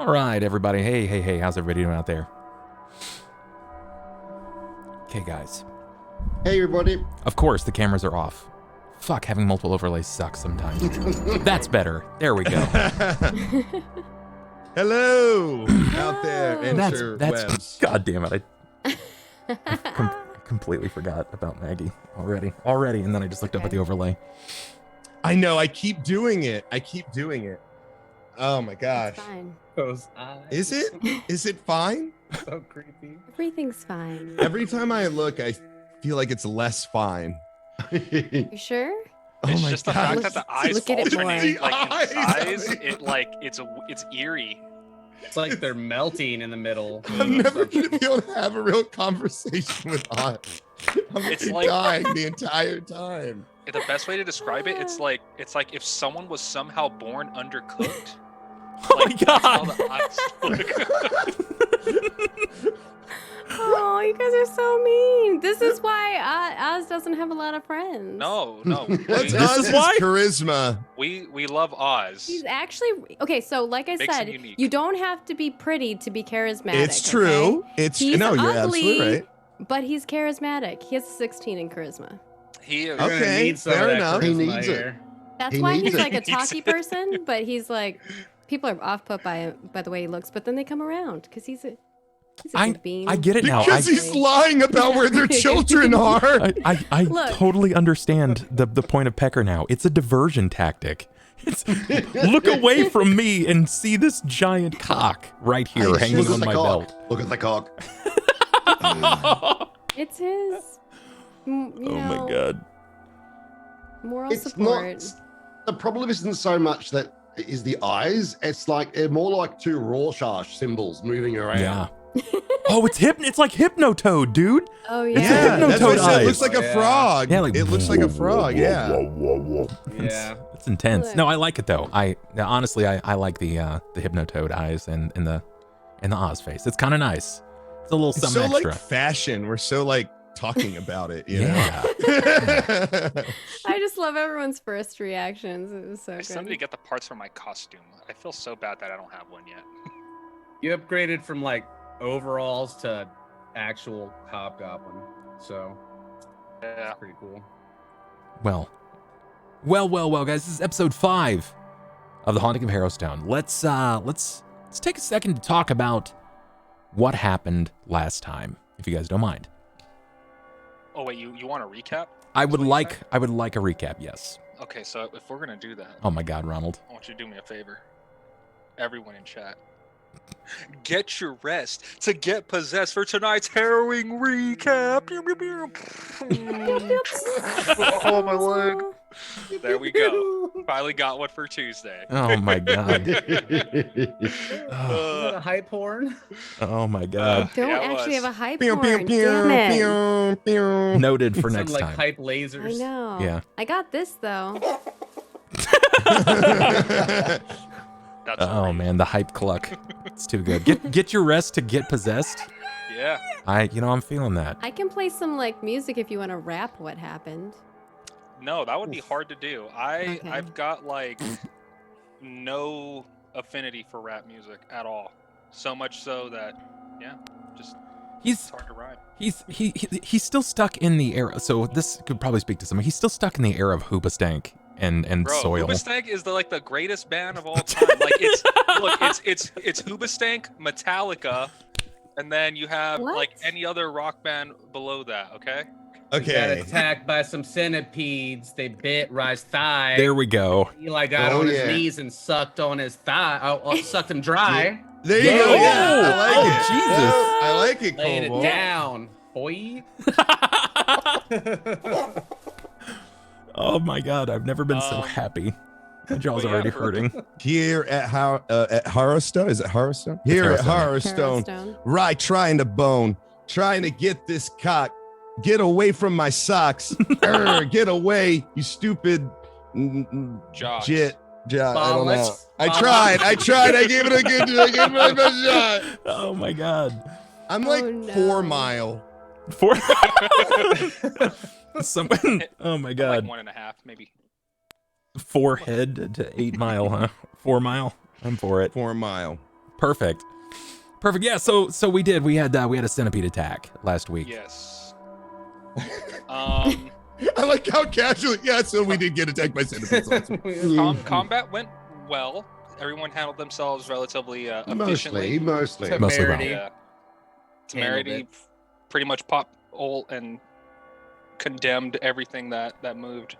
All right, everybody. Hey, how's everybody doing out there? Okay, guys. Hey, everybody. Of course, the cameras are off. Fuck, having multiple overlays sucks sometimes. That's better. There we go. Hello out there, interwebs. God damn it. I completely forgot about Maggie already, and then I just looked up at the overlay. I know, I keep doing it. Oh my gosh. It's fine. Those eyes. Is it? Is it fine? So creepy. Everything's fine. Every time I look, I feel like it's less fine. You sure? Oh It's my just the God. fact that the eyes Look at it alternate more. like in eyes. size. It's eerie. It's like they're melting in the middle. I'm never gonna be able to have a real conversation with Oz. I'm It's gonna like- dying the entire time. The best way to describe it, it's like if someone was somehow born undercooked. Oh Like, my that's how god! the eyes look. Oh, you guys are so mean. This is why Oz doesn't have a lot of friends. No. What's This Oz's is why? charisma? We love Oz. He's actually okay. So, like I Makes him said, unique. you don't have to be pretty to be charismatic. It's true. okay? It's He's no, you're ugly, absolutely right. but he's charismatic. He has a 16 in charisma. He You're gonna Okay, need some fair of that enough. He charisma needs it. here. That's He why needs he's it. like a He needs talky it. person, but he's like people are off put by the way he looks, but then they come around because he's a good bean. I get it now. Because he's lying about where their children are. I Look. totally understand the point of Pecker now. It's a diversion tactic. It's look away from me and see this giant cock right here Hey, hanging look at on the my cock. belt. Look at the cock. It's his, you Oh know, my god. moral It's support. not. The problem isn't so much that it is the eyes. It's like they're more like two Rorschach symbols moving around. Yeah. Oh, it's like Hypnotoad, dude. Oh It's a yeah. Yeah, that's why I Hypnotoad said it eyes. looks like a Yeah. frog. Yeah, like- it looks like a frog. Yeah. Yeah. It's intense. Look. No, I like it though. Honestly, I like the Hypnotoad eyes and the Oz face. It's kind of nice. It's a little It's something so extra. like fashion. We're so like talking about it. You Yeah. know? I just love everyone's first reactions. It was so I good. still need to get the parts for my costume. I feel so bad that I don't have one yet. You upgraded from like overalls to actual hobgoblin, so Yeah. that's pretty cool. Well, guys. This is episode 5 of The Haunting of Harrowstone. Let's take a second to talk about what happened last time, if you guys don't mind. Oh wait, you want a recap? I would That's what you like a recap. Yes. Okay, so if we're gonna do that, Oh my God, Ronald. I want you to do me a favor. Everyone in chat. Get your rest to get possessed for tonight's harrowing recap. Oh my leg. There we go. Finally got one for Tuesday. Oh my God. Is Oh, it a hype horn? oh my God. Don't Yeah, it actually was. have a hype Pew, pew, horn. pew, Damn it. pew, pew. Noted for Some next like time. hype lasers. I know. Yeah. I got this though. That's Oh right. man, the hype cluck. It's too good. Get your rest to get possessed. Yeah. I'm feeling that. I can play some like music if you want to rap what happened. No, that would be hard to do. Okay. I've got like no affinity for rap music at all. So much so that it's He's hard to rhyme. he's still stuck in the era. So this could probably speak to someone. He's still stuck in the era of Hoobastank and Bro, soil. Hoobastank is the greatest band of all time. Like it's Hoobastank, Metallica, and then you have What? like any other rock band below that. Okay. Got Okay. attacked by some centipedes. They bit Rye's thigh. There we go. Eli got Oh, on yeah. his knees and sucked on his thigh. Sucked him dry. There you Yeah. go. Yeah, I like Oh, it. Jesus. I like it, Laid it Cobalt. down, boy. Oh my God, I've never been so Um, happy. My jaw's but yeah, already for- hurting. Here at Harrowstone, is it Harrowstone? Here at Harrowstone, Harrowstone. right, trying to bone, trying to get this cock, get away from my socks, get away, you stupid Josh. jit. I don't know. Bollocks. I tried. I gave it a good. I gave it my best shot. Oh my God. I'm Oh, like no. 4 mile. For someone. Oh my Like God. 1.5, maybe. 4 head to 8 mile, huh? 4 mile. I'm for it. 4 mile. Perfect. Yeah. So we did. We had a centipede attack last week. Yes. I like how casually. Yeah, so we did get attacked by centipedes. Also. Combat went well. Everyone handled themselves relatively efficiently. Mostly. Mostly well. Yeah. Temerity pretty much popped ult and condemned everything that moved.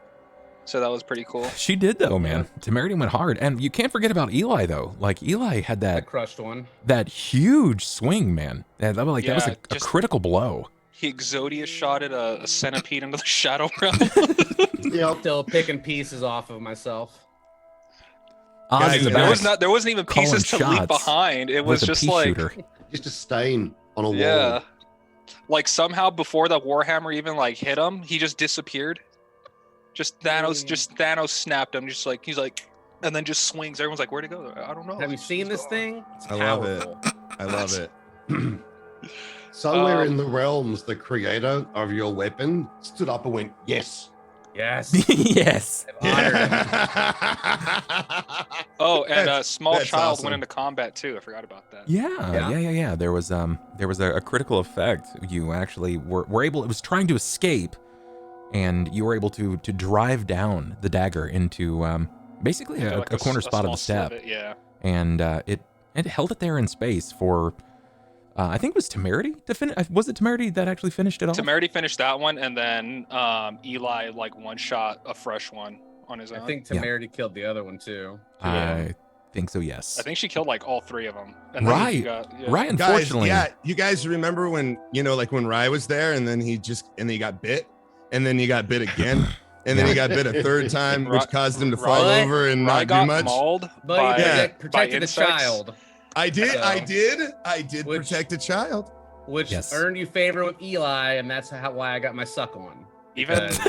So that was pretty cool. She did though, man. Temerity went hard, and you can't forget about Eli though. Like Eli had I that crushed one. that huge swing, man. That was a critical blow. He Exodia shotted a centipede into the Shadow Realm. Yep. Still picking pieces off of myself. Oz in the back there wasn't even calling pieces to leave shots behind. It was with a just pea like shooter. Just a stain on a wall. yeah. Like somehow before the Warhammer even like hit him, he just disappeared. Thanos snapped him. Just like he's like, and then just swings. Everyone's like, where'd he go? I don't know. Have you seen this thing? It's I love it. powerful. I love it. Somewhere in the realms, the creator of your weapon stood up and went, "Yes." Yes. Yes. I've honored him. Oh, and a small that's child awesome. went into combat too. I forgot about that. Yeah. There was a critical effect. You actually were able. It was trying to escape, and you were able to drive down the dagger into basically a corner spot of the step. Slivet, yeah. And it held it there in space for. I think it was Temerity to finish. Was it Temerity that actually finished it off? Temerity finished that one, and then Eli like one shot a fresh one on his own. I think Temerity killed the other one too. I think so. Yes. I think she killed like all three of them. And Right. Then she got, yeah. Right. Unfortunately. Guys, yeah, you guys remember when when Rye was there, and then he got bit, and then he got bit again, and then he got bit a third time, which caused him to fall Rye- over and Rye not got do much. mauled But by, you Yeah. protected the insects. child, I did Which- protect a child. which Yes. earned you favor with Eli, and that's why I got my suck on. Even Because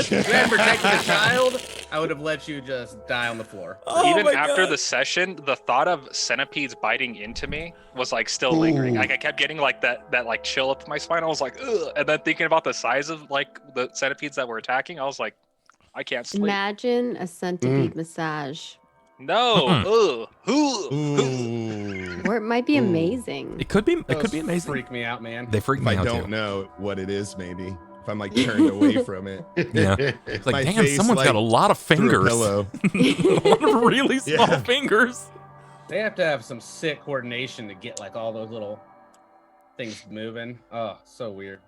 if you hadn't protected the child, I would have let you just die on the floor. Oh even my after God. the session, the thought of centipedes biting into me was like still lingering. Ooh. Like I kept getting like that like chill up my spine. I was like, ugh. And then thinking about the size of like the centipedes that were attacking, I was like, I can't sleep. Imagine a centipede massage. No. Ugh. Ooh. Or it might be amazing. It could be. It Those could be amazing. Freak me out, man. They freak If me I out don't too. know what it is, maybe if I'm like turned away from it. Yeah. It's like, My damn, face, someone's got a lot of Through a fingers. pillow. A lot of really small Yeah. fingers. They have to have some sick coordination to get like all those little things moving. Oh, so weird.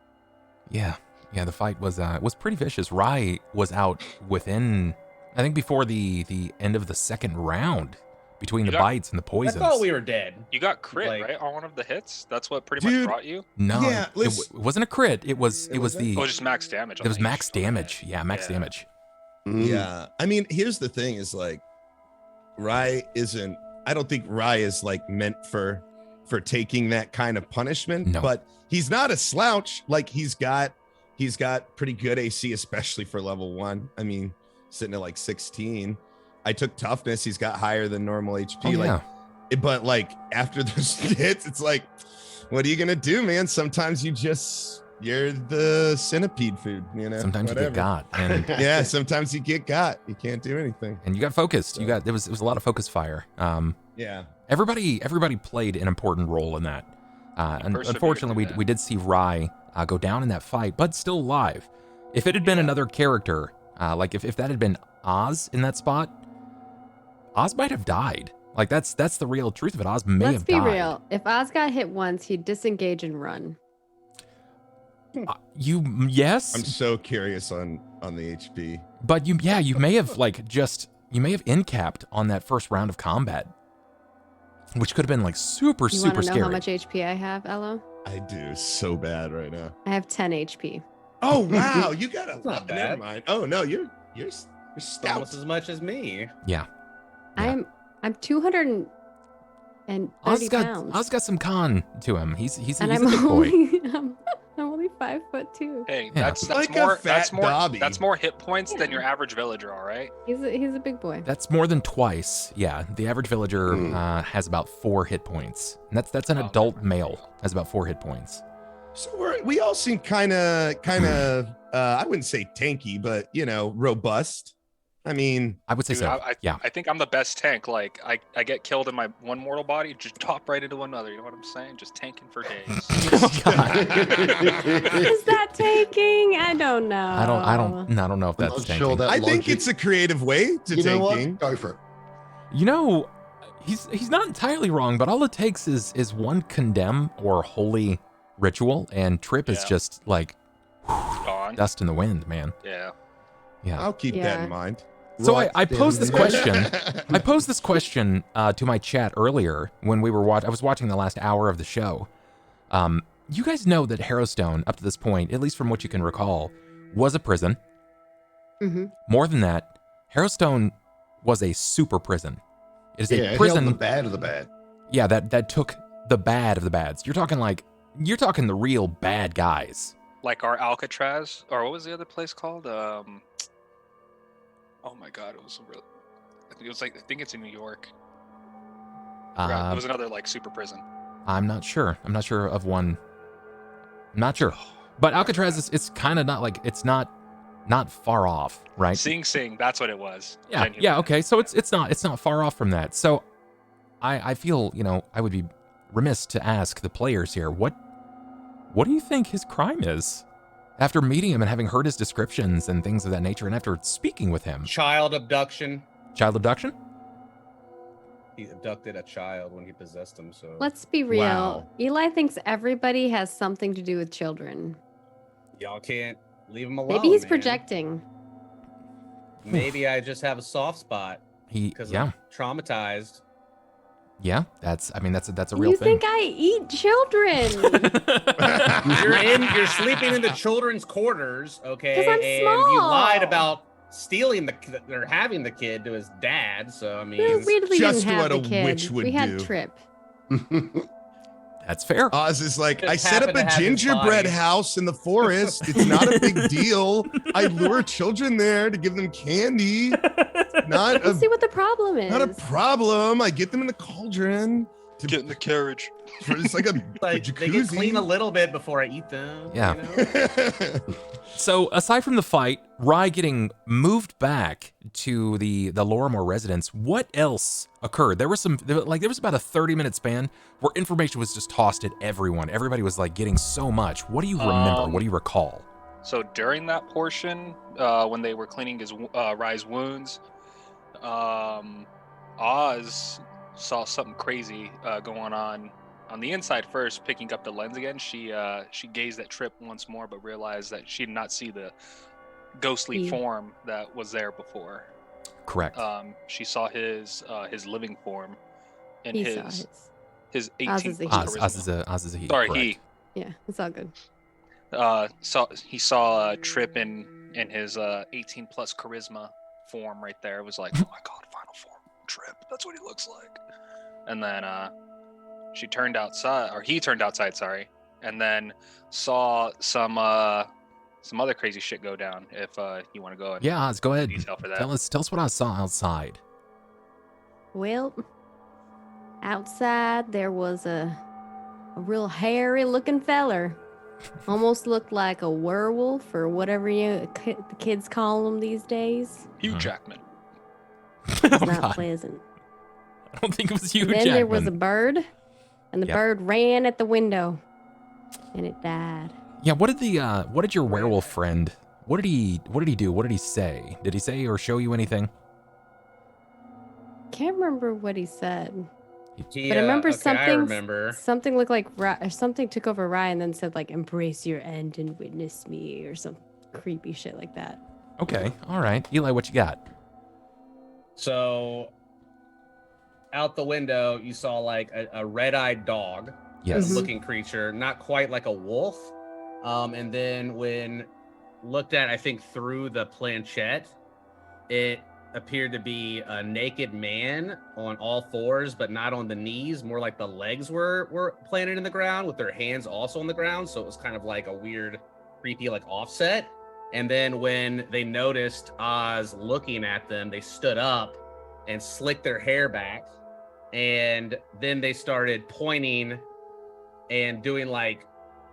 Yeah. The fight was pretty vicious. Rye was out within, I think, before the end of the second round, between the You got- bites and the I poisons. thought we were dead. You got crit, Like- right? On one of the hits? That's what pretty Dude. much brought you? No, Yeah, it listen- wasn't a crit. It was It wasn't? the Oh, just max damage. it was max damage. Yeah, max damage. Yeah. I mean, here's the thing is like Rye isn't I don't think Rye is like meant for taking that kind of punishment, No. but he's not a slouch. Like he's got pretty good AC, especially for level 1. I mean, sitting at like 16. I took toughness. He's got higher than normal HP. Oh, yeah. But like after those hits, it's like, what are you gonna do, man? Sometimes you're the centipede food, Sometimes whatever. you get got, and Yeah, sometimes you get got. You can't do anything. you got focused. You got it was a lot of focus fire. Yeah. Everybody played an important role in that. And persevered unfortunately, through we did see Rye go down in that fight, but still alive. If it had been another character, like if that had been Oz in that spot, Oz might have died. Like that's the real truth of it. Oz may Let's have be died. real. If Oz got hit once, he'd disengage and run. Yes, I'm so curious on the HP. but you may have you may have incapped on that first round of combat, which could have been like super You want to know scary. how much HP I have, Elo? I do so bad right now. I have 10 HP. Oh wow, you got a not lot. bad. Never mind. Oh no, you're stout. Almost as much as me. Yeah. I'm 230 pounds. Oz got some con to him. He's a and I'm big boy. only I'm only 5'2". Hey, Yeah. that's Like a more fat Dobby. that's more hit points than your average villager, all right? He's a big boy. That's more than twice. Yeah, the average villager has about 4 hit points. And that's an adult male has about 4 hit points. So we all seem kind of I wouldn't say tanky, but robust. I mean, I would say Dude, so. Yeah. I think I'm the best tank. Like I get killed in my one mortal body, just hop right into another. You know what I'm saying? Just tanking for days. Oh, God. Is that taking? I don't know. I don't know if I'm that's not sure tanking. that I think logic- it's a creative way to You know tanking. what? Go for it. You know, he's not entirely wrong, but all it takes is one condemn or holy ritual, and Tripp is Yeah. just like Gone. dust in the wind, man. Yeah. Yeah. I'll keep that Yeah. in mind. So Right I posed this down question. there. I posed this question to my chat earlier when we were I was watching the last hour of the show. You guys know that Harrowstone, up to this point, at least from what you can recall, was a prison. Mm-hmm. More than that, Harrowstone was a super prison. It is Yeah, a it held prison. the bad of the bad. Yeah, that took the bad of the bads. You're talking the real bad guys. Like our Alcatraz, or what was the other place called? Oh my God, it was real. I think it's in New York. Forgot. It was another like super prison. I'm not sure. I'm not sure of one. I'm not sure. But Alcatraz is it's kind of not like it's not far off, right? Sing Sing, that's what it was. Yeah. Genuinely. Yeah. Okay. So it's not far off from that. So I feel I would be remiss to ask the players here what do you think his crime is? After meeting him and having heard his descriptions and things of that nature, and after speaking with him, Child abduction. child abduction. He abducted a child when he possessed him. So Let's be real. Wow. Eli thinks everybody has something to do with children. y'all can't leave him alone. Maybe he's man. projecting. Maybe I just have a soft spot because Yeah. I'm traumatized. Yeah. That's a And real you thing. think I eat children? You're sleeping in the children's quarters, okay? 'Cause I'm and you lied small. about stealing or having the kid to his dad. So I mean, we weirdly just didn't have what the a kid. witch would we had do. Tripp. That's fair. Oz is like, Just I set up happened to a have his gingerbread body. house in the forest. It's not a big deal. I lure children there to give them candy. Not Let's a see what the problem is. not a problem. I get them in the cauldron. Get in the carriage. It's like a like they get clean a jacuzzi. little bit before I eat them. Yeah. You know? So aside from the fight, Rye getting moved back to the Lorimore residence, what else occurred? There was about a 30-minute span where information was just tossed at everyone. Everybody was like getting so much. What do you remember? What do you recall? So during that portion, when they were cleaning his Rye's wounds, Oz saw something crazy going on the inside first, picking up the lens again. She gazed at Tripp once more, but realized that she did not see the ghostly Yeah. form that was there before. Correct. She saw his living form in He saw his Oz 18 is a he. plus Oz charisma. is a he. Sorry, correct. he. Yeah, it's all good. He saw Tripp in his 18 plus charisma form right there. It was like, oh my God, final form Tripp. That's what he looks like. And then he turned outside, sorry, and then saw some other crazy shit go down. If you want to go and Yeah, Oz, go ahead. detail for that. Tell us what I saw outside. Well, outside there was a real hairy looking feller. Almost looked like a werewolf or whatever the kids call them these days. Hugh Mhm. Jackman. Oh, It's not God. pleasant. I don't think it was you, Then Jackman. there was a bird, and the Yep. bird ran at the window, and it died. Yeah, what did your werewolf friend? What did he do? What did he say? Did he say or show you anything? Can't remember what he said. He, But I remember okay, I something. remember. Something looked like something took over Ryan, and then said like "embrace your end and witness me" or some creepy shit like that. Okay, all right. Eli, what you got? So, out the window, you saw like a red-eyed dog. Yes. Mhm. Looking creature, not quite like a wolf. And then when looked at, I think through the planchette, it appeared to be a naked man on all fours, but not on the knees. More like the legs were planted in the ground with their hands also on the ground. So it was kind of like a weird, creepy, like offset. And then when they noticed Oz looking at them, they stood up and slicked their hair back. And then they started pointing and doing like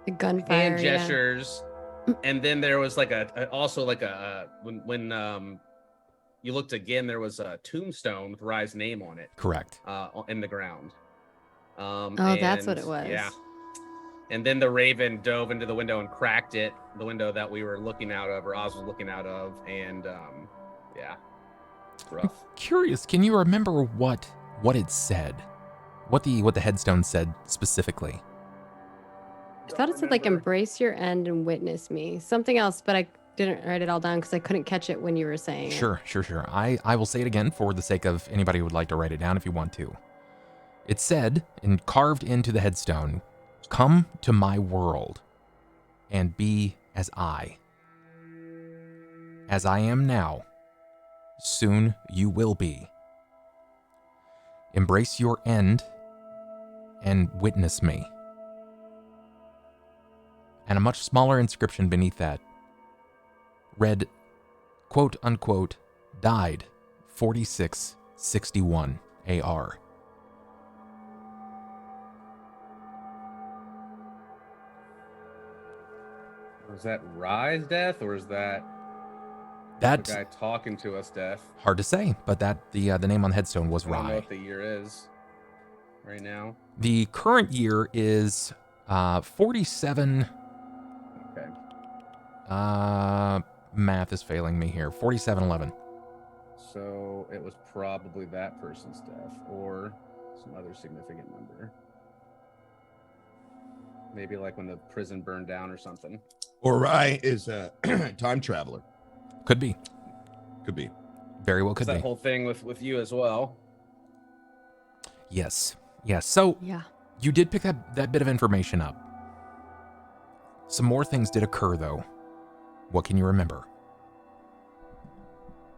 The gunfire. hand yeah. gestures. And then there was like when you looked again, there was a tombstone with Rye's name on it. Correct. In the ground. That's what it was. Yeah. And then the raven dove into the window and cracked it, the window that we were looking out of, or Oz was looking out of, and yeah, it's rough. Curious, can you remember what it said? What the headstone said specifically? I thought it said like embrace your end and witness me. Something else, but I didn't write it all down because I couldn't catch it when you were saying it. Sure. I will say it again for the sake of anybody who would like to write it down if you want to. It said, and carved into the headstone, come to my world and be as I. As I am now, soon you will be. Embrace your end and witness me. And a much smaller inscription beneath that read, quote unquote, died 4661 AR. Was that Rye's death, or is that That the guy talking to us death? hard to say, but that the name on the headstone was I don't know Rye. what the year is right now. The current year is 47. Okay. Math is failing me here. 4711. So it was probably that person's death, or some other significant number. Maybe like when the prison burned down or something. Or Rye is a time traveler. Could be. Could be. Very well could That be. whole thing with you as well. Yes. So Yeah. you did pick that bit of information up. Some more things did occur, though. What can you remember?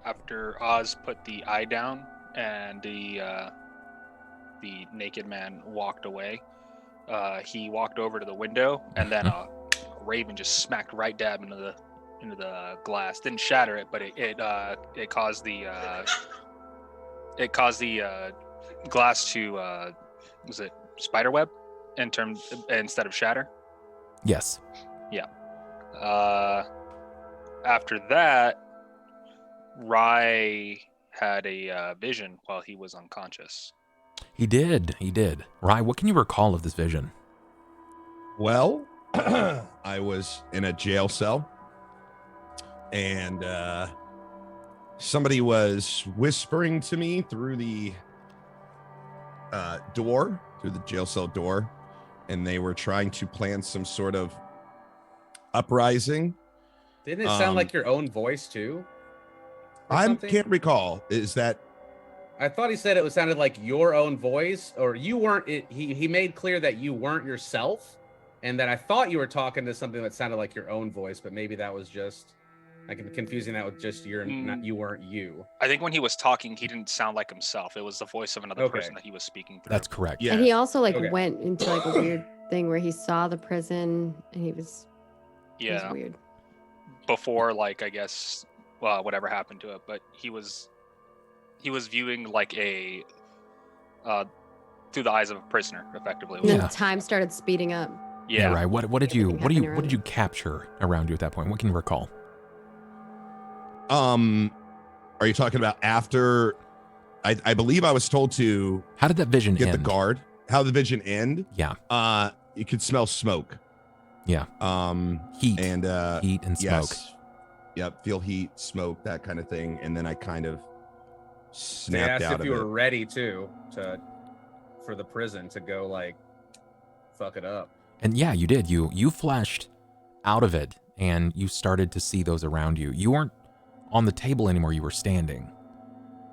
After Oz put the eye down and the naked man walked away, he walked over to the window, and then a raven just smacked right dab into the glass. Didn't shatter it, but it caused the glass to was it spiderweb instead of shatter? Yes. Yeah. After that, Rye had a vision while he was unconscious. He did. Rye, what can you recall of this vision? Well, I was in a jail cell, and somebody was whispering to me through the jail cell door, and they were trying to plan some sort of uprising. Didn't it sound like your own voice too? I something? can't recall. Is that I thought he said it sounded like your own voice, or you weren't. He made clear that you weren't yourself, and that I thought you were talking to something that sounded like your own voice, but maybe that was just like confusing that with just not you weren't you. I think when he was talking, he didn't sound like himself. It was the voice of another person that he was speaking through. That's correct. Yeah. And he also Okay. went into a weird thing where he saw the prison and he was it was weird. Before, I guess, whatever happened to it, but he was viewing a through the eyes of a prisoner, effectively. And then Yeah. time started speeding up. Yeah. Right. What did you Everything what happening around did you capture around you at that point? What can you recall? are you talking about after? I believe I was told to How did that vision get end? the guard. How the vision end? Yeah. You could smell smoke. Yeah. Heat. And Heat and smoke. yes. Yep, feel heat, smoke, that kind of thing, and then I kind of They snapped asked out if of you it. were ready for the prison to go fuck it up. And yeah, you did. You flashed out of it and you started to see those around you. You weren't on the table anymore, you were standing.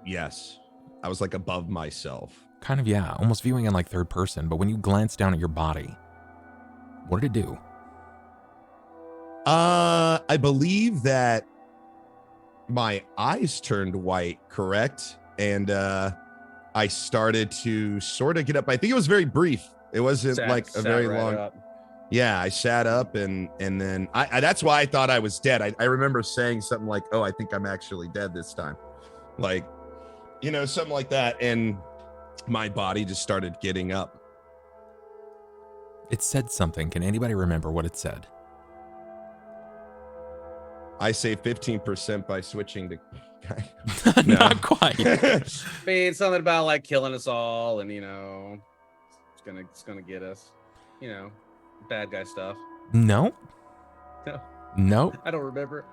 Yes, I was above myself. Kind of, yeah, almost viewing in third person, but when you glanced down at your body, what did it do? I believe that my eyes turned white, correct? And I started to sort of get up. I think it was very brief. It wasn't a very long. Up. Yeah, I sat up and then I that's why I thought I was dead. I remember saying something like, "Oh, I think I'm actually dead this time," something like that. And my body just started getting up. It said something. Can anybody remember what it said? I say 15% by switching to. Not quite. I mean, something about like killing us all, and it's gonna get us, bad guy stuff. No. No, No. I don't remember.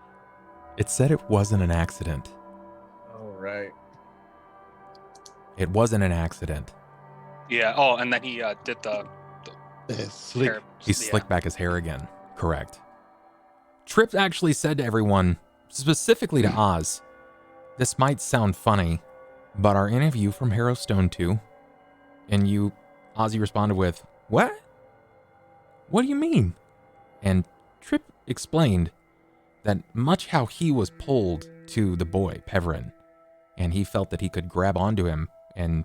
It said it wasn't an accident. Oh right. It wasn't an accident. Yeah. Oh, and then he did the Slick. hair. He slicked back his hair again. Correct. Tripp actually said to everyone, specifically to Oz, this might sound funny, but our interview from Harrowstone 2, and Ozzy responded with, what? What do you mean? And Tripp explained that much how he was pulled to the boy, Peverin, and he felt that he could grab onto him and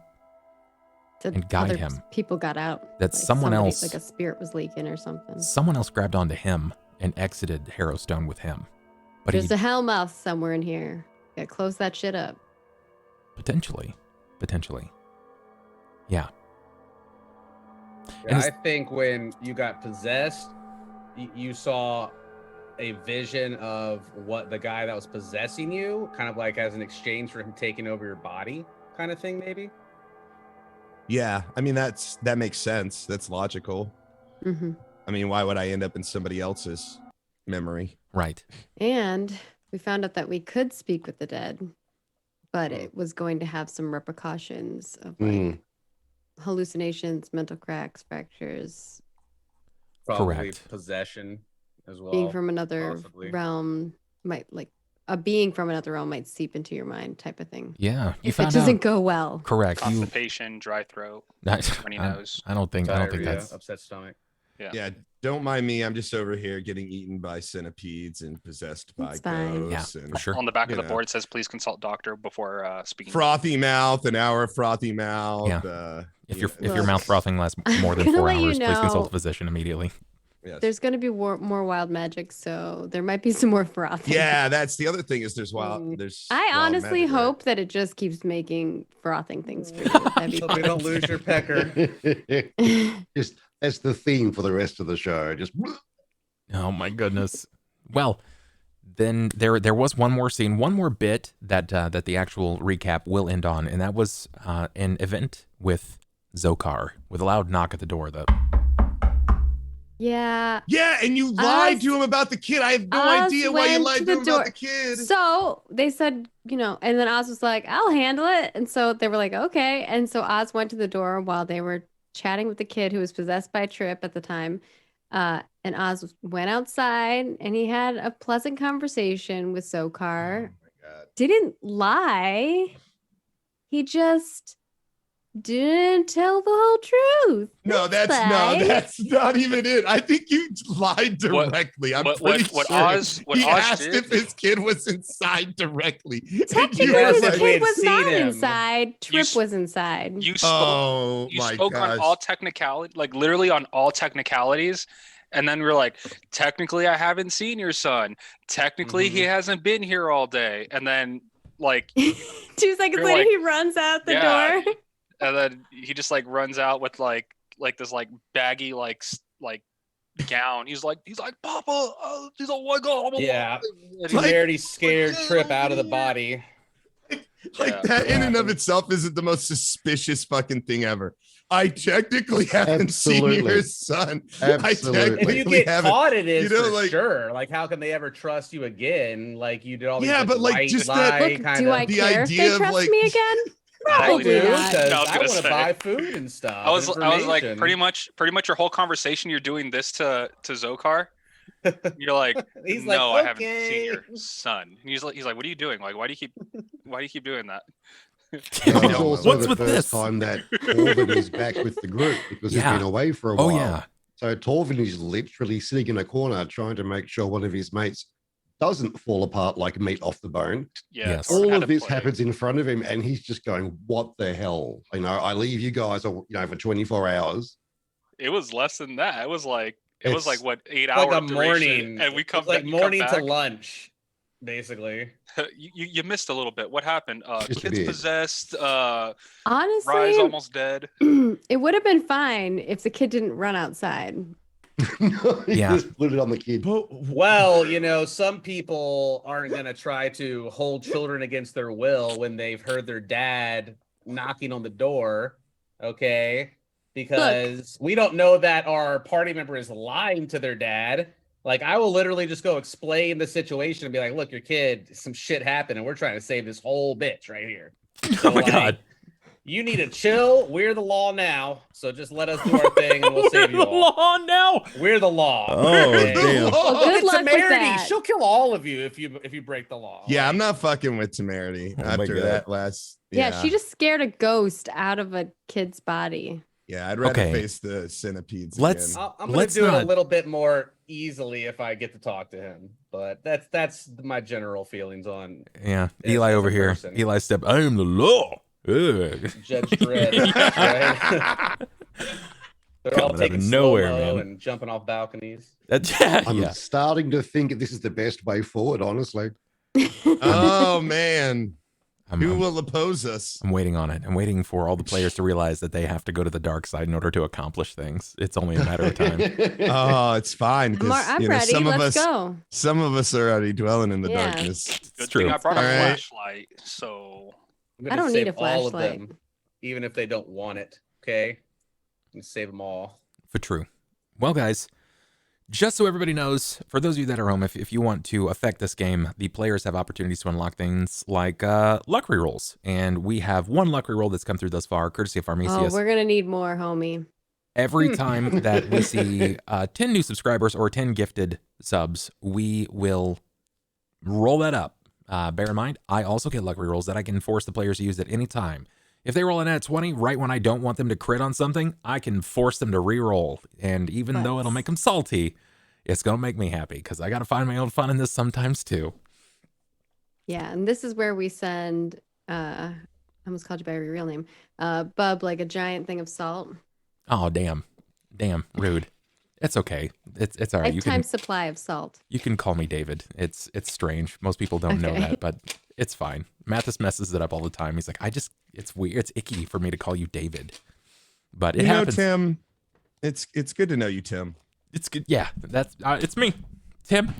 guide other him. People got out. That Like someone somebody- else, like a spirit was leaking or something. someone else grabbed onto him and exited Harrowstone with him. But There's he a hellmouth somewhere in here. Gotta close that shit up. potentially. Yeah. Yeah, I think when you got possessed, you saw a vision of what the guy that was possessing you, kind of like as an exchange for him taking over your body, kind of thing, maybe. Yeah, I mean that makes sense. That's logical. Mm-hmm. I mean, why would I end up in somebody else's memory? Right. And we found out that we could speak with the dead, but it was going to have some repercussions of like hallucinations, mental cracks, fractures, Probably Correct. possession as well. being from another possibly. realm might like a being from another realm might seep into your mind type of thing. Yeah. You If it found doesn't out. go well. Correct. Constipation, dry throat, runny nose. I don't think Diarrhea, that's upset stomach. Yeah, don't mind me. I'm just over here getting eaten by centipedes and possessed by It's fine. ghosts. Yeah, and for sure. On the back of you the know. board it says, "Please consult doctor before speaking." Frothy mouth, an hour of frothy mouth. Yeah. If you your Look, mouth frothing lasts more than gonna 4 let you hours, please consult know- a physician immediately. yes. There's going to be more wild magic, so there might be some more frothing. Yeah, that's the other thing is there's wild. There's. I wild honestly magic, right? hope that it just keeps making frothing things for you. That'd be Hope you don't lose your pecker. fun. Just that's the theme for the rest of the show. Just Oh my goodness. Well, then there was one more scene, one more bit that the actual recap will end on, and that was an event with Zokar with a loud knock at the door. Yeah. Yeah, and you lied Oz- to him about the kid. I have no Oz idea why you went lied to to the him about door. the kid. So they said, and then Oz was like, I'll handle it. And so they were like, okay. And so Oz went to the door while they were chatting with the kid who was possessed by Tripp at the time. And Oz went outside and he had a pleasant conversation with Zokar. Oh my God. Didn't lie. He just didn't tell the whole truth. No, That's that's not even it. I think you lied directly. I'm what pretty Oz- sure. what he Oz asked did- if his kid was inside directly. And you Technically, were Yes, the if like, we kid had was seen not him. inside. Tripp was inside. You spoke. oh You my spoke gosh. on all technicalities, like literally on all technicalities. And then we're like, technically, I haven't seen your son. Technically, he hasn't been here all day. And then, like, 2 seconds You're later, like, he runs out the yeah. door. and then he just like runs out with like this like baggy like gown. He's like, Papa. He's like, oh my God. I'm Yeah. alive." Temerity scared Tripp out of the body. Like Yeah. that in and of itself isn't the most suspicious fucking thing ever. I technically haven't seen Absolutely. your son. Absolutely. I If technically you get haven't. caught, it is you know, for like- sure. Like, how can they ever trust you again? Like, you did all these Yeah, but, like, white just lie that- Look, kind do of. I the care if idea they of, trust like- me again? I Probably do, not. because I was I gonna want to say. buy food and stuff. I was like, information. pretty much your whole conversation. You're doing this to Zokar. You're like, He's no, like, I haven't seen okay. your son. And he's like, what are you doing? Like, why do you keep doing that? This Oh, is also what's the with first this? time that Torvin is back with the group because Yeah. he's been away for a Oh while. yeah. So Torvin is literally sitting in a corner trying to make sure one of his mates doesn't fall apart like meat off the bone. Yeah. Yes. Torvin All had of to this play. happens in front of him, and he's just going, "What the hell? I leave you guys, for 24 hours." It was less than that. It was like It's what 8 Like hour a morning, and we come it's like back, you come morning to back. lunch, basically. You missed a little bit. What happened? Just a Kids bit. possessed. Honestly, Rise almost dead. it would have been fine if the kid didn't run outside. No, you Yeah. just put it on the kid. Well, some people aren't going to try to hold children against their will when they've heard their dad knocking on the door, okay? Because we don't know that our party member is lying to their dad. Like, I will literally just go explain the situation and be like, look, your kid, some shit happened, and we're trying to save this whole bitch right here. So, Oh my God. You need to chill. We're the law now, so just let us do our thing, and we'll save you the all. law now. We're the law. Oh, okay? damn. Well, good It's luck with Temerity. that. She'll kill all of you if you break the law. Yeah, Like, I'm not fucking with Temerity Oh my after God. that last. Yeah, she just scared a ghost out of a kid's body. Yeah, I'd rather Okay. face the centipedes. Let's- again. I'm gonna Let's do it not- a little bit more easily if I get to talk to him, but that's my general feelings on Yeah, As- Eli as a over here. person. Eli step. I am the law. Ugh. Judge Dredd. Right? They're all Coming out of taking nowhere, slow-mo man. and jumping off balconies. I'm Yeah. starting to think this is the best way forward, honestly. Oh man, who I'm will oppose us? waiting on it. I'm waiting for all the players to realize that they have to go to the dark side in order to accomplish things. It's only a matter of time. Oh, it's fine. 'cause, I'm ready. some of Let's us, go. some of us are already dwelling in the Yeah. darkness. Good true. thing I brought a All right. flashlight, so I'm I gonna don't save need a all of flashlight. them, even if they don't want it. Okay, I'm gonna save them all. For true. Well, guys, just so everybody knows, for those of you that are home, if you want to affect this game, the players have opportunities to unlock things like luck rerolls. And we have one luck reroll that's come through thus far, courtesy of Oh, Armesius. we're gonna need more, homie. Every time that we see 10 new subscribers or 10 gifted subs, we will roll that up. Bear in mind, I also get luck rerolls that I can force the players to use at any time. If they roll an at 20 right when I don't want them to crit on something, I can force them to reroll. And even though it'll make them salty, it's going to make me happy because I got to find my own fun in this sometimes too. Yeah, and this is where we send I almost called you by your real name. Bub, like a giant thing of salt. Oh, damn. Damn, rude. It's okay. It's all right. Lifetime supply of salt. You can call me David. It's strange. Most people don't know Okay. that, but it's fine. Mathis messes it up all the time. He's like, it's weird. It's icky for me to call you David, but it You know, happens. Tim, it's good to know you, Tim. It's good. Yeah, that's it's me, Tim.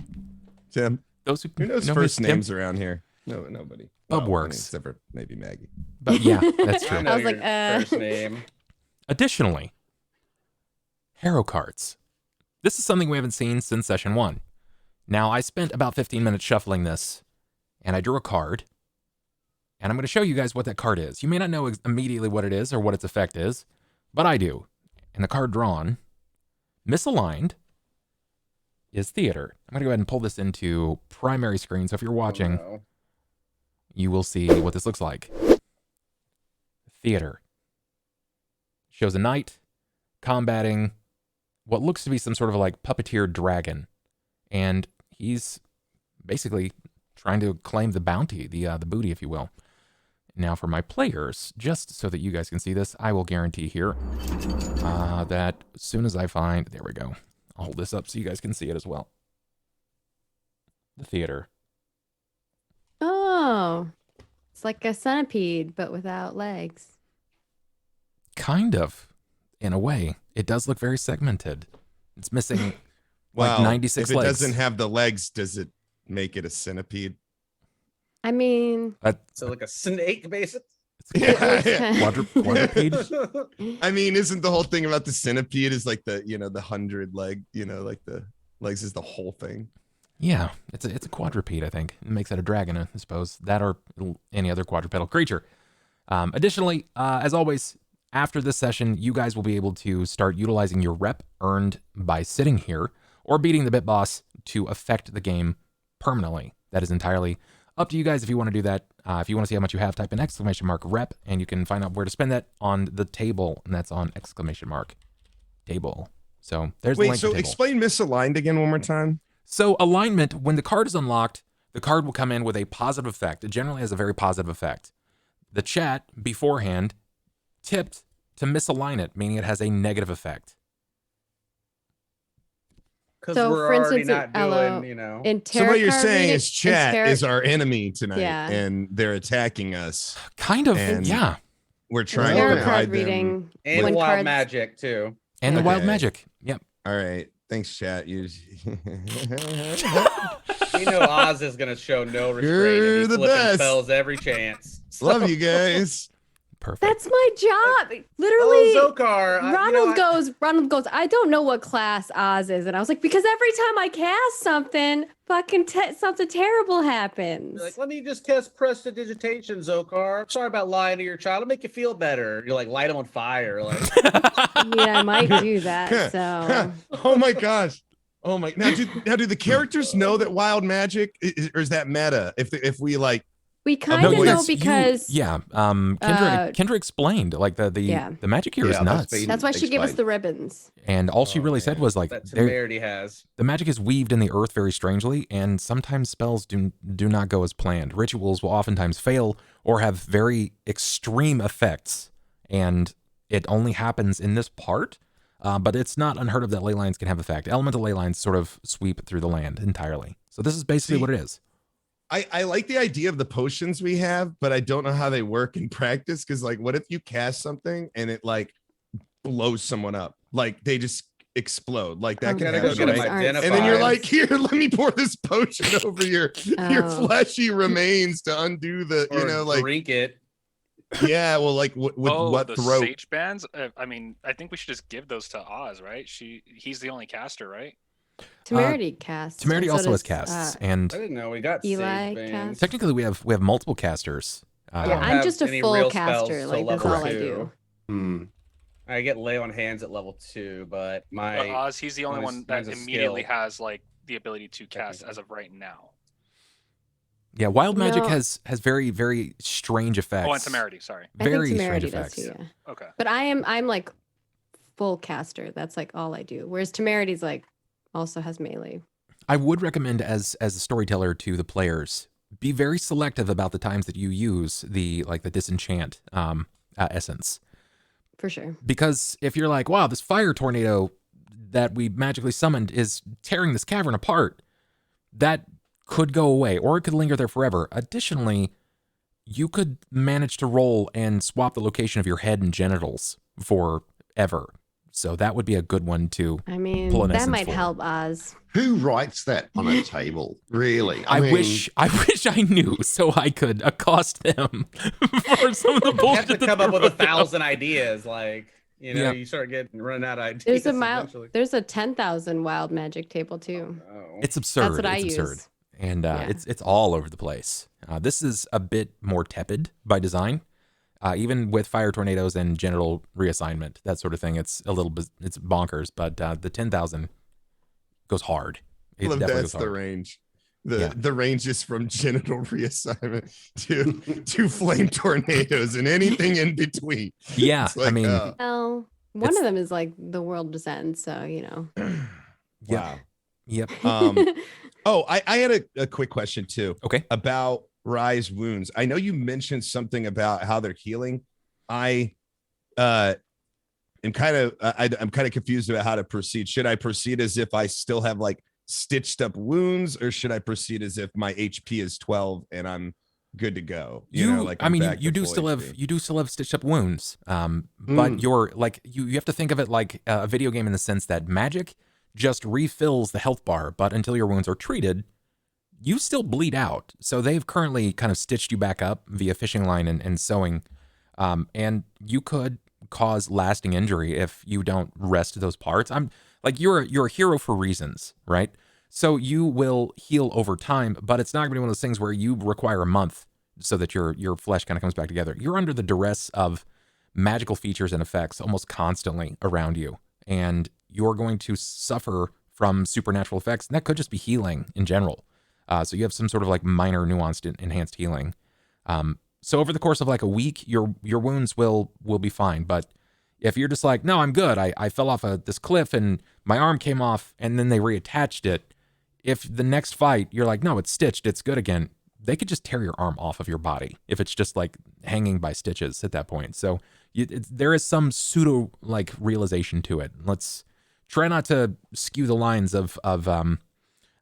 Tim, Those who who knows know me first as Tim. names around here? No, nobody. Bub I works. mean, except for maybe Maggie. But yeah, that's I true. know I was your like, first name. Additionally, Harrow cards. This is something we haven't seen since session 1. Now, I spent about 15 minutes shuffling this, and I drew a card, and I'm going to show you guys what that card is. You may not know immediately what it is or what its effect is, but I do. And the card drawn, misaligned, is theater. I'm going to go ahead and pull this into primary screen, so if you're watching, Oh, no. you will see what this looks like. Theater. Shows a knight combating what looks to be some sort of like puppeteer dragon. And he's basically trying to claim the bounty, the booty, if you will. Now for my players, just so that you guys can see this, I will guarantee here that as soon as I find, there we go. I'll hold this up so you guys can see it as well. The theater. Oh, it's like a centipede, but without legs. Kind of, in a way. It does look very segmented. It's missing Wow. like 96 if it legs. doesn't have the legs, does it make it a centipede? I mean, So like a snake, basically. Quadrupede? I mean, isn't the whole thing about the centipede is like the 100 leg, like the legs is the whole thing? Yeah, it's a quadruped, I think. It makes it a dragon, I suppose. That or any other quadrupedal creature. Additionally, as always, after this session, you guys will be able to start utilizing your rep earned by sitting here or beating the bit boss to affect the game permanently. That is entirely up to you guys if you want to do that. If you want to see how much you have, type in !rep, and you can find out where to spend that on the table, and that's on !table. So there's the Wait, link to so table. explain misaligned again one more time. So alignment, when the card is unlocked, the card will come in with a positive effect. It generally has a very positive effect. The chat beforehand tipped to misalign it, meaning it has a negative effect. Because So, we're for already instance, not Elo, doing, in So tarot what you're card saying reading- is in chat tarot- is our enemy tonight, Yeah. and they're attacking us. Kind of, And- yeah. We're in trying tarot to card hide them. reading. and when wild cards- magic too. And the wild Okay. magic. Yep. All right. Thanks, chat. You You know Oz is gonna show no restraint. You're He's the flipping best. spells every chance. love you guys. Perfect. That's my job. Literally, Oh, Zokar. Ronald goes, I don't know what class Oz is. And I was like, because every time I cast something, fucking something terrible happens. You're like, let me just test prestidigitation, Zokar. Sorry about lying to your child. It'll make you feel better. You're like, light him on fire. Like, Yeah, I might do that. So Oh my gosh. Oh my. Now do the characters know that wild magic or is that meta? If we like. we kind No, of know yes, because Kendra explained like the magic here is nuts. that's why she gave us the ribbons. And all she really said was like that Temerity has. the magic is weaved in the earth very strangely, and sometimes spells do not go as planned. Rituals will oftentimes fail or have very extreme effects, and it only happens in this part. But it's not unheard of that ley lines can have effect. Elemental ley lines sort of sweep through the land entirely. So this is basically what it is. I like the idea of the potions we have, but I don't know how they work in practice. Because like, what if you cast something and it like blows someone up? Like they just explode. Like that can happen, right? And then you're like, here, let me pour this potion over your fleshy remains to undo the, like drink it. Yeah, well, like with what the throat? sage bands? I mean, I think we should just give those to Oz, right? He's the only caster, right? Temerity casts. Temerity also has casts, and I didn't know we got Eli sage cast. bands. technically we have multiple casters. I don't I'm have just a any full real spells caster. till Like that's level all I 2. do. I get lay on hands at level 2, but But Oz, he's the only one that mine's a immediately skill. has like the ability to cast as of right now. Yeah, wild magic No. has very, very strange effects. Oh, and Temerity, sorry. Very I think strange Temerity does effects. too, yeah. Okay. But I'm like full caster. That's like all I do. Whereas Temerity's like also has melee. I would recommend as a storyteller to the players, be very selective about the times that you use the disenchant essence. For sure. Because if you're like, wow, this fire tornado that we magically summoned is tearing this cavern apart, that could go away or it could linger there forever. Additionally, you could manage to roll and swap the location of your head and genitals forever. So that would be a good one to I mean, pull an that essence might for. help Oz. Who writes that on a table? Really? I mean, wish I knew so I could accost them for some of the you bullshit. have to that come they're up with 1,000 putting out. ideas. Like, Yeah. you start running out of ideas. There's a 10,000 wild magic table too. Oh. It's absurd. That's what I it's use. absurd. And Yeah. it's all over the place. This is a bit more tepid by design. Even with fire tornadoes and genital reassignment, that sort of thing, it's a little bit, it's bonkers. But the 10,000 goes hard. It Well, definitely that's goes the hard. range. The range is from genital reassignment to flame tornadoes and anything in between. Yeah, It's like, I mean, Well, one It's- of them is like the world descends, so you know. wow. yep. Oh, I had a quick question too. Okay. About Rise wounds. I know you mentioned something about how they're healing. I'm kind of confused about how to proceed. Should I proceed as if I still have like stitched up wounds, or should I proceed as if my HP is 12 and I'm good to go? I mean, you do still have stitched up wounds. But you're like you have to think of it like a video game in the sense that magic just refills the health bar, but until your wounds are treated, you still bleed out. So they've currently kind of stitched you back up via fishing line and sewing. And you could cause lasting injury if you don't rest those parts. I'm like, you're a hero for reasons, right? So you will heal over time, but it's not gonna be one of those things where you require a month so that your flesh kind of comes back together. You're under the duress of magical features and effects almost constantly around you. And you're going to suffer from supernatural effects. And that could just be healing in general. So you have some sort of like minor nuanced enhanced healing. So over the course of like a week, your wounds will be fine. But if you're just like, no, I'm good. I fell off this cliff and my arm came off and then they reattached it. If the next fight, you're like, no, it's stitched, it's good again. They could just tear your arm off of your body if it's just like hanging by stitches at that point. So there is some pseudo like realization to it. Let's try not to skew the lines of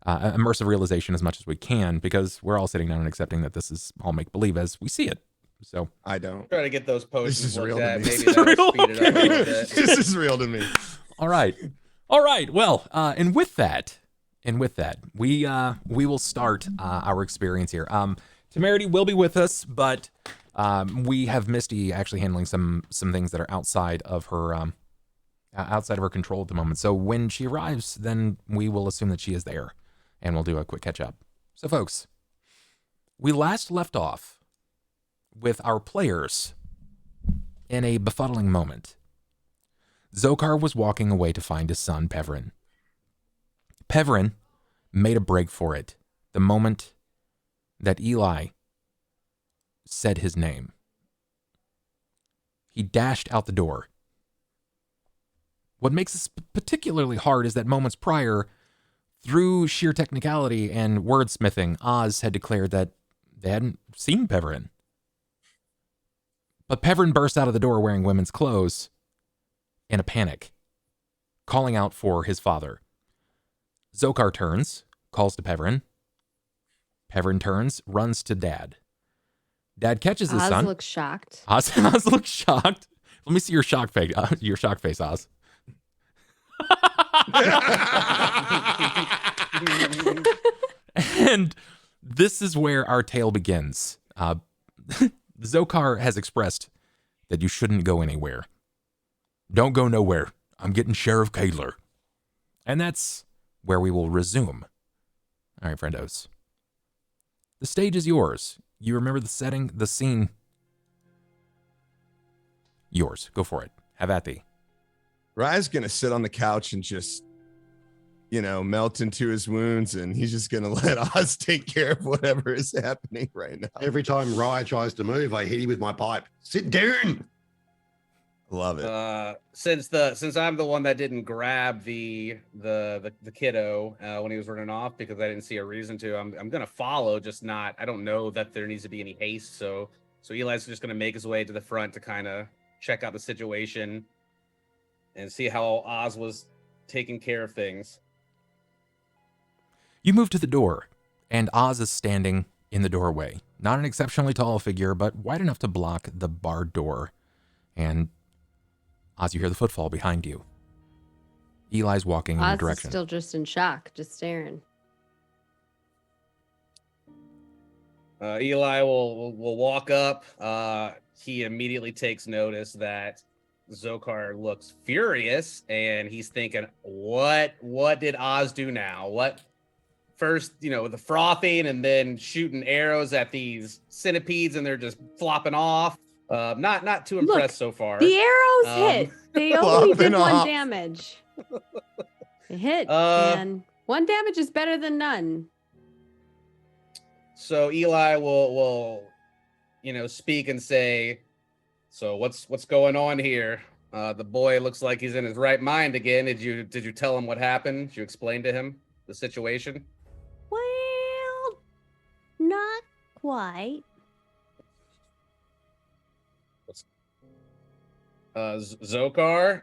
immersive realization as much as we can, because we're all sitting down and accepting that this is all make believe as we see it. So I don't. Try to get those potions This is looked real to at. me. Maybe This is that'll real? speed it up a little bit. This is real to me. all right. All right. Well, and with that, we will start our experience here. Temerity will be with us, but we have Misty actually handling some things that are outside of her control at the moment. So when she arrives, then we will assume that she is there, and we'll do a quick catch up. So, folks, we last left off with our players in a befuddling moment. Zokar was walking away to find his son, Peverin. Peverin made a break for it the moment that Eli said his name. He dashed out the door. What makes this particularly hard is that moments prior, through sheer technicality and wordsmithing, Oz had declared that they hadn't seen Peverin. But Peverin burst out of the door wearing women's clothes in a panic, calling out for his father. Zokar turns, calls to Peverin. Peverin turns, runs to Dad. Dad catches his son. Oz looks shocked. Oz looks shocked. Let me see your shock face. Your shock face, Oz. And this is where our tale begins. Zokar has expressed that you shouldn't go anywhere. Don't go nowhere. I'm getting Sheriff Kaler. And that's where we will resume. All right, friendos. The stage is yours. You remember the setting, the scene. Yours. Go for it. Have at thee. Rye's going to sit on the couch and just, melt into his wounds, and he's just going to let Oz take care of whatever is happening right now. Every time Rye tries to move, I hit him with my pipe. Sit down. Love it. Since I'm the one that didn't grab the kiddo when he was running off because I didn't see a reason to, I'm gonna follow, just not. I don't know that there needs to be any haste, so Eli's just gonna make his way to the front to kind of check out the situation and see how Oz was taking care of things. You move to the door, and Oz is standing in the doorway. Not an exceptionally tall figure, but wide enough to block the barred door. And Oz, you hear the footfall behind you. Eli's walking in your direction. Oz is still just in shock, just staring. Eli will walk up. He immediately takes notice that Zokar looks furious, and he's thinking, what did Oz do now? What? First, the frothing, and then shooting arrows at these centipedes, and they're just flopping off. Not too impressed so far. The arrows hit. They only did off. 1 damage. They hit, and 1 damage is better than none. So Eli will speak and say, so what's going on here? The boy looks like he's in his right mind again. Did you tell him what happened? Did you explain to him the situation? Well, not quite. Zokar?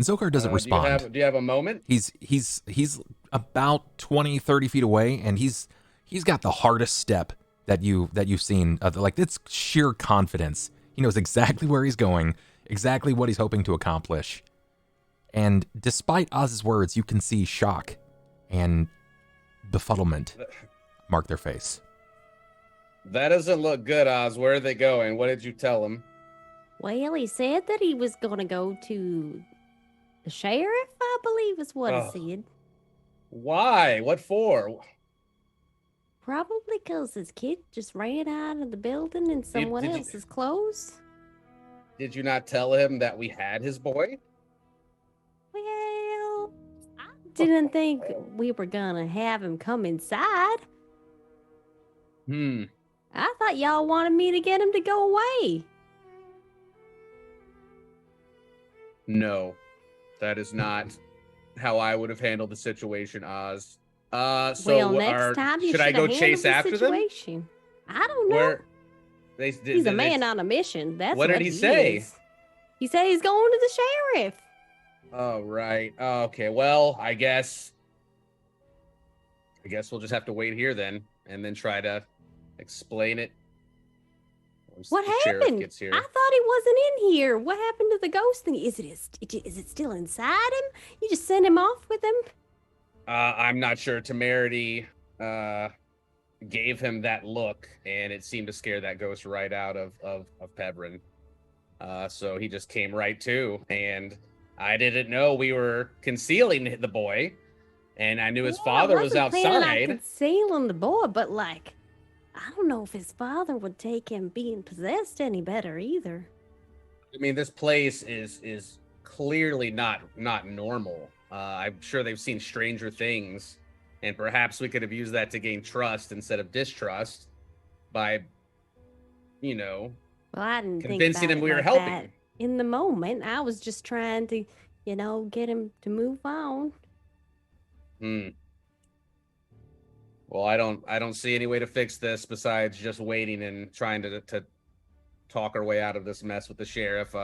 Zokar doesn't respond. Do you have a moment? He's about 20, 30 feet away, and he's got the hardest step that you've seen. It's sheer confidence. He knows exactly where he's going, exactly what he's hoping to accomplish. And despite Oz's words, you can see shock and befuddlement mark their face. That doesn't look good, Oz. Where are they going? What did you tell him? Well, he said that he was going to go to the sheriff, I believe is what he said. Why? What for? Probably because his kid just ran out of the building in someone else's clothes. Did you not tell him that we had his boy? Well, I didn't think we were going to have him come inside. I thought y'all wanted me to get him to go away. No, that is not how I would have handled the situation, Oz. Next time you should I go chase after them? I don't know. He's a man on a mission. That's what did he say? Is. He said he's going to the sheriff. Oh, right. Okay. Well, I guess we'll just have to wait here then, and then try to explain it. What the sheriff happened? gets here. I thought he wasn't in here. What happened to the ghost thing? Is it still inside him? You just sent him off with him? I'm not sure. Temerity gave him that look, and it seemed to scare that ghost right out of Pevrin. So he just came right to, and I didn't know we were concealing the boy, and I knew his father was outside. I wasn't concealing the boy, but like, I don't know if his father would take him being possessed any better either. I mean, this place is clearly not normal. I'm sure they've seen stranger things, and perhaps we could have used that to gain trust instead of distrust by, well, I didn't convincing think him we were like helping. that in the moment. I was just trying to, get him to move on. Well, I don't see any way to fix this besides just waiting and trying to talk our way out of this mess with the sheriff.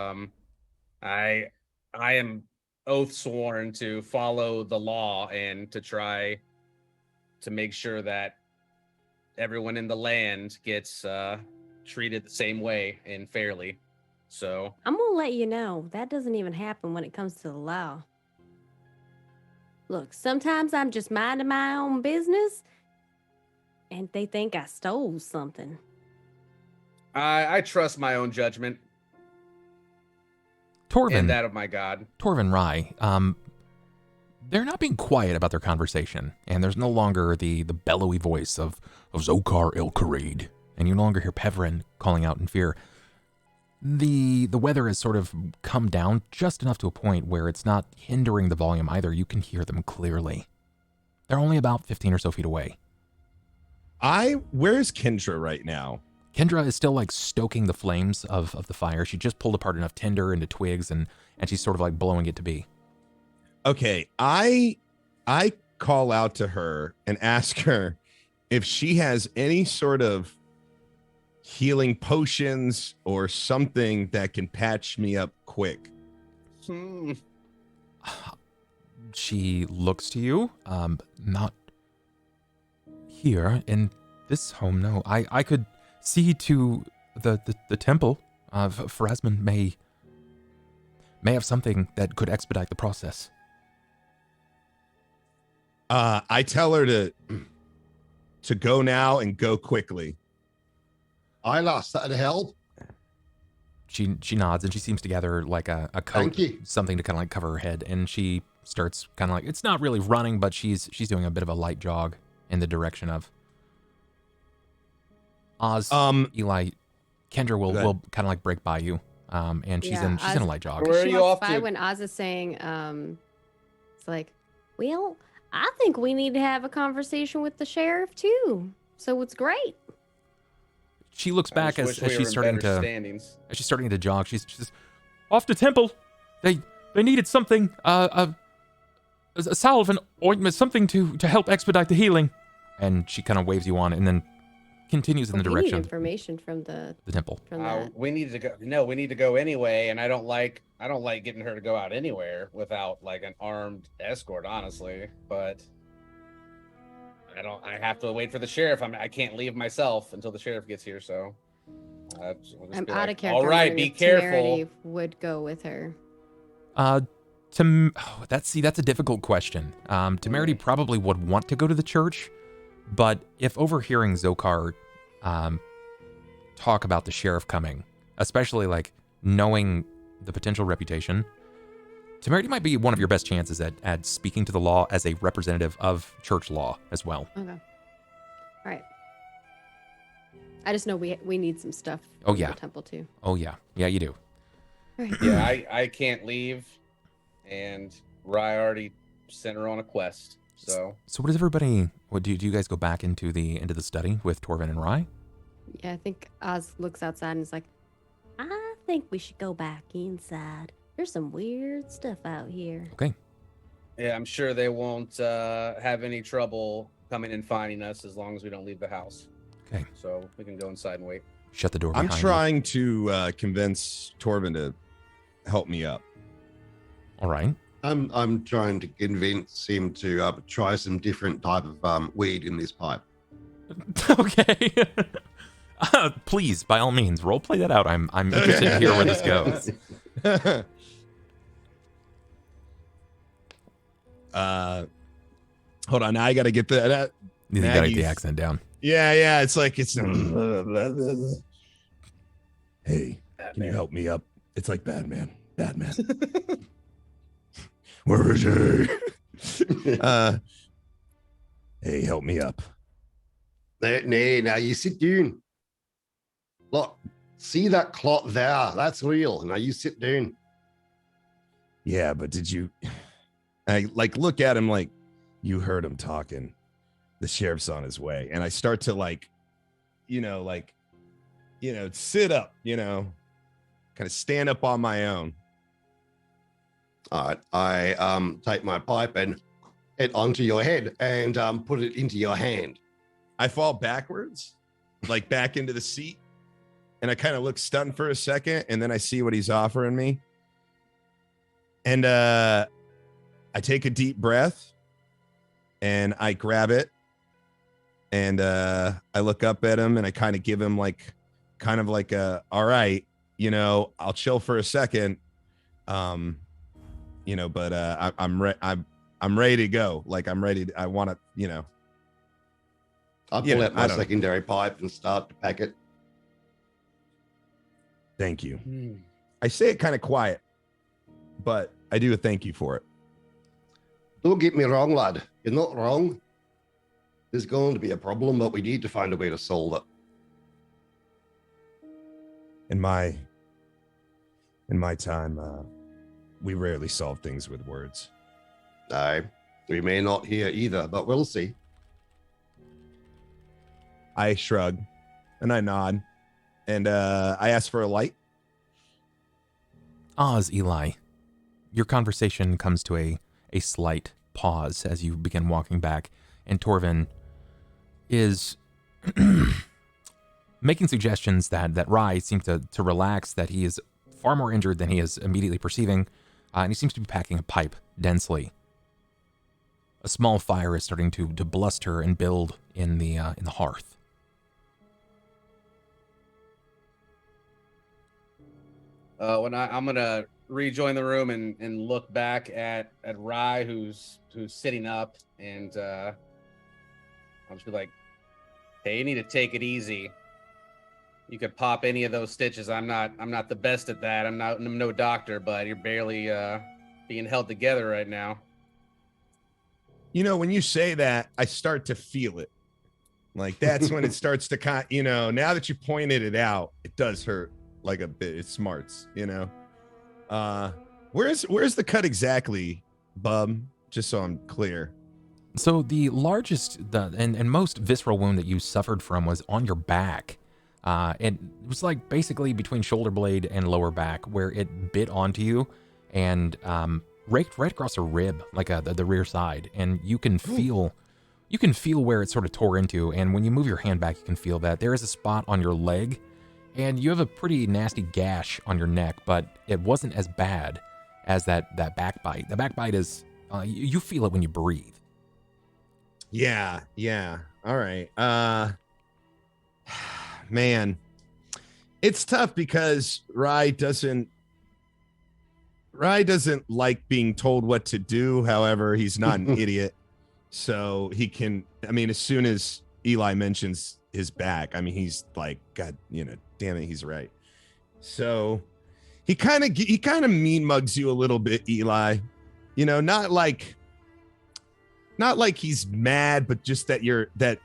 I am oath sworn to follow the law and to try to make sure that everyone in the land gets treated the same way and fairly. So I'm gonna let you know that doesn't even happen when it comes to the law. Look, sometimes I'm just minding my own business, and they think I stole something. I trust my own judgment. Torvin. And that of my god. Torvin Rye, they're not being quiet about their conversation, and there's no longer the bellowy voice of Zokar El-Kharid, and you no longer hear Pevrin calling out in fear. The weather has sort of come down just enough to a point where it's not hindering the volume either. You can hear them clearly. They're only about 15 or so feet away. Where's Kendra right now? Kendra is still like stoking the flames of the fire. She just pulled apart enough tinder into twigs and she's sort of like blowing it to be. Okay, I call out to her and ask her if she has any sort of healing potions or something that can patch me up quick. She looks to you. Not here in this home. No, I could see to the temple. Pharasman may have something that could expedite the process. I tell her to go now and go quickly. I lost that help. She nods and she seems to gather like a coat, Thank you. something to kind of like cover her head, and she starts kind of like, it's not really running, but she's doing a bit of a light jog in the direction of Oz. Eli, Kendra will kind of like break by you, and she's in a light jog. Where are She you walks off by to? when Oz is saying, it's like, well, I think we need to have a conversation with the sheriff too. So it's great. She looks back as she's starting to jog. She's off to temple. They needed something, a salve and ointment, something to help expedite the healing. And she kind of waves you on and then continues in the direction. We need information from the temple. From that. We need to go. No, we need to go anyway. And I don't like getting her to go out anywhere without like an armed escort, honestly. But I have to wait for the sheriff. I can't leave myself until the sheriff gets here. So I'm out of character. All right, be careful. Temerity would go with her. That's a difficult question. Temerity probably would want to go to the church, but if overhearing Zokar talk about the sheriff coming, especially like knowing the potential reputation, Temerity might be one of your best chances at speaking to the law as a representative of church law as well. Okay. All right. I just know we need some stuff. Oh, from yeah. The temple too. Oh yeah, you do. All right. Yeah, I can't leave, and Rye already sent her on a quest. So what does everybody? What do you guys go back into the study with Torvin and Rye? Yeah, I think Oz looks outside and is like, I think we should go back inside. There's some weird stuff out here. Okay. yeah, I'm sure they won't have any trouble coming and finding us as long as we don't leave the house. Okay. So we can go inside and wait. Shut the door I'm behind trying to convince Torvin to help me up. you. All right. I'm trying to convince him to try some different type of weed in this pipe. Okay. Please, by all means, role play that out. I'm interested to hear where this goes. Hold on, now I gotta get that. You gotta get the accent down. Yeah. It's like it's. Hey, can you help me up? It's like Batman. Where is he? Hey, help me up. Nay, now you sit down. Look, see that clot there? That's real. Now you sit down. Yeah, but did you? I like look at him like you heard him talking. The sheriff's on his way, and I start to sit up, kind of stand up on my own. All right, I take my pipe and it onto your head and put it into your hand. I fall backwards, like back into the seat, and I kind of look stunned for a second, and then I see what he's offering me. And I take a deep breath, and I grab it, and I look up at him, and I kind of give him all right, I'll chill for a second, but I'm ready to go. Like I'm ready. I want to, I pull out my secondary pipe and start to pack it. Thank you. I say it kind of quiet, but I do a thank you for it. Don't get me wrong, lad. You're not wrong. There's going to be a problem, but we need to find a way to solve it. In my time, we rarely solve things with words. Aye, we may not here either, but we'll see. I shrug and I nod and I ask for a light. Oz, Eli, your conversation comes to a slight pause as you begin walking back, and Torvin is making suggestions that Rye seems to relax, that he is far more injured than he is immediately perceiving, and he seems to be packing a pipe densely. A small fire is starting to bluster and build in the hearth. When I'm gonna rejoin the room and look back at Rye, who's sitting up, and I'll just be like, "Hey, you need to take it easy. You could pop any of those stitches. I'm not the best at that. I'm no doctor, but you're barely being held together right now." When you say that, I start to feel it. Like that's when it starts to now that you pointed it out, it does hurt like a bit. It smarts, Where's the cut exactly, Bub? Just so I'm clear. So the largest and most visceral wound that you suffered from was on your back. It was like basically between shoulder blade and lower back, where it bit onto you and raked right across a rib, like the rear side, and you can feel where it sort of tore into. And when you move your hand back, you can feel that there is a spot on your leg, and you have a pretty nasty gash on your neck, but it wasn't as bad as that back bite. The back bite is you feel it when you breathe. Yeah. All right. Man, it's tough because Rye doesn't like being told what to do. However, he's not an idiot, so he can. As soon as Eli mentions his back, he's like, God, damn it, he's right. So he kind of mean mugs you a little bit, Eli. Not like he's mad, but just that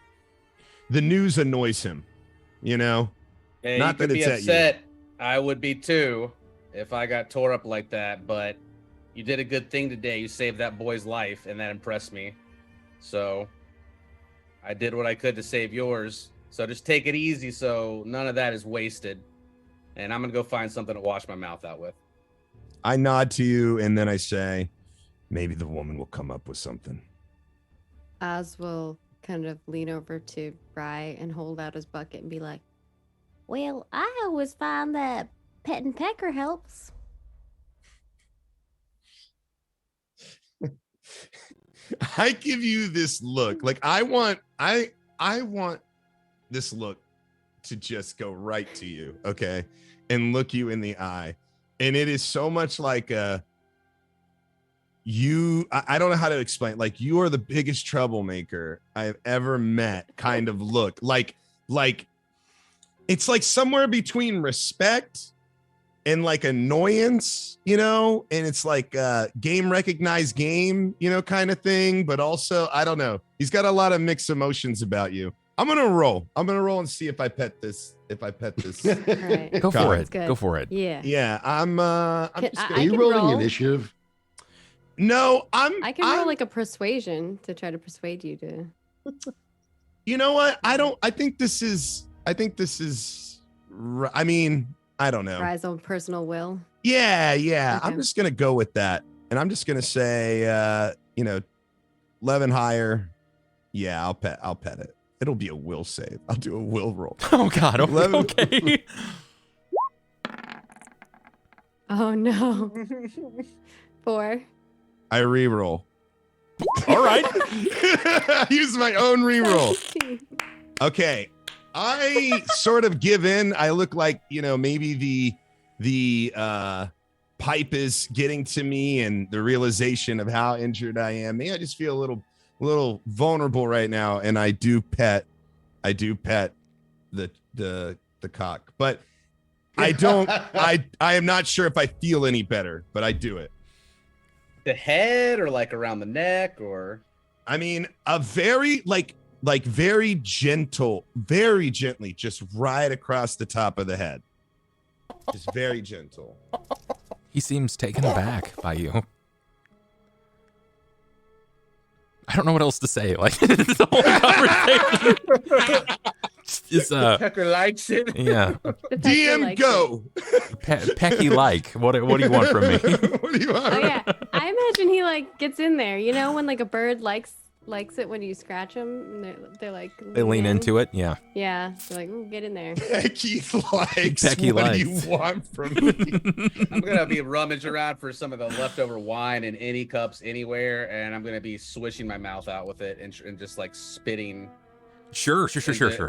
the news annoys him. Hey, not you that could it's be at upset. you. I would be too if I got tore up like that, but you did a good thing today. You saved that boy's life, and that impressed me. So I did what I could to save yours. So just take it easy so none of that is wasted. And I'm going to go find something to wash my mouth out with. I nod to you, and then I say, maybe the woman will come up with something. Oz will kind of lean over to Rye and hold out his bucket and be like, "Well, I always find that pet and pecker helps." I give you this look. Like I want this look to just go right to you, okay, and look you in the eye. And it is so much like I don't know how to explain. Like, you are the biggest troublemaker I've ever met kind of look. Like it's like somewhere between respect and like annoyance, you know, and it's like game recognized game, you know, kind of thing. But also, I don't know. He's got a lot of mixed emotions about you. I'm gonna roll and see if I pet this. Right. Go for it. Good. Go for it. Yeah. Yeah, I'm just I gonna, Are you can rolling roll. initiative? no, I can roll like a persuasion to try to persuade you to. you know what? I think this is I mean, I don't know. Rise on personal will. Yeah. Okay. I'm just gonna go with that. And I'm just gonna say 11 higher. Yeah, I'll pet it. It'll be a will save. I'll do a will roll. Oh God. 11. Okay. Oh no. 4. I re-roll. All right. I use my own re-roll. Okay. I sort of give in. I look like, maybe the pipe is getting to me and the realization of how injured I am. Maybe I just feel a little vulnerable right now, and I do pet the cock. But I don't I am not sure if I feel any better, but I do it. The head or like around the neck or I mean, a very like very gentle, very gently, just right across the top of the head. Just very gentle. He seems taken aback by you. I don't know what else to say. Like, the whole conversation is Pecker likes it. yeah. The Pecker DM likes go. Pecky like. What do you want from me? What do you want? Oh yeah, I imagine he like gets in there. You know when like a bird likes it when you scratch them, and they're like They lean into it. Yeah. Yeah, they're like, ooh, get in there. Becky likes. Becky what likes. do you want from me? I'm gonna be rummaging around for some of the leftover wine in any cups anywhere, and I'm gonna be swishing my mouth out with it and just like spitting. Sure.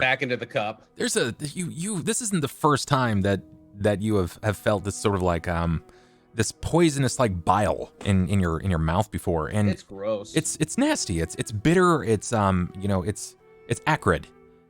Back into the cup. There's you. This isn't the first time that you have felt this sort of like this poisonous like bile in your mouth before, and It's gross. it's nasty. It's bitter. It's it's acrid,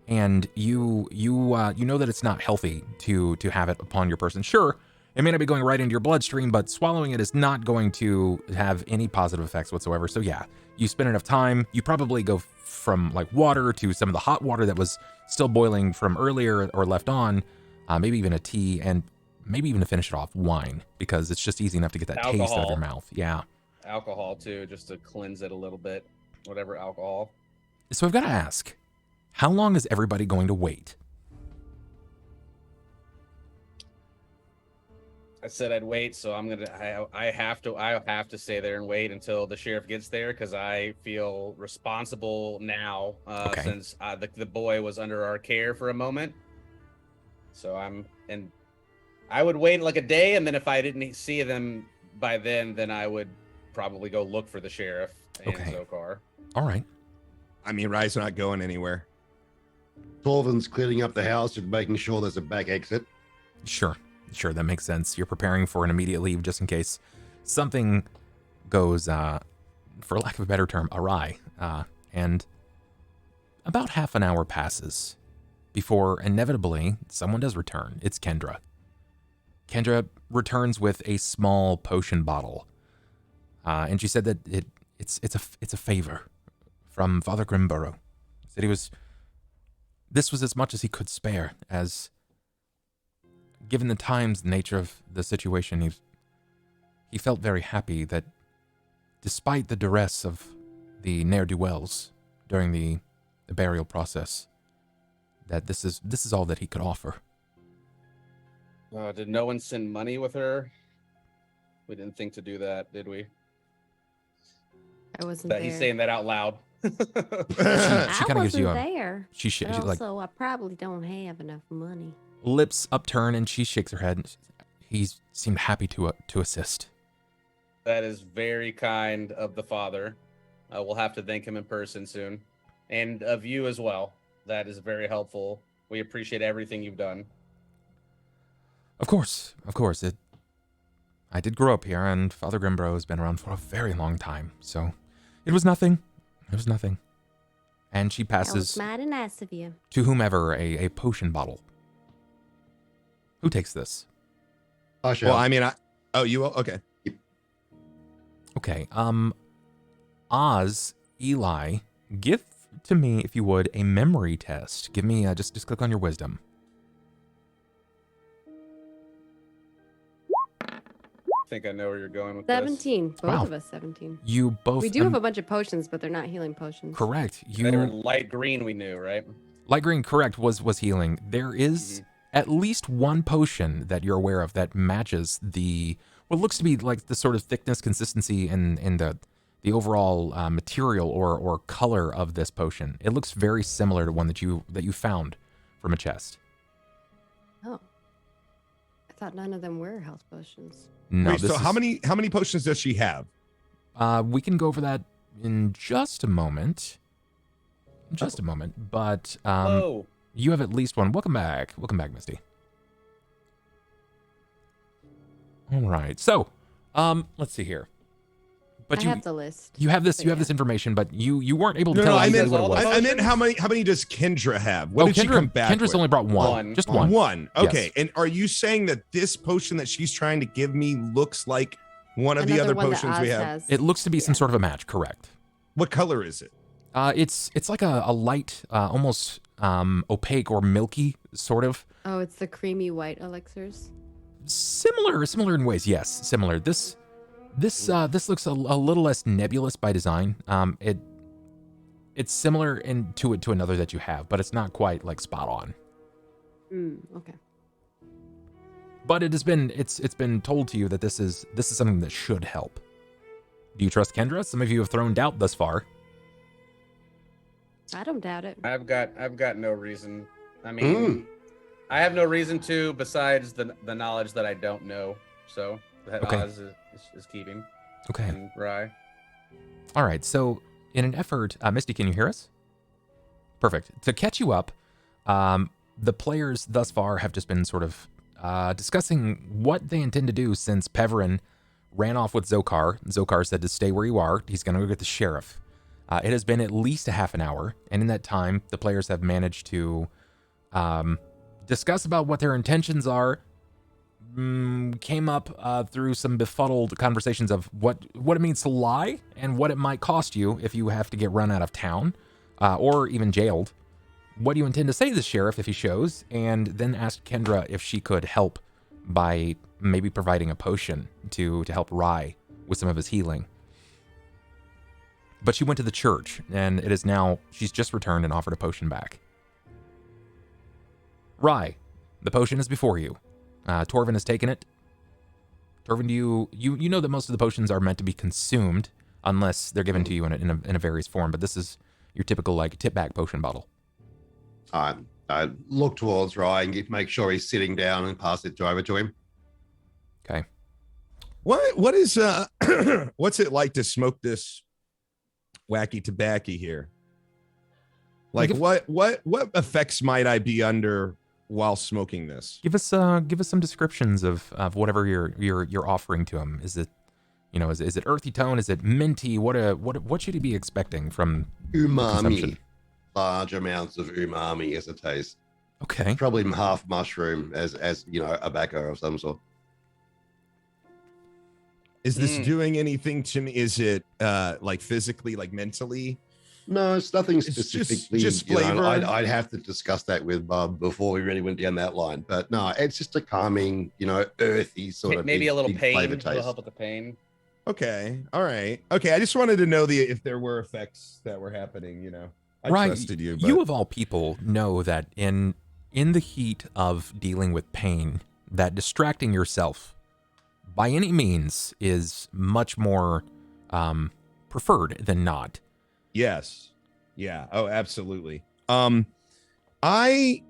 and you know that it's not healthy to have it upon your person. Sure, it may not be going right into your bloodstream, but swallowing it is not going to have any positive effects whatsoever. So yeah, you spend enough time. You probably go from like water to some of the hot water that was still boiling from earlier or left on, maybe even a tea, and maybe even to finish it off, wine, because it's just easy enough to get that taste out of your mouth. Yeah. Alcohol too, just to cleanse it a little bit. Whatever alcohol. So I've got to ask, how long is everybody going to wait? I said I'd wait, so I'm gonna. I have to stay there and wait until the sheriff gets there because I feel responsible now Okay. since the boy was under our care for a moment. So I would wait like a day, and then if I didn't see them by then I would probably go look for the sheriff and Okay. Zokar. All right. I mean, Rye's not going anywhere. Torvin's cleaning up the house and making sure there's a back exit. Sure, that makes sense. You're preparing for an immediate leave just in case something goes, for lack of a better term, awry. And about half an hour passes before inevitably someone does return. It's Kendra. Kendra returns with a small potion bottle, and she said that it's a favor from Father Grimborough. Said this was as much as he could spare, as given the times and nature of the situation, he felt very happy that despite the duress of the ne'er-do-wells during the burial process, that this is all that he could offer. Did no one send money with her? We didn't think to do that, did we? I wasn't That there. he's saying that out loud. She I kind of gives you wasn't a there. she But like also, I probably don't have enough money. lips upturn, and she shakes her head. He seemed happy to assist. That is very kind of the father. We'll have to thank him in person soon, and of you as well. That is very helpful We appreciate everything you've done. Of course. I did grow up here, and Father Grimbro has been around for a very long time, so it was nothing. And she That was passes mighty nice of you. to whomever a potion bottle. Who takes this? I shall. Well, I mean, you will? Okay. Okay, Oz, Eli, give to me, if you would, a memory test. Give me, just click on your wisdom. I think I know where you're going with this. 17. Both Wow. of us 17. You both... We do have a bunch of potions, but they're not healing potions. Correct. They were You... light green, we knew, right? Light green, correct, was healing. There is at least one potion that you're aware of that matches what looks to be like the sort of thickness, consistency, and the overall material or color of this potion. It looks very similar to one that you found from a chest. Oh. I thought none of them were health potions. No, Wait, so how many potions does she have? We can go over that in just a moment. But Whoa. you have at least one. Welcome back, Misty. All right, so let's see here. But I have the list. You have this. But You have this information, but you weren't able to No, tell I us meant what it was. I meant how many does Kendra have? What Oh, did she come back Kendra's with? only brought one. One. Just one. One. Okay. Yes. And are you saying that this potion that she's trying to give me looks like one of the Another other one that potions we Oz have? has. It looks to be some Yeah. sort of a match. Correct. What color is it? It's like a light, almost opaque or milky sort of. Oh, it's the creamy white elixirs. Similar in ways. Yes, similar. This looks a little less nebulous by design. It's similar to another that you have, but it's not quite like spot on. Okay. But it's been told to you that this is something that should help. Do you trust Kendra? Some of you have thrown doubt thus far. I don't doubt it. I've got no reason. I mean, I have no reason to besides the knowledge that I don't know. So that Okay. Oz is keeping. Okay. And Rye. All right. So in an effort, Misty, can you hear us? Perfect. To catch you up, the players thus far have just been sort of discussing what they intend to do since Peverin ran off with Zokar. Zokar said to stay where you are. He's going to go get the sheriff. It has been at least a half an hour, and in that time, the players have managed to discuss about what their intentions are. Came up through some befuddled conversations of what it means to lie and what it might cost you if you have to get run out of town or even jailed. What do you intend to say to the sheriff if he shows? And then asked Kendra if she could help by maybe providing a potion to help Rye with some of his healing. But she went to the church, and it is now, she's just returned and offered a potion back. Rye, the potion is before you. Torvin has taken it. Torvin, do you know that most of the potions are meant to be consumed unless they're given to you in a various form, but this is your typical like tip back potion bottle. I look towards Rye and make sure he's sitting down and pass it over to him. Okay. What is what's it like to smoke this wacky tobacco here? Like what effects might I be under while smoking this? Give us some descriptions of whatever you're offering to him. Is it, is it earthy tone? Is it minty? What should he be expecting from Umami, large amounts of umami as a taste. Okay. Probably half mushroom as a tobacco of some sort. Is this doing anything to me? Is it like physically, like mentally? No, it's nothing It's specifically. just flavor. I'd have to discuss that with Bub before we really went down that line. But no, it's just a calming, earthy sort of maybe a little big pain. flavor It'll taste. help with the pain. Okay. All right. Okay. I just wanted to know if there were effects that were happening, I Right. trusted you. But... You of all people know that in the heat of dealing with pain, that distracting yourself by any means is much more preferred than not. Yes. Yeah. Oh, absolutely. I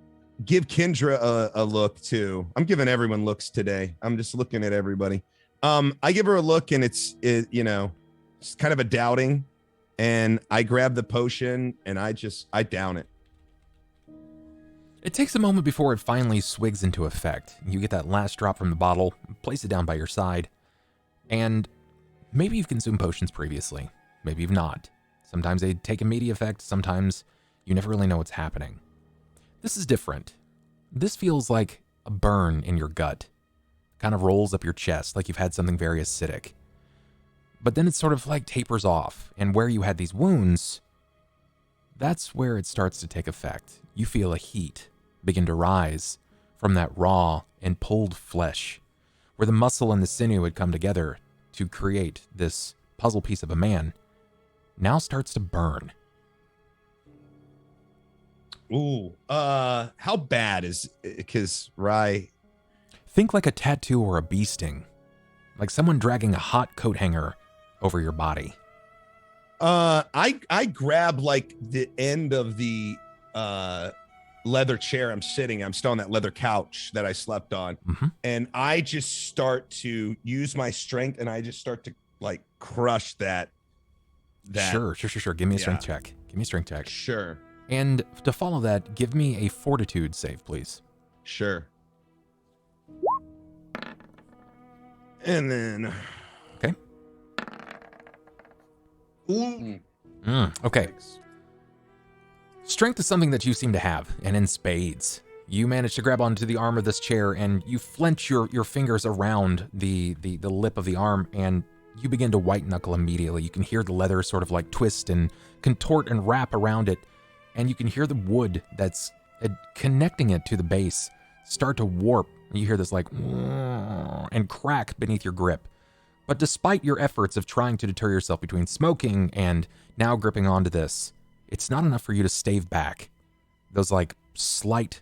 give Kendra a look too. I'm giving everyone looks today. I'm just looking at everybody. I give her a look and it's kind of a doubting, and I grab the potion and I down it. It takes a moment before it finally swigs into effect. You get that last drop from the bottle, place it down by your side, and maybe you've consumed potions previously. Maybe you've not. Sometimes they take immediate effect, sometimes you never really know what's happening. This is different. This feels like a burn in your gut. Kind of rolls up your chest like you've had something very acidic. But then it sort of like tapers off, and where you had these wounds, that's where it starts to take effect. You feel a heat begin to rise from that raw and pulled flesh, where the muscle and the sinew had come together to create this puzzle piece of a man, now starts to burn. Ooh, how bad is, because Rye... Think like a tattoo or a bee sting, like someone dragging a hot coat hanger over your body. I grab like the end of the leather chair I'm sitting. I'm still on that leather couch that I slept on, and I just start to use my strength, and I just start to like crush that. Sure. Give me a strength check. Sure. And to follow that, give me a fortitude save, please. Sure. And then... Okay. Ooh. Okay. Strength is something that you seem to have, and in spades. You manage to grab onto the arm of this chair, and you flinch your fingers around the lip of the arm, and you begin to white knuckle immediately. You can hear the leather sort of like twist and contort and wrap around it, and you can hear the wood that's connecting it to the base start to warp. You hear this like and crack beneath your grip. But despite your efforts of trying to deter yourself between smoking and now gripping onto this, it's not enough for you to stave back those like slight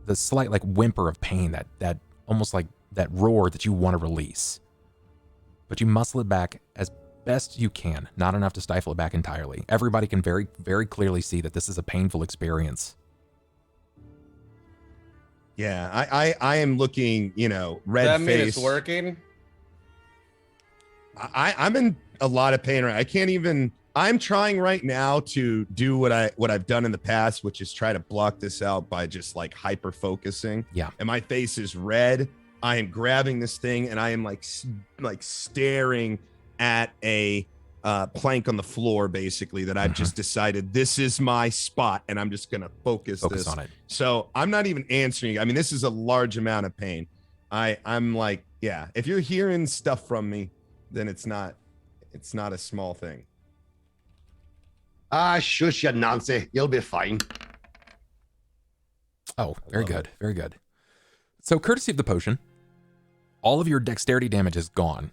like whimper of pain, that almost like that roar that you want to release. But you muscle it back as best you can, not enough to stifle it back entirely. Everybody can very, very clearly see that this is a painful experience. Yeah, I am looking, red That mean face. it's working? I'm in a lot of pain right. I can't even. I'm trying right now to do what I've done in the past, which is try to block this out by just like hyper focusing. Yeah. And my face is red. I am grabbing this thing and I am like staring at a plank on the floor, basically, that I've just decided this is my spot and I'm just gonna focus on it. So I'm not even answering. I mean, this is a large amount of pain. I'm like, yeah. If you're hearing stuff from me, then it's not a small thing. Shush you, Nancy. You'll be fine. Oh, very good. Very good. So, courtesy of the potion, all of your dexterity damage is gone.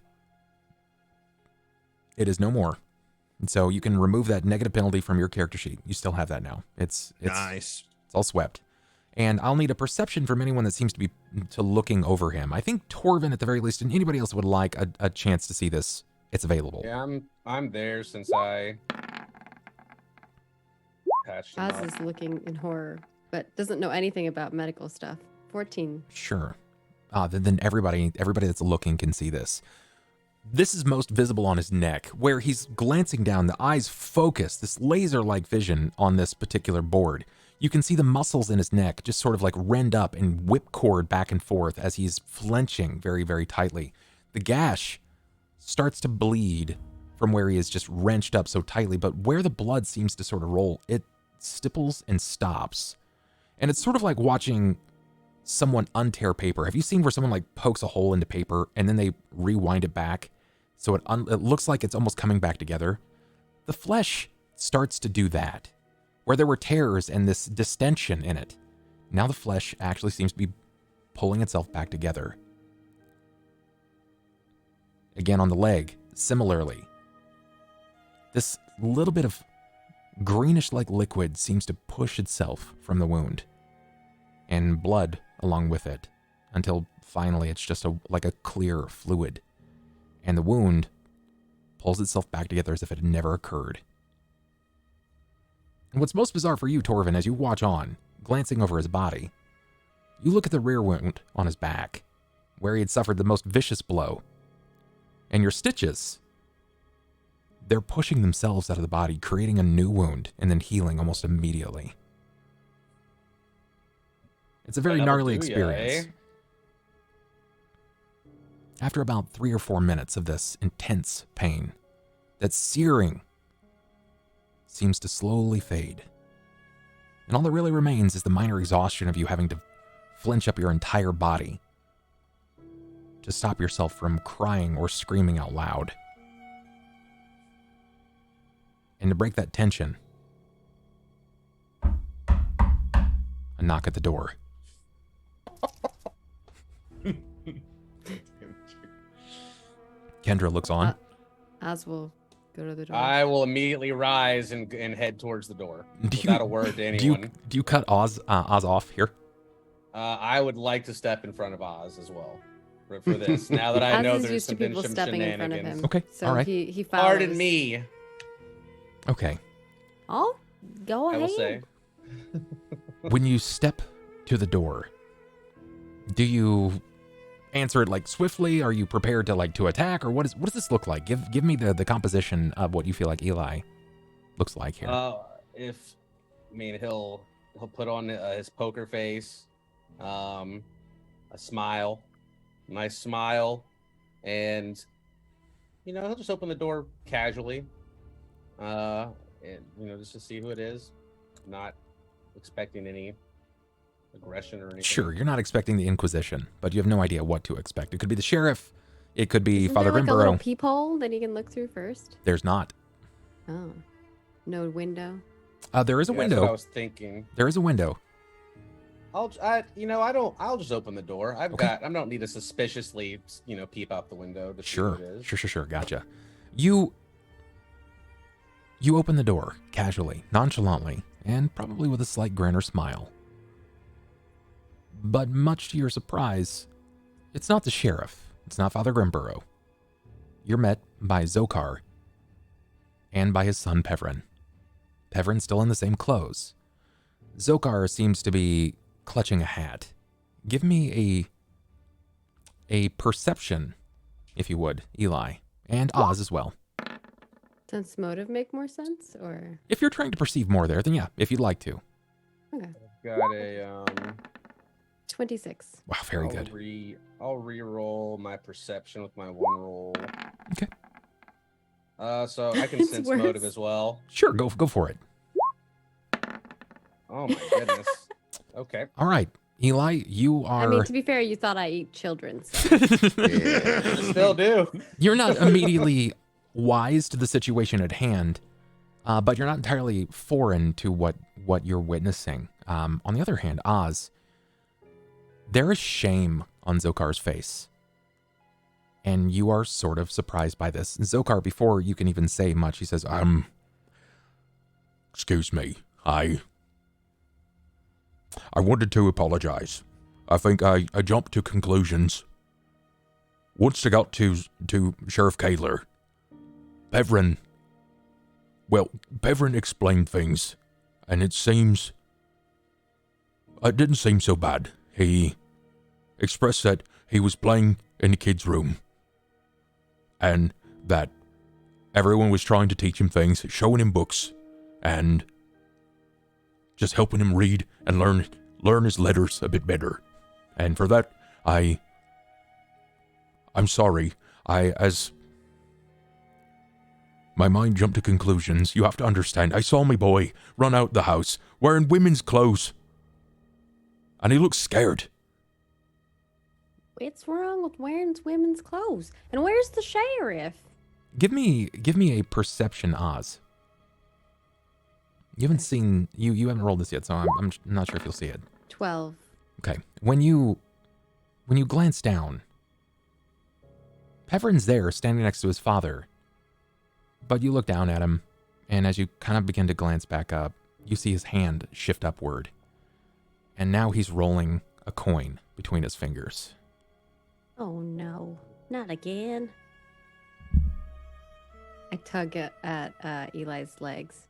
It is no more. And so you can remove that negative penalty from your character sheet. You still have that now. It's nice. It's all swept. And I'll need a perception from anyone that seems to be looking over him. I think Torvin, at the very least, and anybody else would like a chance to see this. It's available. Yeah, I'm there since I patched him Oz up. is looking in horror, but doesn't know anything about medical stuff. 14. Sure. Then everybody that's looking can see this. This is most visible on his neck, where he's glancing down, the eyes focus, this laser-like vision on this particular board. You can see the muscles in his neck just sort of like rend up and whipcord back and forth as he's flinching very, very tightly. The gash starts to bleed from where he is just wrenched up so tightly, but where the blood seems to sort of roll, it stipples and stops. And it's sort of like watching someone untear paper. Have you seen where someone like pokes a hole into paper and then they rewind it back so it looks like it's almost coming back together? The flesh starts to do that. Where there were tears and this distension in it, now the flesh actually seems to be pulling itself back together. Again on the leg, similarly. This little bit of greenish-like liquid seems to push itself from the wound, and blood along with it, until finally it's just like a clear fluid, and the wound pulls itself back together as if it had never occurred. And what's most bizarre for you, Torvin, as you watch on, glancing over his body, you look at the rear wound on his back, where he had suffered the most vicious blow, and your stitches, they're pushing themselves out of the body, creating a new wound, and then healing almost immediately. It's a very That'll gnarly do ya, experience. eh? After about 3 or 4 minutes of this intense pain, that searing seems to slowly fade. And all that really remains is the minor exhaustion of you having to flinch up your entire body to stop yourself from crying or screaming out loud. And to break that tension, a knock at the door. Kendra looks on. Oz will go to the door. I will immediately rise and head towards the door without a word to anyone. Do you cut Oz off here? I would like to step in front of Oz as well for this. Now that I know Oz is there's used to been people some stepping in front of shenanigans. him. Okay, So all right. he follows. Pardon me, Okay. Oh, go I ahead. will say. When you step to the door, do you answer it like swiftly? Are you prepared to attack, or what does this look like? Give me the composition of what you feel like Eli looks like here. He'll put on his poker face, a smile, nice smile, and he'll just open the door casually, and just to see who it is, not expecting any aggression or anything. Sure, you're not expecting the Inquisition, but you have no idea what to expect. It could be the sheriff. It could be Isn't Father there like a little Grimborough. peephole that he can look through first? There's not. Oh, no window. There is a That's window. what I was thinking. There is a window. I'll just open the door. I don't need to suspiciously, peep out the window to see who it is. Sure. Gotcha. You open the door casually, nonchalantly, and probably with a slight grin or smile. But much to your surprise, it's not the sheriff. It's not Father Grimborough. You're met by Zokar and by his son Pevrin. Pevrin's still in the same clothes. Zokar seems to be clutching a hat. Give me a perception, if you would, Eli, and Oz as well. Does motive make more sense, or? If you're trying to perceive more there, then yeah, if you'd like to. Okay. Got a 26. Wow, very I'll good. I'll re-roll my perception with my one roll. Okay. So I can It's sense worse. motive as well. Sure, go for it. Oh my goodness. Okay. All right, Eli, you are... I mean, to be fair, you thought I eat children. So. Still do. You're not immediately wise to the situation at hand, but you're not entirely foreign to what you're witnessing. On the other hand, Oz, there is shame on Zokar's face, and you are sort of surprised by this. Zokar, before you can even say much, he says, excuse me, I wanted to apologize. I think I jumped to conclusions. Once I got to Sheriff Kaler, Pevrin explained things, and it didn't seem so bad. He expressed that he was playing in the kids' room, and that everyone was trying to teach him things, showing him books, and just helping him read and learn his letters a bit better. And for that, I'm sorry. As my mind jumped to conclusions, you have to understand, I saw my boy run out the house wearing women's clothes, and he looked scared. What's wrong with wearing women's clothes? And where's the sheriff? Give me a perception, Oz. You haven't seen you haven't rolled this yet, so I'm not sure if you'll see it. 12. Okay. When you glance down, Pevrin's there standing next to his father. But you look down at him, and as you kind of begin to glance back up, you see his hand shift upward. And now he's rolling a coin between his fingers. Oh no, not again. I tug at Eli's legs.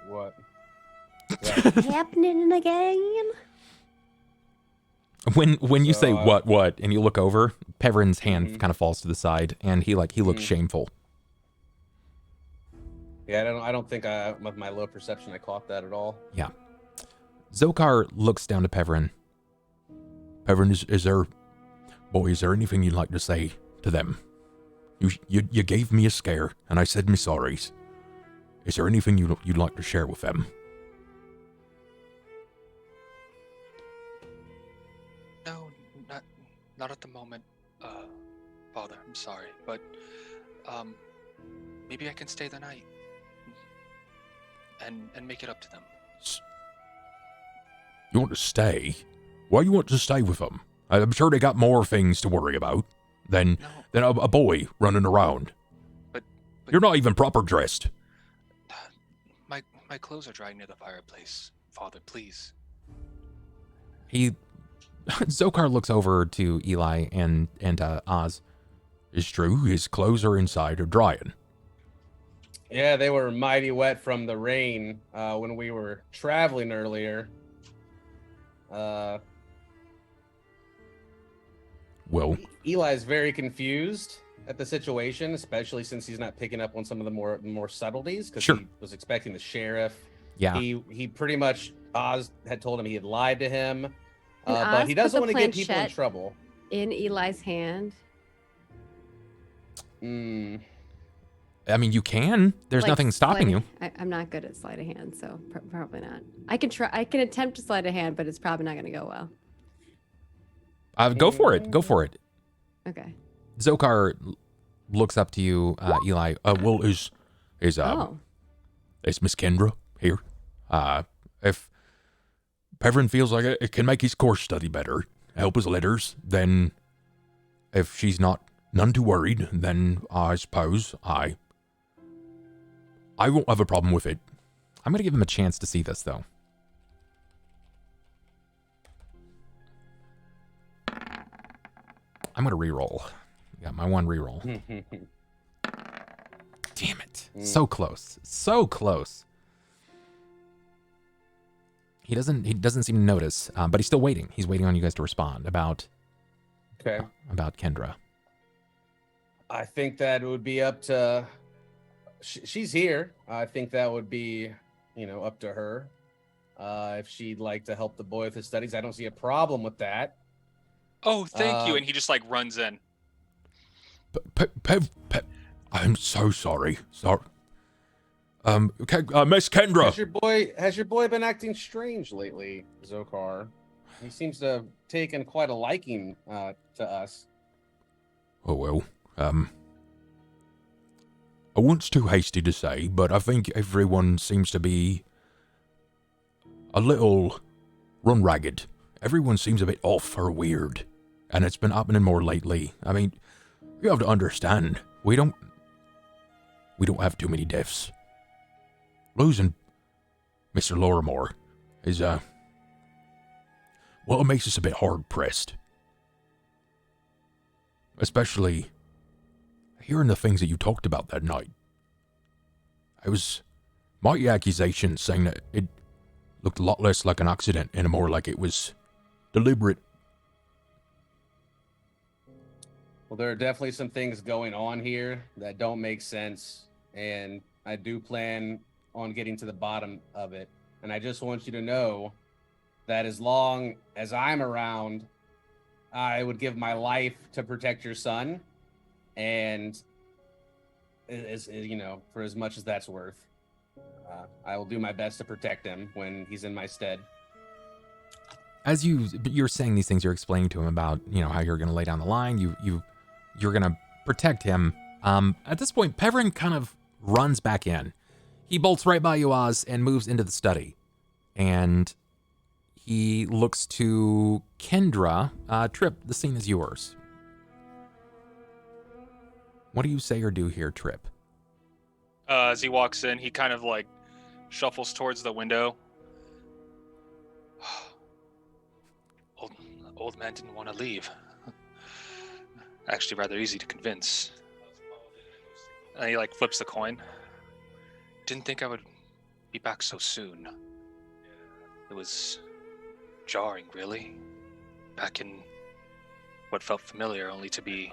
What? Happening again? When you say So, what, and you look over, Pevrin's hand kind of falls to the side, and he looks shameful. Yeah, I don't think with my low perception I caught that at all. Yeah. Zokar looks down to Peverin. Peverin, is there anything you'd like to say to them? You gave me a scare, and I said me sorries. Is there anything you'd like to share with them? No, not at the moment, Father. I'm sorry, but maybe I can stay the night and make it up to them. You want to stay? Why you want to stay with them? I'm sure they got more things to worry about than a boy running around. But you're not even proper dressed. My clothes are drying near the fireplace. Father, please. Zokar looks over to Eli and Oz. It's true, his clothes are inside or drying. Yeah, they were mighty wet from the rain when we were traveling earlier. Well, Eli's very confused at the situation, especially since he's not picking up on some of the more subtleties, because he was expecting the sheriff. Yeah. He pretty much, Oz had told him he had lied to him, but he doesn't want to get people in trouble. In Eli's hand. I mean, you can. There's nothing stopping you. I'm not good at sleight of hand, so probably not. I can try. I can attempt to sleight of hand, but it's probably not going to go well. Go for it. Go for it. Okay. Zokar looks up to you, Eli. Well, is Miss Kendra here? If Peverin feels like it can make his course study better, help his letters, then if she's none too worried, then I suppose I won't have a problem with it. I'm going to give him a chance to see this, though. I'm going to reroll. Got my one reroll. Damn it. So close. So close. He doesn't seem to notice, but he's still waiting. He's waiting on you guys to respond about Kendra. I think that would be up to... She's here. I think that would be, up to her. If she'd like to help the boy with his studies, I don't see a problem with that. Oh, thank you. And he just runs in. I'm so sorry. Sorry. Miss Kendra. Has your boy been acting strange lately, Zokar? He seems to have taken quite a liking to us. Oh, well. I wasn't too hasty to say, but I think everyone seems to be a little run ragged. Everyone seems a bit off or weird, and it's been happening more lately. I mean, you have to understand, we don't have too many deaths. Losing Mr. Lorimore is, it makes us a bit hard-pressed. Especially hearing the things that you talked about that night. My accusation saying that it looked a lot less like an accident and more like it was deliberate. Well, there are definitely some things going on here that don't make sense, and I do plan on getting to the bottom of it. And I just want you to know that as long as I'm around, I would give my life to protect your son, and for as much as that's worth, I will do my best to protect him when he's in my stead. As you're saying these things, you're explaining to him about how you're going to lay down the line. You're going to protect him. At this point, Peverin kind of runs back in. He bolts right by you, Oz, and moves into the study. And he looks to Kendra. Tripp, the scene is yours. What do you say or do here, Tripp? As he walks in, he kind of shuffles towards the window. Old man didn't want to leave. Actually, rather easy to convince. And he flips the coin. Didn't think I would be back so soon. It was jarring, really. Back in what felt familiar, only to be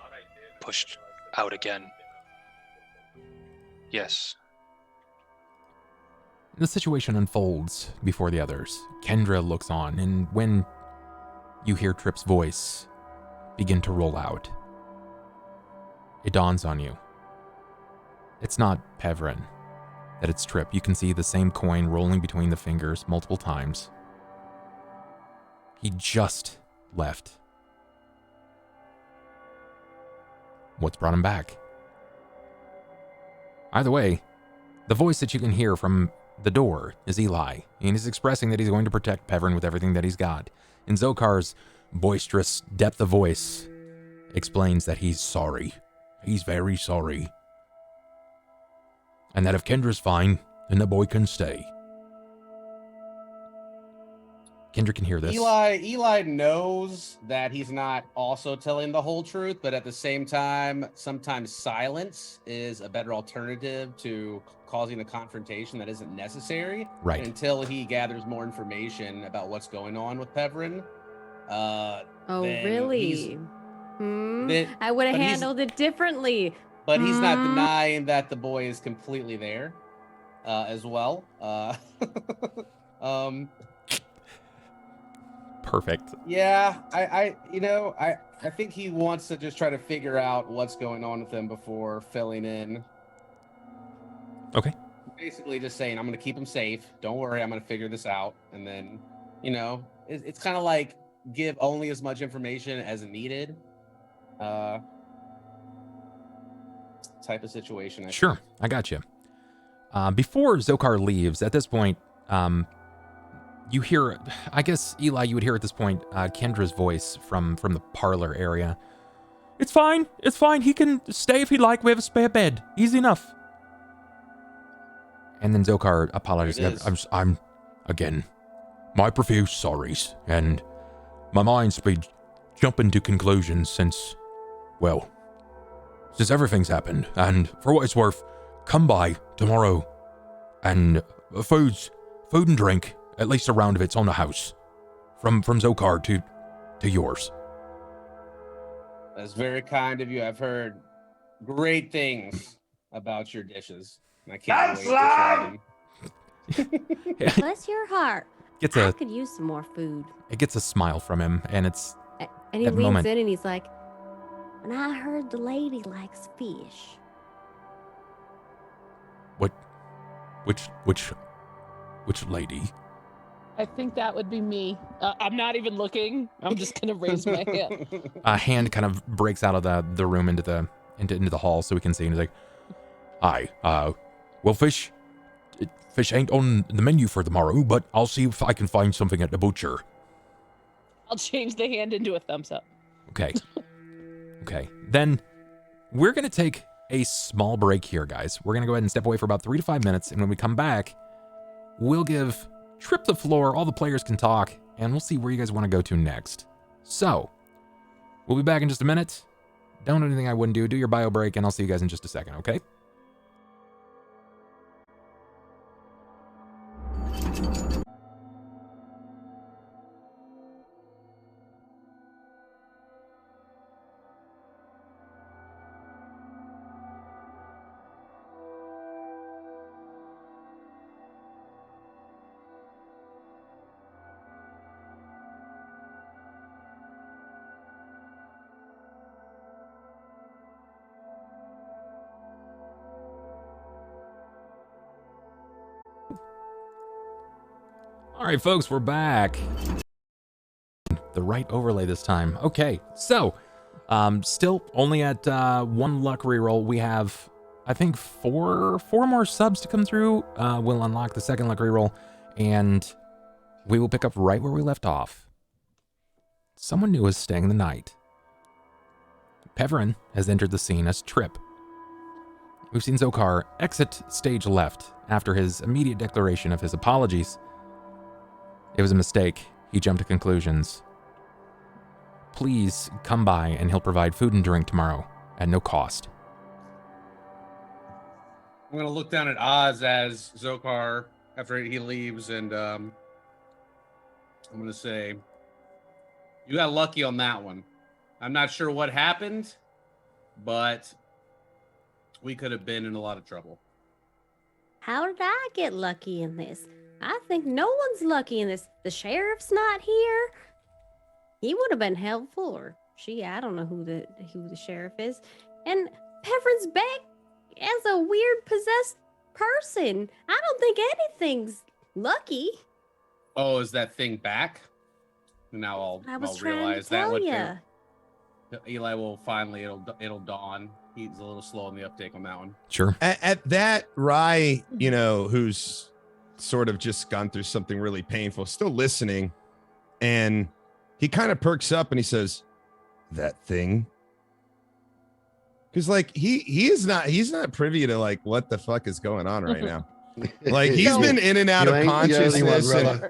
pushed out again. Yes. The situation unfolds before the others. Kendra looks on, and when you hear Tripp's voice begin to roll out, it dawns on you. It's not Pevrin, that it's Tripp. You can see the same coin rolling between the fingers multiple times. He just left. What's brought him back? Either way, the voice that you can hear from the door is Eli, and he's expressing that he's going to protect Pevrin with everything that he's got. And Zokar's boisterous depth of voice explains that he's sorry. He's very sorry. And that if Kendra's fine, then the boy can stay. Kendra can hear this. Eli knows that he's not also telling the whole truth, but at the same time, sometimes silence is a better alternative to causing a confrontation that isn't necessary. Right. Until he gathers more information about what's going on with Pevrin. Oh, really? I would have handled it differently. But he's not denying that the boy is completely there as well. Perfect. Yeah, I think he wants to just try to figure out what's going on with him before filling in. Okay. Basically just saying, I'm going to keep him safe. Don't worry, I'm going to figure this out. And then, it's kind of like give only as much information as needed type of situation. Sure, I got you. Before Zokar leaves, at this point, you hear, I guess, Eli, you would hear at this point, Kendra's voice from the parlor area. It's fine. He can stay if he'd like. We have a spare bed. Easy enough. And then Zokar apologizes. I'm again, my profuse sorries, and my mind's been jumping to conclusions since everything's happened. And for what it's worth, come by tomorrow, and food and drink. At least a round of it's on the house. From Zokar to yours. That's very kind of you. I've heard great things about your dishes. And I can't wait to try them. Bless your heart. I could use some more food. It gets a smile from him, and it's And he leans in and he's like, and I heard the lady likes fish. Which lady? I think that would be me. I'm not even looking. I'm just gonna raise my hand. A hand kind of breaks out of the room into the hall so we can see. And he's like, "Hi, well, fish ain't on the menu for tomorrow, but I'll see if I can find something at the butcher." I'll change the hand into a thumbs up. Okay. Then we're gonna take a small break here, guys. We're gonna go ahead and step away for about 3 to 5 minutes, and when we come back, we'll give Tripp the floor, all the players can talk, and we'll see where you guys want to go to next. So, we'll be back in just a minute. Don't do anything I wouldn't do. Do your bio break, and I'll see you guys in just a second, okay? All right, folks, we're back. The right overlay this time. Okay, so still only at 1 luck reroll. We have, I think, four more subs to come through. We'll unlock the 2nd luck reroll, and we will pick up right where we left off. Someone new is staying the night. Pevrin has entered the scene as Tripp. We've seen Zokar exit stage left after his immediate declaration of his apologies. It was a mistake. He jumped to conclusions. Please come by and he'll provide food and drink tomorrow at no cost. I'm going to look down at Oz as Zokar after he leaves, and I'm going to say, you got lucky on that one. I'm not sure what happened, but we could have been in a lot of trouble. How did I get lucky in this? I think no one's lucky in this. The sheriff's not here. He would have been helpful, or she. I don't know who the sheriff is. And Peverin's back as a weird possessed person. I don't think anything's lucky. Oh, is that thing back? Now I was I'll trying realize to that tell would you. Eli will finally it'll dawn. He's a little slow on the uptake on that one. Sure. At that, Rye, who's sort of just gone through something really painful, still listening, and he kind of perks up and he says, "That thing." Because like he's not privy to like what the fuck is going on right now. Like he's been in and out of consciousness, and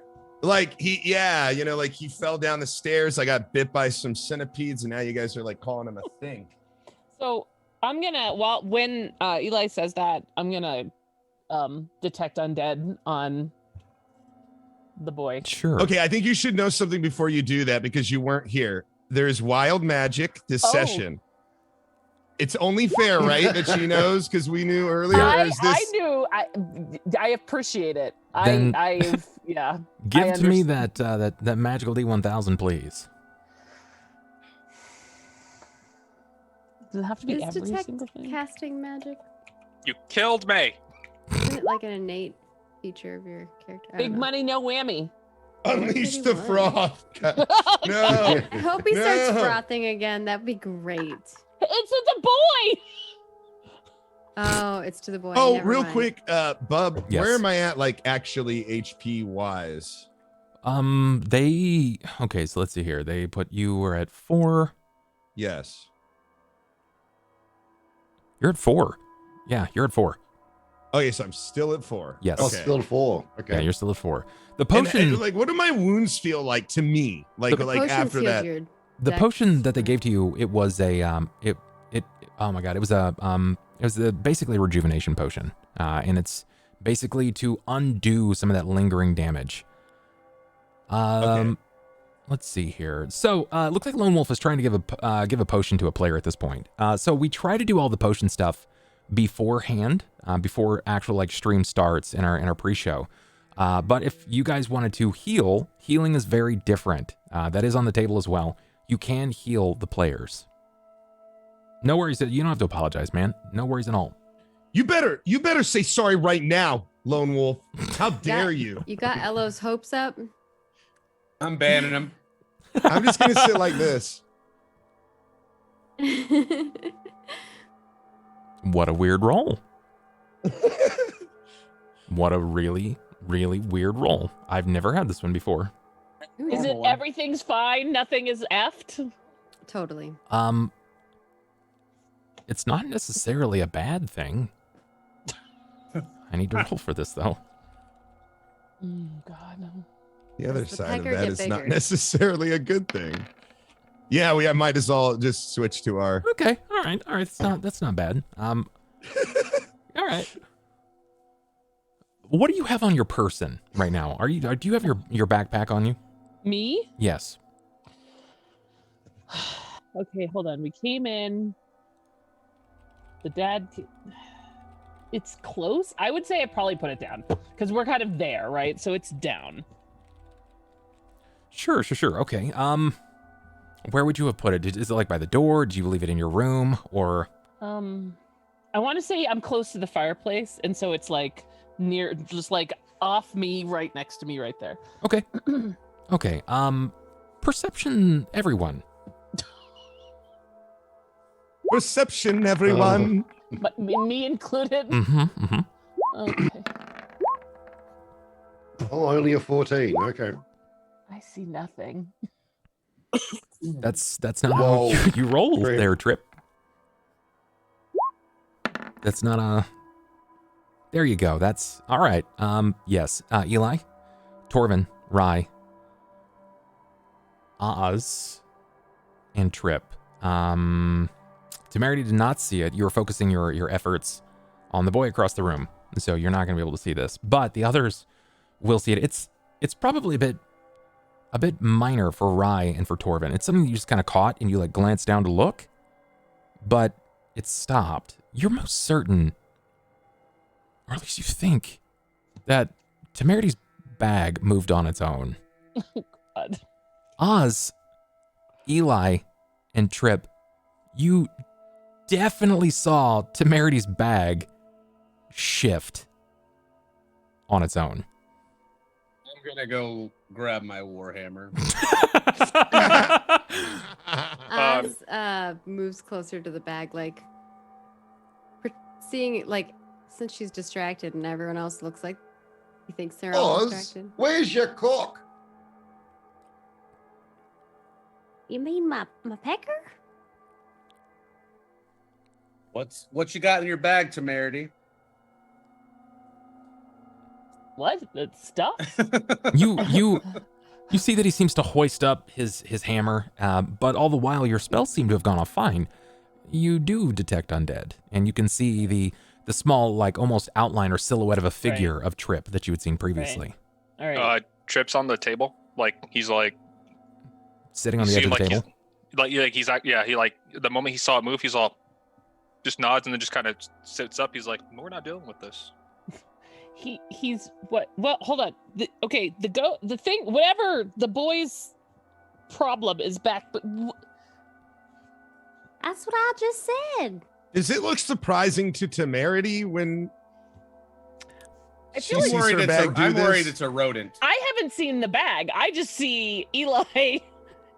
like like he fell down the stairs. I got bit by some centipedes, and now you guys are like calling him a thing. So I'm gonna when Eli says that, I'm gonna detect undead on the boy. Sure. Okay, I think you should know something before you do that because you weren't here. There's wild magic this session. It's only fair, right, that she knows because we knew earlier. I knew. I appreciate it. Then yeah. Give to me that magical D1000, please. Does it have to be Is every detect single thing? casting magic? You killed me. Isn't it like an innate feature of your character? I don't Big know. money, no whammy. Unleash the froth. No. I hope he starts frothing again. That'd be great. It's the boy. Oh, it's to the boy. Oh, Never real mind. quick, Bub, Yes. where am I at, like, actually HP wise? Okay, so let's see here. They put you were at 4. Yes. You're at 4. Yeah, you're at 4. Okay, so I'm still at 4. Yes. Oh, Okay. still 4. Okay. Yeah, you're still at 4. The And, potion, like, what do my wounds feel like to me? Like, The like Potions after healed that. your the dex. potion that they gave to you, it was a oh my god, it was a basically a rejuvenation potion, and it's basically to undo some of that lingering damage. Okay. Let's see here. So, it looks like Lone Wolf is trying to give a potion to a player at this point. So we try to do all the potion stuff beforehand, before actual like stream starts in our pre-show. But if you guys wanted to heal, healing is very different. That is on the table as well. You can heal the players. No worries. You don't have to apologize, man. No worries at all. You better say sorry right now, Lone Wolf. How dare you? You got Ello's hopes up. I'm banning him. I'm just gonna sit like this. What a weird roll. What a really, really weird roll. I've never had this one before. Is it everything's fine? Nothing is effed? Totally. It's not necessarily a bad thing. I need to roll for this though. God, no. The other Does the side of pecker that get is not bigger? necessarily a good thing. Yeah, I might as well just switch to our. Okay, all right. That's not bad. All right. What do you have on your person right now? Do you have your backpack on you? Me? Yes. Okay, hold on. We came in. The dad. It's close. I would say I probably put it down because we're kind of there, right? So it's down. Sure. Okay. Where would you have put it? Is it like by the door? Did you leave it in your room or? I want to say I'm close to the fireplace, and so it's like near, just like off me, right next to me, right there. Okay. Okay. Perception, everyone. Perception, everyone. But me included. Mm-hmm. Okay. Oh, only a 14. Okay. I see nothing. That's not Whoa. how you roll Great. there, Tripp. That's not a. There you go. That's all right. Yes. Eli, Torvin, Rye, Oz, and Tripp. Temerity did not see it. You were focusing your efforts on the boy across the room, so you're not going to be able to see this. But the others will see it. It's probably a bit minor for Rye and for Torvin. It's something you just kind of caught and you like glanced down to look, but it stopped. You're most certain or at least you think, that Temerity's bag moved on its own. God. Oz, Eli, and Tripp, you definitely saw Temerity's bag shift on its own. I'm gonna go grab my warhammer. Oz moves closer to the bag, like seeing it, like since she's distracted and everyone else looks like he thinks they're all Oz, distracted. where's your cook? You mean my pecker? What you got in your bag, Temerity? What? That's stuff? You see that he seems to hoist up his hammer, but all the while your spells seem to have gone off fine. You do detect undead, and you can see the small, like almost outline or silhouette of a figure of Tripp that you had seen previously. All right. Tripp's on the table. Like he's like Sitting on the edge of the table. He like the moment he saw it move, he's all just nods and then just kind of sits up. He's like, we're not dealing with this. He's what? Well, hold on. The thing, whatever the boy's problem is back, but That's what I just said. Does it look surprising to Temerity when I she feel like sees her bag do I'm this? worried it's a rodent. I haven't seen the bag. I just see Eli,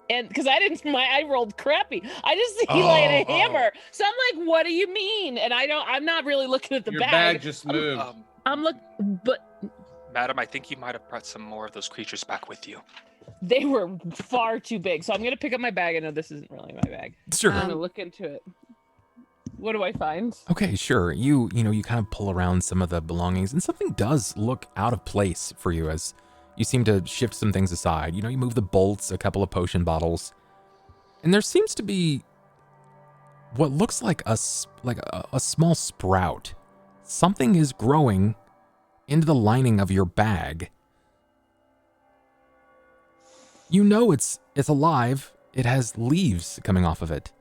and because I rolled crappy. I just see Eli and a hammer. So I'm like, what do you mean? And I'm not really looking at the Your bag. bag just moved. I'm looking, but Madam, I think you might have brought some more of those creatures back with you. they were far too big. So I'm gonna pick up my bag. I know this isn't really my bag. Sure. I'm gonna look into it. What do I find? Okay, sure. You kind of pull around some of the belongings, and something does look out of place for you as you seem to shift some things aside. You move the bolts, a couple of potion bottles, and there seems to be what looks like a small sprout. Something is growing into the lining of your bag. You know it's alive. It has leaves coming off of it.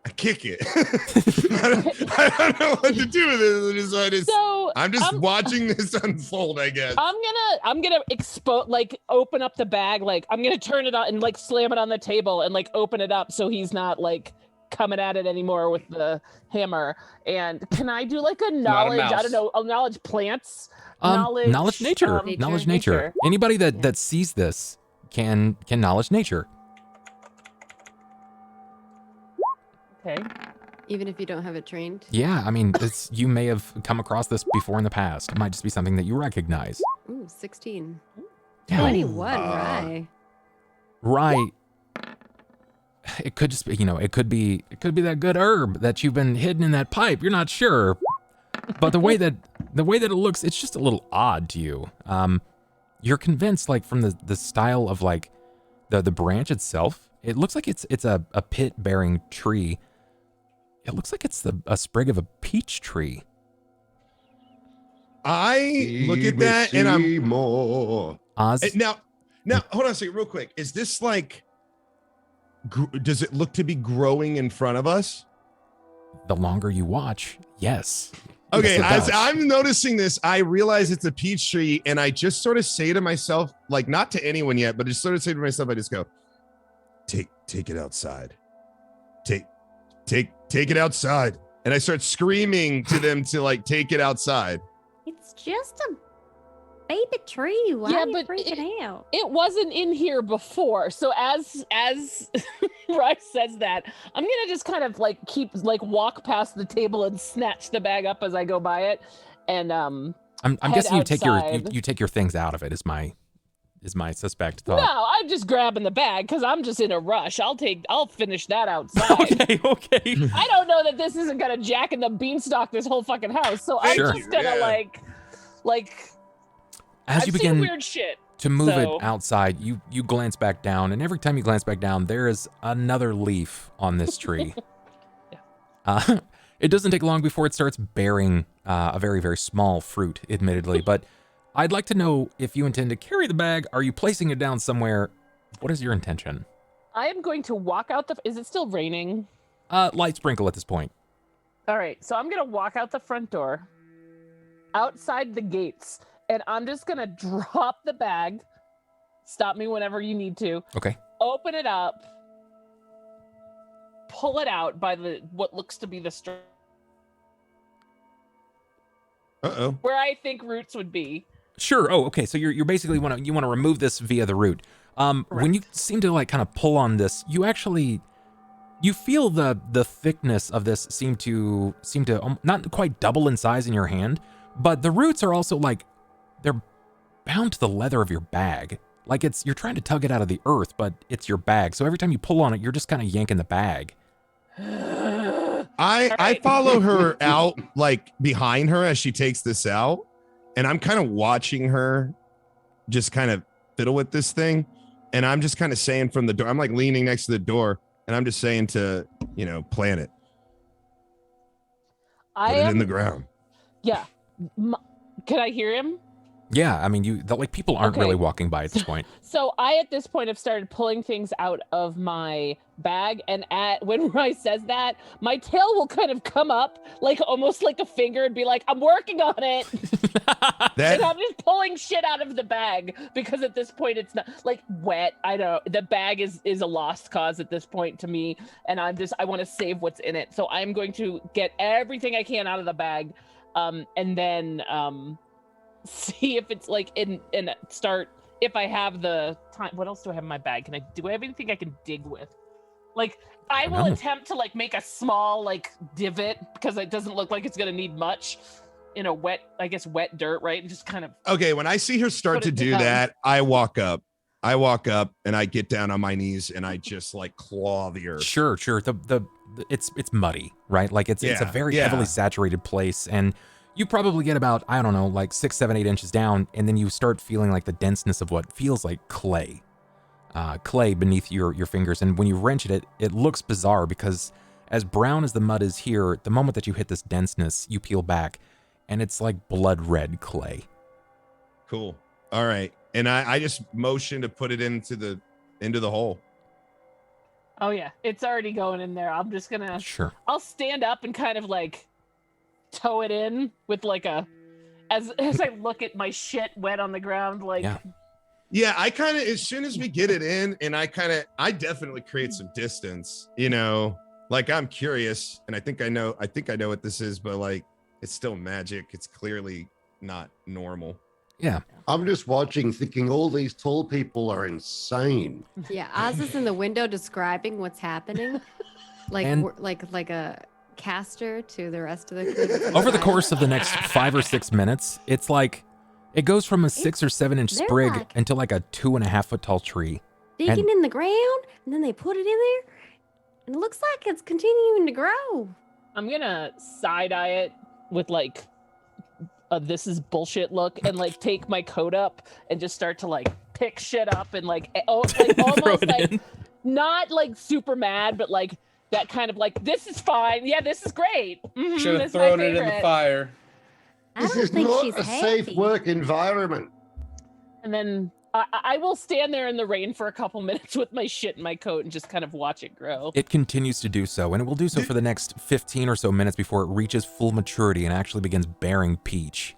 I kick it. I don't know what to do with it. I'm just watching this unfold, I guess. I'm gonna open up the bag, I'm gonna turn it on and slam it on the table and open it up so he's not coming at it anymore with the hammer. And can I do a knowledge? I don't know, knowledge plants, knowledge nature. Knowledge nature. Anybody that sees this can knowledge nature. Okay. Even if you don't have it trained. Yeah, I mean, you may have come across this before in the past. It might just be something that you recognize. Ooh, 16. Yeah. 21, Right. It could just be, it could be that good herb that you've been hidden in that pipe. You're not sure. But the way that it looks, it's just a little odd to you. You're convinced, from the style of the branch itself, it looks like it's a pit-bearing tree. It looks like it's a sprig of a peach tree. I look at that and I'm more. Oz? Now, hold on a second, real quick. Is this does it look to be growing in front of us? The longer you watch, yes. Okay, Yes, as I'm noticing this, I realize it's a peach tree, and I just sort of say to myself, not to anyone yet, but just sort of say to myself, I just go, take it outside. Take it outside. And I start screaming to them to take it outside. It's just a baby tree. Why are you freaking out? It wasn't in here before. So as Rice says that, I'm gonna just kind of walk past the table and snatch the bag up as I go by it. And I'm guessing you take your things out of it is my suspect thought. No, I'm just grabbing the bag because I'm just in a rush. I'll finish that outside. Okay. I don't know that this isn't gonna jack in the beanstalk this whole fucking house. So I'm just gonna as you begin weird shit. to move it outside, you glance back down, and every time you glance back down, there is another leaf on this tree. It doesn't take long before it starts bearing a very, very small fruit, admittedly, but I'd like to know if you intend to carry the bag. Are you placing it down somewhere? What is your intention? I am going to walk out is it still raining? Light sprinkle at this point. All right, so I'm gonna walk out the front door, outside the gates, and I'm just gonna drop the bag. Stop me whenever you need to. Okay. Open it up, pull it out by what looks to be the Uh-oh. where I think roots would be. Sure. Oh, okay. So you're basically want to remove this via the root. When you seem to like kind of pull on this, you feel the thickness of this seem to not quite double in size in your hand, but the roots are also like they're bound to the leather of your bag. Like you're trying to tug it out of the earth, but it's your bag. So every time you pull on it, you're just kind of yanking the bag. I follow her out, like behind her as she takes this out, and I'm kind of watching her just kind of fiddle with this thing, and I'm just kind of saying from the door, I'm like leaning next to the door, and I'm just saying to, plant it. Put it in the ground. Yeah. Can I hear him? Yeah, I mean, people aren't really walking by at this point. So I, at this point, have started pulling things out of my bag, and when Roy says that, my tail will kind of come up, like almost like a finger, and be like, "I'm working on it." And I'm just pulling shit out of the bag because at this point it's not like wet. I don't. The bag is a lost cause at this point to me, and I want to save what's in it. So I'm going to get everything I can out of the bag, and then see if it's like start if I have the time. What else do I have in my bag? Do I have anything I can dig with? Like I will attempt to like make a small like divot because it doesn't look like it's gonna need much in a wet dirt, right? And just kind of okay. When I see her start to do that, I walk up and I get down on my knees and I just like claw the earth. Sure. It's muddy, right? Like it's a very heavily saturated place, and you probably get about, I don't know, like 6, 7, 8 inches down, and then you start feeling like the denseness of what feels like clay beneath your fingers. And when you wrench it, it looks bizarre because as brown as the mud is here, the moment that you hit this denseness, you peel back, and it's like blood red clay. Cool. All right. And I just motion to put it into the hole. Oh yeah, it's already going in there. I'm just gonna. Sure. I'll stand up and kind of like tow it in with like as I look at my shit wet on the ground, like. Yeah, I kind of, as soon as we get it in, and I definitely create some distance, like I'm curious, and I think I know what this is, but like it's still magic. It's clearly not normal. Yeah. I'm just watching thinking all these tall people are insane. Yeah, Oz is in the window describing what's happening. Like a caster to the rest of the crew. Over the course of the next 5 or 6 minutes, it's like it goes from a 6 or 7 inch sprig into like a 2.5 foot tall tree. Digging in the ground, and then they put it in there, and it looks like it's continuing to grow. I'm gonna side eye it with like this is bullshit look, and like take my coat up and just start to like pick shit up and like almost like not like super mad, but like that kind of like, this is fine. Yeah, this is great. Mm-hmm, should have thrown it in the fire. This is not a safe work environment. And then I will stand there in the rain for a couple minutes with my shit in my coat and just kind of watch it grow. It continues to do so, and it will do so for the next 15 or so minutes before it reaches full maturity and actually begins bearing peach.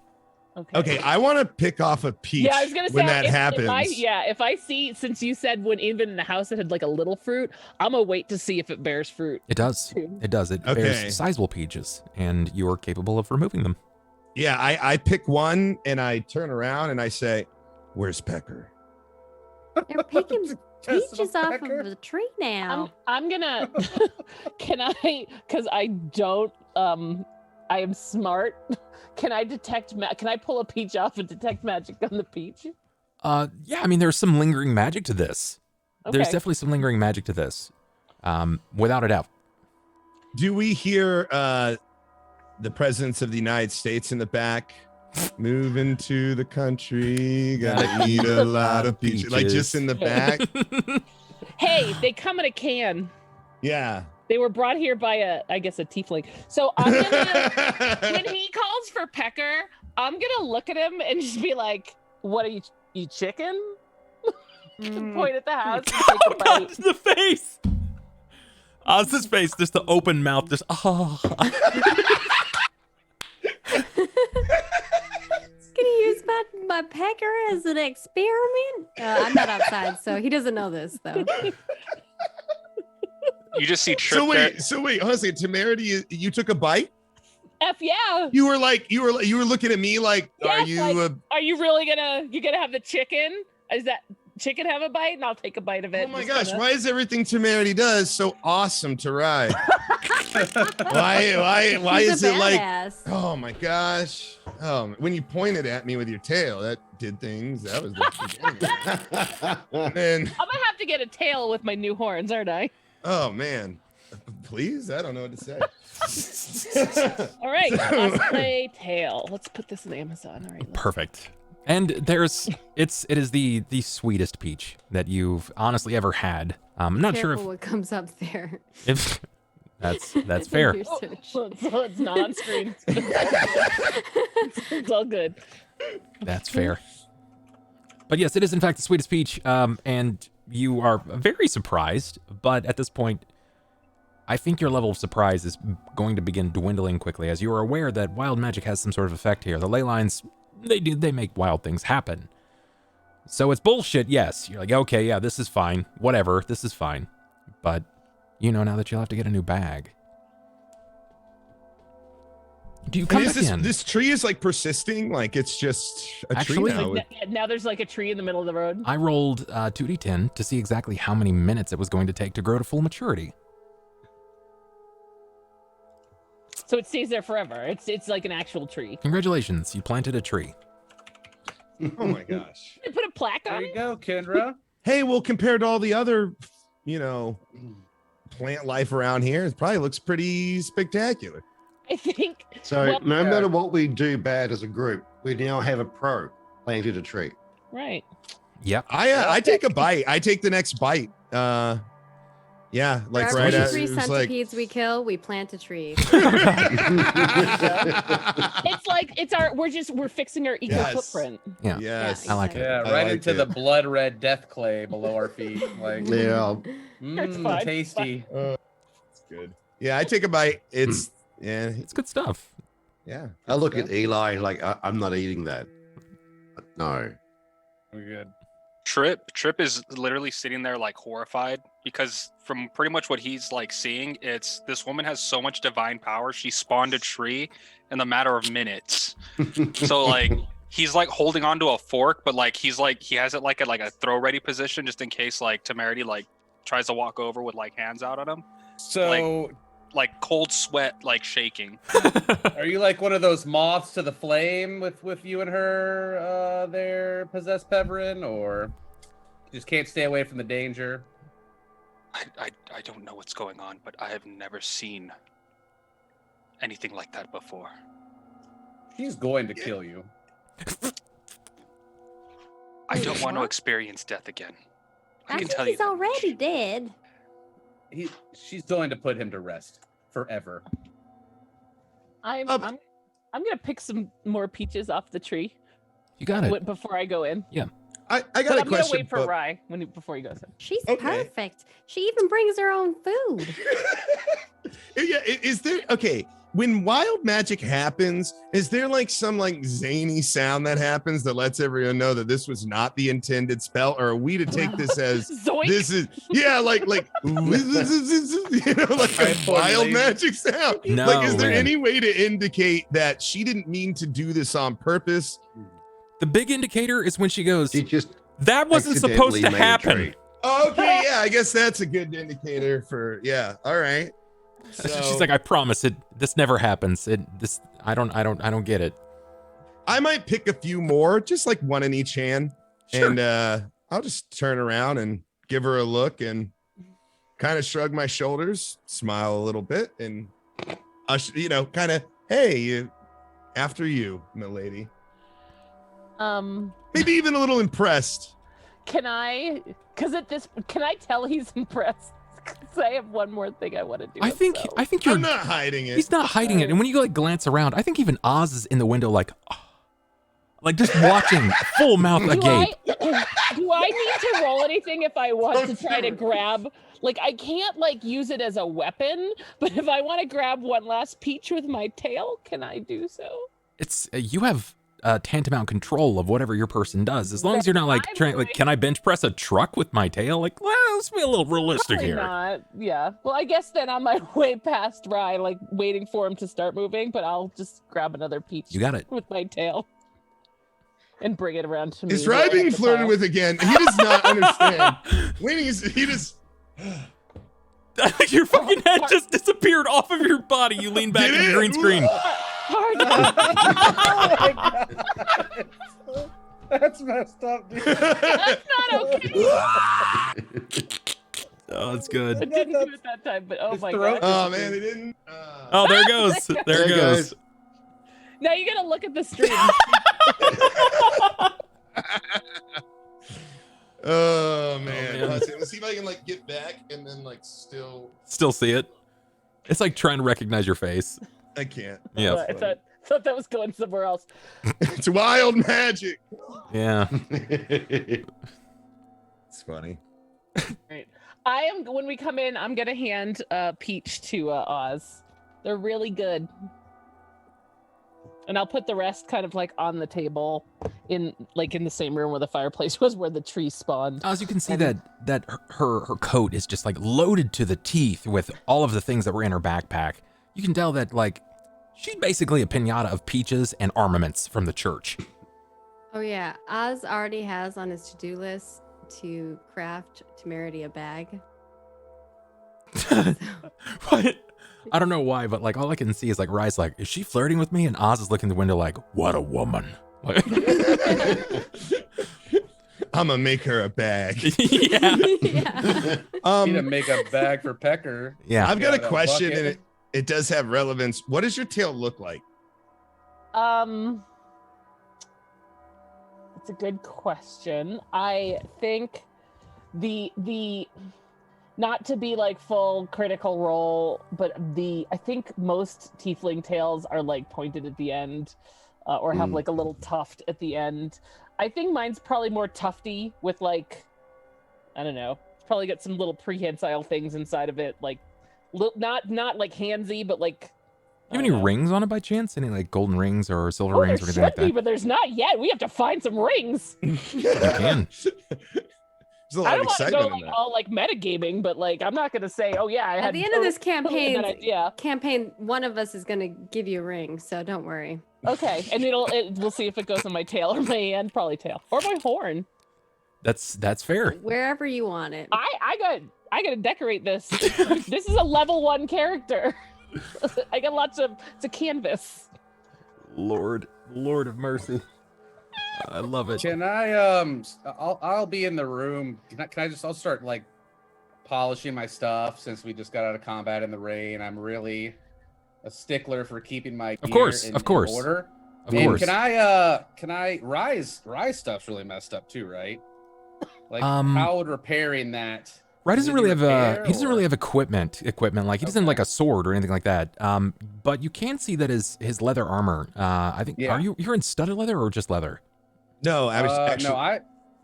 Okay, I want to pick off a peach when that happens. If I see, since you said when even in the house it had like a little fruit, I'm gonna wait to see if it bears fruit. It does. It does. It bears sizable peaches, and you are capable of removing them. Yeah, I pick one and I turn around and I say, "Where's Pecker?" They're picking peaches off of the tree now. I'm gonna. Can I? Because I don't. I am smart. Can I detect? Can I pull a peach off and detect magic on the peach? Yeah. I mean, there's some lingering magic to this. Okay. There's definitely some lingering magic to this, without a doubt. Do we hear the presidents of the United States in the back? Moving to the country, gotta eat a lot of peaches. Like just in the back. Hey, they come in a can. Yeah. They were brought here by a tiefling. So I'm gonna, when he calls for Pecker, I'm gonna look at him and just be like, "What are you chicken?" Point at the house. And take a bite. God, the face. Oz's face, just the open mouth, just oh. Can you use my pecker as an experiment? I'm not outside, so he doesn't know this though. You just see Tripp. So wait, honestly, Temerity, you took a bite? F yeah. You were looking at me like, Yes, are you? you really gonna have the chicken? Is that chicken have a bite? And I'll take a bite of it. Oh my gosh, why is everything Temerity does so awesome to ride? why He's is a it like, badass. oh my gosh. When you pointed at me with your tail, that did things. That was the beginning. And I'm gonna have to get a tail with my new horns, aren't I? oh man. Please, I don't know what to say. All right, let's play tail. Let's put this in Amazon. All right. Perfect. And it is the sweetest peach that you've honestly ever had. I'm not sure Careful what comes up there. if that's fair. So it's not on screen. It's all good. That's fair. But yes, it is in fact the sweetest peach, and you are very surprised. But at this point, I think your level of surprise is going to begin dwindling quickly, as you are aware that wild magic has some sort of effect here. The ley lines, they make wild things happen. So it's bullshit, yes. You're like, okay, yeah, this is fine. Whatever, this is fine. But you know now that you'll have to get a new bag. Do you come back in? This tree is like persisting, like it's just a Actually, tree now. Like, now there's like a tree in the middle of the road. I rolled 2d10 to see exactly how many minutes it was going to take to grow to full maturity. So it stays there forever. It's like an actual tree. Congratulations, you planted a tree. Oh my gosh. They put a plaque There on you it. go, Kendra. Hey, well, compared to all the other, plant life around here, it probably looks pretty spectacular. I think. So well, no matter what we do bad as a group, we now have a pro planted a tree. right. Yep. I take a bite. I take the next bite. Yeah, like For right every at 3 it was like, centipedes we kill, we plant a tree. It's like we're fixing our eco Yes. footprint. Yeah. yes, I like it. Yeah, I right like into it. the blood red death clay below our feet. Like, Yeah. That's fine. tasty. It's good. Yeah, I take a bite. It's It's good stuff. yeah. I look at Eli like I'm not eating that. No. We're good. Tripp is literally sitting there like horrified because from pretty much what he's like seeing, it's this woman has so much divine power. She spawned a tree in the matter of minutes. So like he's like holding onto a fork, but like he has it like a throw ready position just in case like Temerity like tries to walk over with like hands out on him. So, Like cold sweat, like shaking. are you like one of those moths to the flame with you and her there, possessed Peverin, or you just can't stay away from the danger? I don't know what's going on, but I have never seen anything like that before. She's going to kill you. I don't want to experience death again. I can tell he's you. already dead. She's going to put him to rest forever. I'm gonna pick some more peaches off the tree You got it. before I go in. I got But a I'm gonna question. wait for Rye before he goes in. She's Okay. perfect. She even brings her own food. Yeah, is there okay? When wild magic happens, is there like some like zany sound that happens that lets everyone know that this was not the intended spell, or are we to take this as Zoink. this is like like like a wild magic sound? No, Like, is there man. any way to indicate that she didn't mean to do this on purpose? The big indicator is when she goes, She just that wasn't supposed to accidentally made a happen. tree. Okay, yeah, I guess that's a good indicator for all right. So, She's like, I promise it. This never happens. I don't get it. I might pick a few more, just like one in each hand, Sure. and I'll just turn around and give her a look and kind of shrug my shoulders, smile a little bit, and kind of, hey, after you, milady. Maybe even a little impressed. Can I tell he's impressed? Because I have one more thing I want to do. I think you're. I'm not hiding it. He's not hiding it. And when you like glance around, I think even Oz is in the window, like, Like just watching full mouth agape. Do I need to roll anything if I want to try to grab? Like I can't like use it as a weapon, but if I want to grab one last peach with my tail, can I do so? It's you have tantamount control of whatever your person does, as long as you're not like trying. Like, can I bench press a truck with my tail? Like, well, let's be a little realistic Probably here. Not. Yeah. Well, I guess then on my way past Rye, like waiting for him to start moving, but I'll just grab another peach. You got it. With my tail. And bring it around to me. Is Rye being flirted with again? He does not understand. He just. Your fucking head just disappeared off of your body. You lean back in the green screen. Oh my God. That's messed up, dude. That's not okay. Oh, that's good. I didn't do it that time, but oh my God. Oh man, he didn't. Oh, there it goes. There it goes. Now you gotta look at the stream. Oh man. man. Let's see if I can like get back and then like still See it. It's like trying to recognize your face. I can't. Yeah. I thought that was going somewhere else. It's wild magic. Yeah. It's funny. Right. When we come in, I'm gonna hand Peach to Oz. They're really good. And I'll put the rest kind of like on the table in the same room where the fireplace was, where the tree spawned. As you can see that her coat is just like loaded to the teeth with all of the things that were in her backpack. You can tell that like she's basically a piñata of peaches and armaments from the church. Oh yeah, Oz already has on his to-do list to craft Temerity a bag. What? I don't know why, but like all I can see is like Rye's like, is she flirting with me? And Oz is looking in the window like, what a woman. Like, I'm gonna make her a bag. Yeah. Yeah. Need to make a bag for Pecker. Yeah. I've got a that question, bucket. and it does have relevance. What does your tail look like? It's a good question. I think the not to be like full critical role, but I think most tiefling tails are like pointed at the end, or have like a little tuft at the end. I think mine's probably more tufty with like, I don't know, it's probably got some little prehensile things inside of it, like not like handsy, but like. You have any rings on it by chance? Any like golden rings or silver Oh, rings or anything like there should be, that? but there's not yet. We have to find some rings. You can. There's a lot I of don't want to excitement go in like that. all like metagaming, but like I'm not gonna say, oh yeah, I had. At the end of this totally campaign, one of us is gonna give you a ring, so don't worry. Okay, and we'll see if it goes on my tail or my hand, probably tail or my horn. That's fair. Wherever you want it. I gotta decorate this. This is a level 1 character. I got it's a canvas. Lord of mercy. I love it. Can I I'll be in the room. I'll start like polishing my stuff since we just got out of combat in the rain. I'm really a stickler for keeping my gear in order. Of course. Can I Rise stuff's really messed up too, right? Like how would repairing that? Rye doesn't really have equipment. Like he doesn't like a sword or anything like that. But you can see that his leather armor. I think you're in studded leather or just leather? No, I was actually.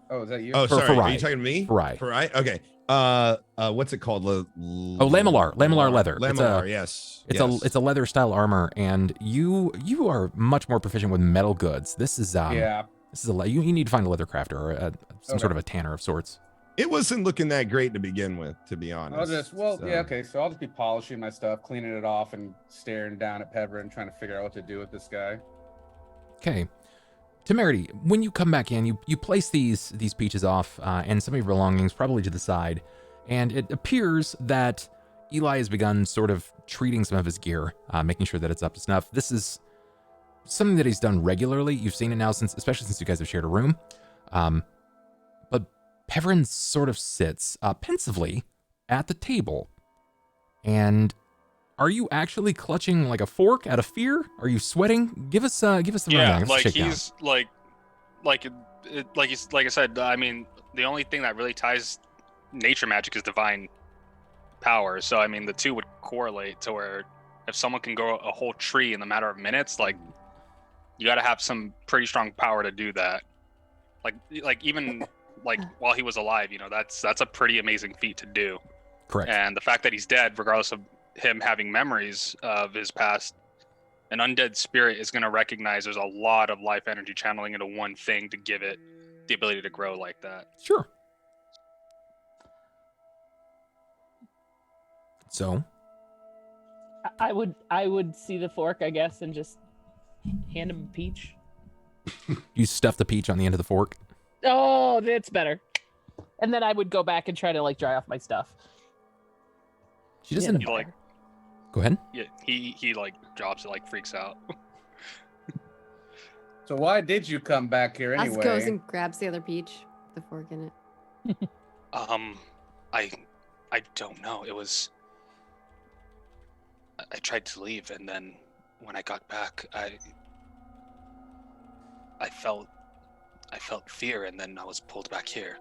Oh, is that you? Oh, For sorry. Are Rye. you talking to me? For Rye. For Rye? Okay. What's it called? Lamellar leather. Lamellar, yes. It's a leather style armor, and you are much more proficient with metal goods. This is you need to find a leather crafter or some sort of a tanner of sorts. It wasn't looking that great to begin with, to be honest. So I'll just be polishing my stuff, cleaning it off, and staring down at Pevra and trying to figure out what to do with this guy. Okay. Temerity, when you come back in, you place these peaches off and some of your belongings probably to the side, and it appears that Eli has begun sort of treating some of his gear, making sure that it's up to snuff. This is something that he's done regularly. You've seen it now especially since you guys have shared a room. But Peverin sort of sits pensively at the table. And are you actually clutching like a fork out of fear? Are you sweating? Give us the rundown. Like he's like I said. I mean, the only thing that really ties nature magic is divine power. So I mean, the two would correlate to where if someone can grow a whole tree in the matter of minutes, like You got to have some pretty strong power to do that. Like even like while he was alive, that's a pretty amazing feat to do. Correct. And the fact that he's dead, regardless of him having memories of his past, an undead spirit is going to recognize there's a lot of life energy channeling into one thing to give it the ability to grow like that. Sure. So I would see the fork, I guess, and just hand him a peach. you stuff the peach on the end of the fork. Oh, that's better. And then I would go back and try to dry off my stuff. She doesn't. You Go ahead. Yeah, he drops it, freaks out. So why did you come back here Oz anyway? goes and grabs the other peach, the fork in it. I don't know. It was. I tried to leave, and then when I got back, I felt fear, and then I was pulled back here.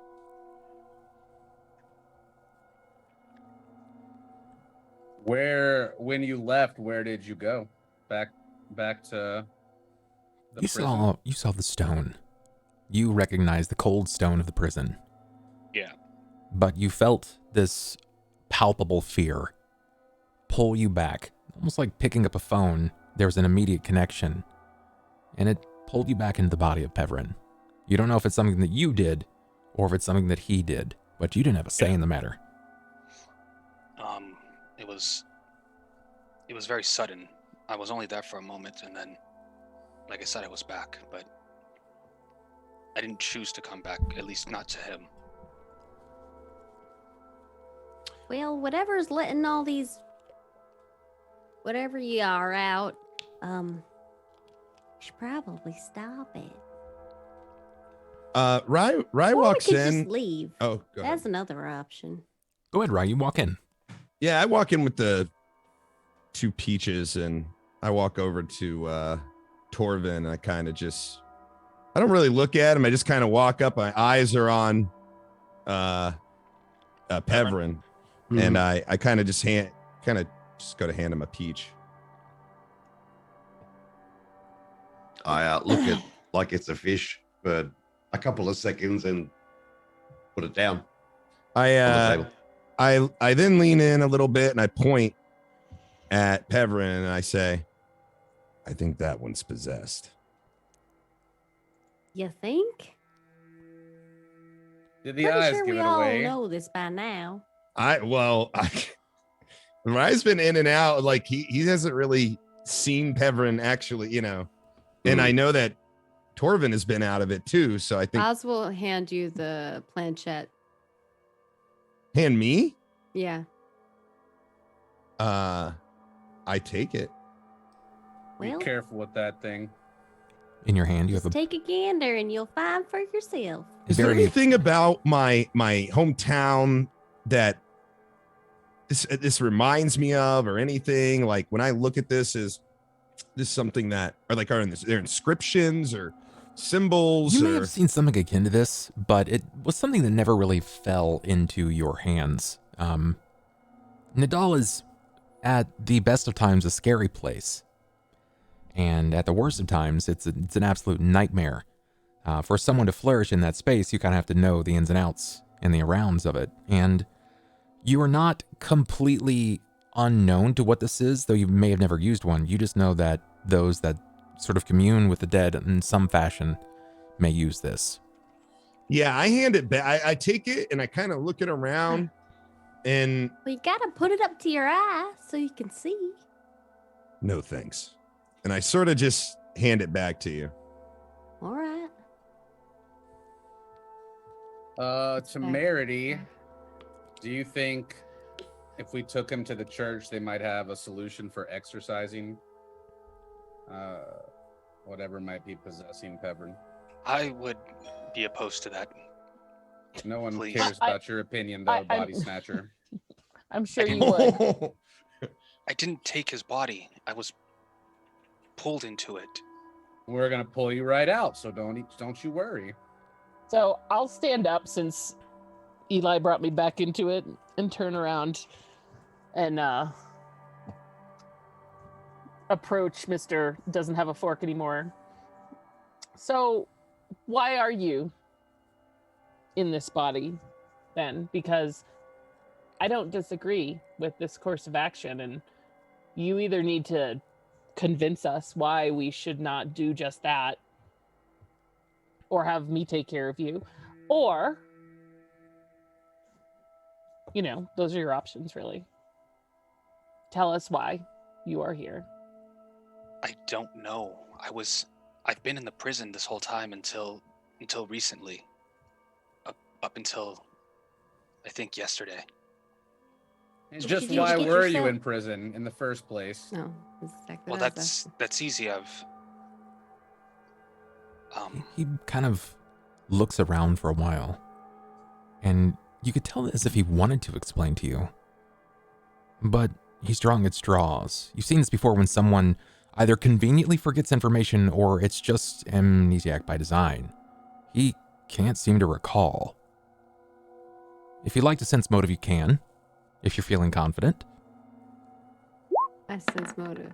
When you left, where did you go? Back to the prison? You saw the stone. You recognized the cold stone of the prison. Yeah. But you felt this palpable fear pull you back, almost like picking up a phone. There was an immediate connection, and it pulled you back into the body of Peverin. You don't know if it's something that you did or if it's something that he did, but you didn't have a say in the matter. It was very sudden. I was only there for a moment, and then, like I said, I was back, but I didn't choose to come back, at least not to him. Well, whatever's letting all these, whatever you are out, you should probably stop it. Rye Or walks we could in. just leave. Oh, go ahead. That's another option. Go ahead, Rye. You walk in. Yeah, I walk in with the 2 peaches, and I walk over to Torvin. And I kind of I don't really look at him. I just kind of walk up. My eyes are on Peverin, and I kind of just go to hand him a peach. I look at like it's a fish for a couple of seconds and put it down on the table. I then lean in a little bit and I point at Peverin and I say, I think that one's possessed. You think? Did the Pretty eyes sure give we it all away? know this by now. Rye's been in and out. Like he hasn't really seen Peverin actually, and I know that Torvin has been out of it too. So I think Oz will hand you the planchette. hand me. Yeah. I take it. Be Well, careful with that thing. In your hand, you have just a take a gander and you'll find for yourself. Is there very anything about my hometown that this reminds me of, or anything? Like when I look at this, is this something that are there inscriptions or symbols? You may have seen something akin to this, but it was something that never really fell into your hands. Nidal is, at the best of times, a scary place. And at the worst of times, it's an absolute nightmare. For someone to flourish in that space, you kind of have to know the ins and outs and the arounds of it. And you are not completely unknown to what this is, though you may have never used one. You just know that those that sort of commune with the dead in some fashion may use this. Yeah, I hand it back. I take it and I kind of look it around, and Well, you gotta put it up to your eye so you can see. no thanks. And I sort of just hand it back to you. All right. Temerity, do you think if we took him to the church, they might have a solution for exorcising whatever might be possessing Peverin? I would be opposed to that. No one Please. cares about your opinion, though, Body Snatcher. I'm sure you would. I didn't take his body. I was pulled into it. We're gonna pull you right out, so don't you worry. So I'll stand up since Eli brought me back into it and turn around and approach Mr. Doesn't have a fork anymore So, why are you in this body then? Because I don't disagree with this course of action, and you either need to convince us why we should not do just that, or have me take care of you, or, those are your options, really. Tell us why you are here. I don't know. I've been in the prison this whole time until recently. Up until, I think, yesterday. And just why were you in prison in the first place? No, exactly. Well, that's easy. He kind of looks around for a while, and you could tell as if he wanted to explain to you. But he's drawing at straws. You've seen this before when someone either conveniently forgets information or it's just amnesiac by design. He can't seem to recall. If you'd like to sense motive, you can, if you're feeling confident. I sense motive.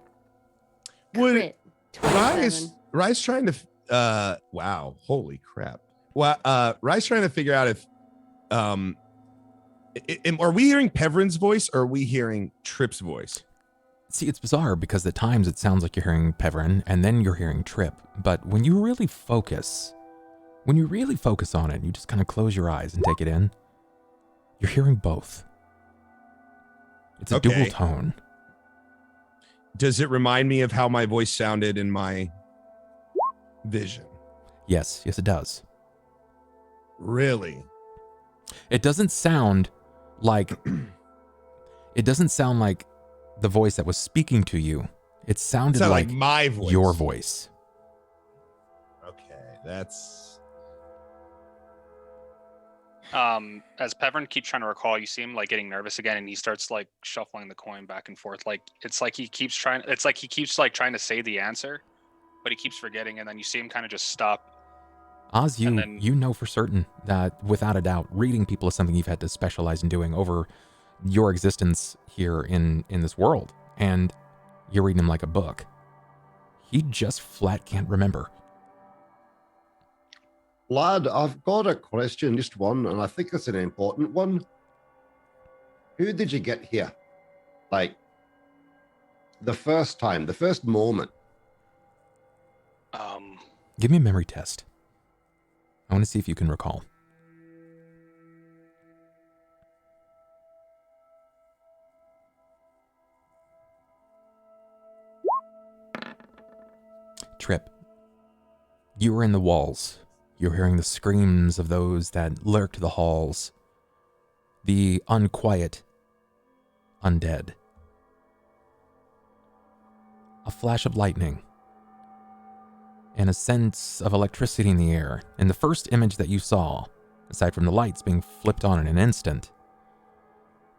Would Crit, Rye's trying to wow, holy crap. Well, Rye's trying to figure out if are we hearing Peverin's voice or are we hearing Tripp's voice? See, it's bizarre because at times it sounds like you're hearing Peverin and then you're hearing Tripp. But when you really focus on it, you just kind of close your eyes and take it in, you're hearing both. It's a dual tone. Does it remind me of how my voice sounded in my vision? Yes, it does. Really? It doesn't sound like the voice that was speaking to you. It sounded like my voice. Your voice. Okay, that's... As Peverin keeps trying to recall, you see him like getting nervous again, and he starts like shuffling the coin back and forth. Like it's like he keeps trying to say the answer, but he keeps forgetting, and then you see him kind of just stop. Oz, you know for certain that, without a doubt, reading people is something you've had to specialize in doing over your existence here in this world, and you're reading him like a book. He just flat can't remember. Lad, I've got a question, just one, and I think it's an important one. Who did you get here? Like, the first time, the first moment. Give me a memory test. I want to see if you can recall. Tripp, you were in the walls. You're hearing the screams of those that lurked the halls. The unquiet undead. A flash of lightning. And a sense of electricity in the air. And the first image that you saw, aside from the lights being flipped on in an instant,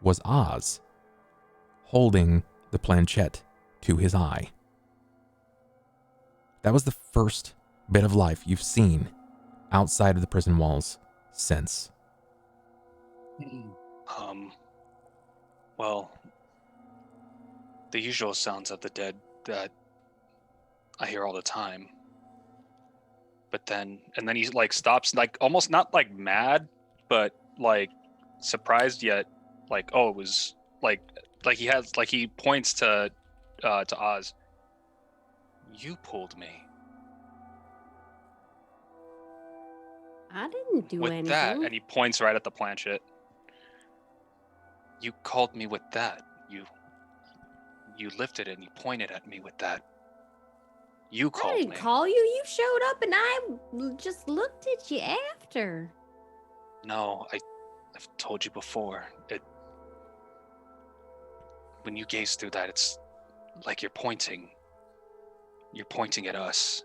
was Oz holding the planchette to his eye. That was the first bit of life you've seen outside of the prison walls since. Well, the usual sounds of the dead that I hear all the time. But then he like stops, like almost not like mad, but like surprised yet, like, oh, it was like he points to Oz. You pulled me. I didn't do with anything. That, and he points right at the planchette. You called me with that. You lifted it and you pointed at me with that. You called me. I didn't call you. You showed up and I just looked at you after. No, I've told you before. When you gaze through that, it's like you're pointing. You're pointing at us.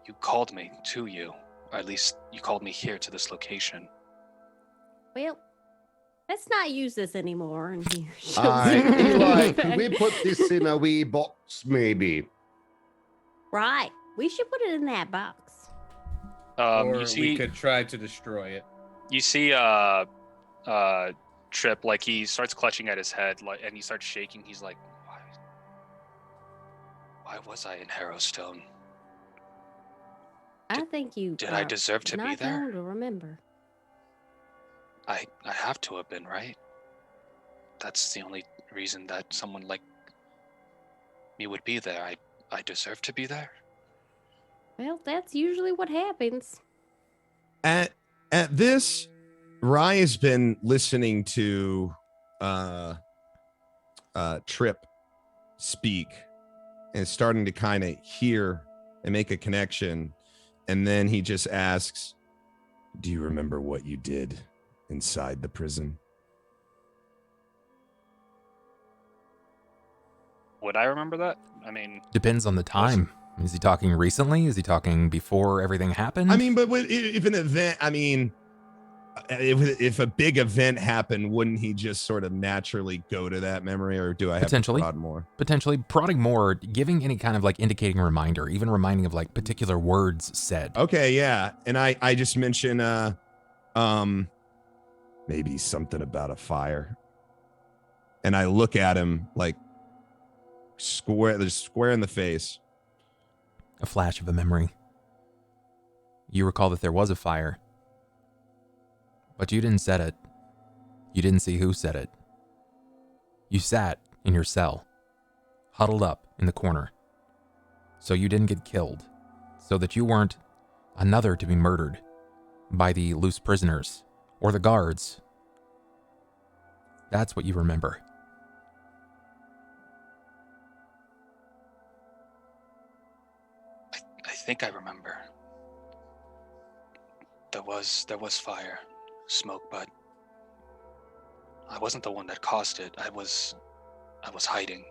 You called me to you. Or at least you called me here to this location. Well, let's not use this anymore. And he Eli, can we put this in a wee box, maybe? Right. We should put it in that box. Or we could try to destroy it. You see Tripp, like he starts clutching at his head, like, and he starts shaking. He's like, why was I in Harrowstone? I think you Did I deserve to be not there? going to remember. I have to have been, right? That's the only reason that someone like me would be there. I deserve to be there. Well, that's usually what happens. At this, Rye has been listening to Tripp speak and starting to kind of hear and make a connection. And then he just asks, do you remember what you did inside the prison? Would I remember that? I mean, Depends on the time. Is he talking recently? Is he talking before everything happened? I mean, but if an event, I mean, if a big event happened, wouldn't he just sort of naturally go to that memory, or do I have to prod more? Potentially prodding more, giving any kind of like indicating reminder, even reminding of like particular words said. Okay, yeah. And I just mentioned maybe something about a fire. And I look at him like square in the face. A flash of a memory. You recall that there was a fire, but you didn't set it. You didn't see who set it. You sat in your cell, huddled up in the corner, so you didn't get killed, so that you weren't another to be murdered by the loose prisoners or the guards. That's what you remember. I think I remember. There was fire, smoke, but I wasn't the one that caused it. I was hiding.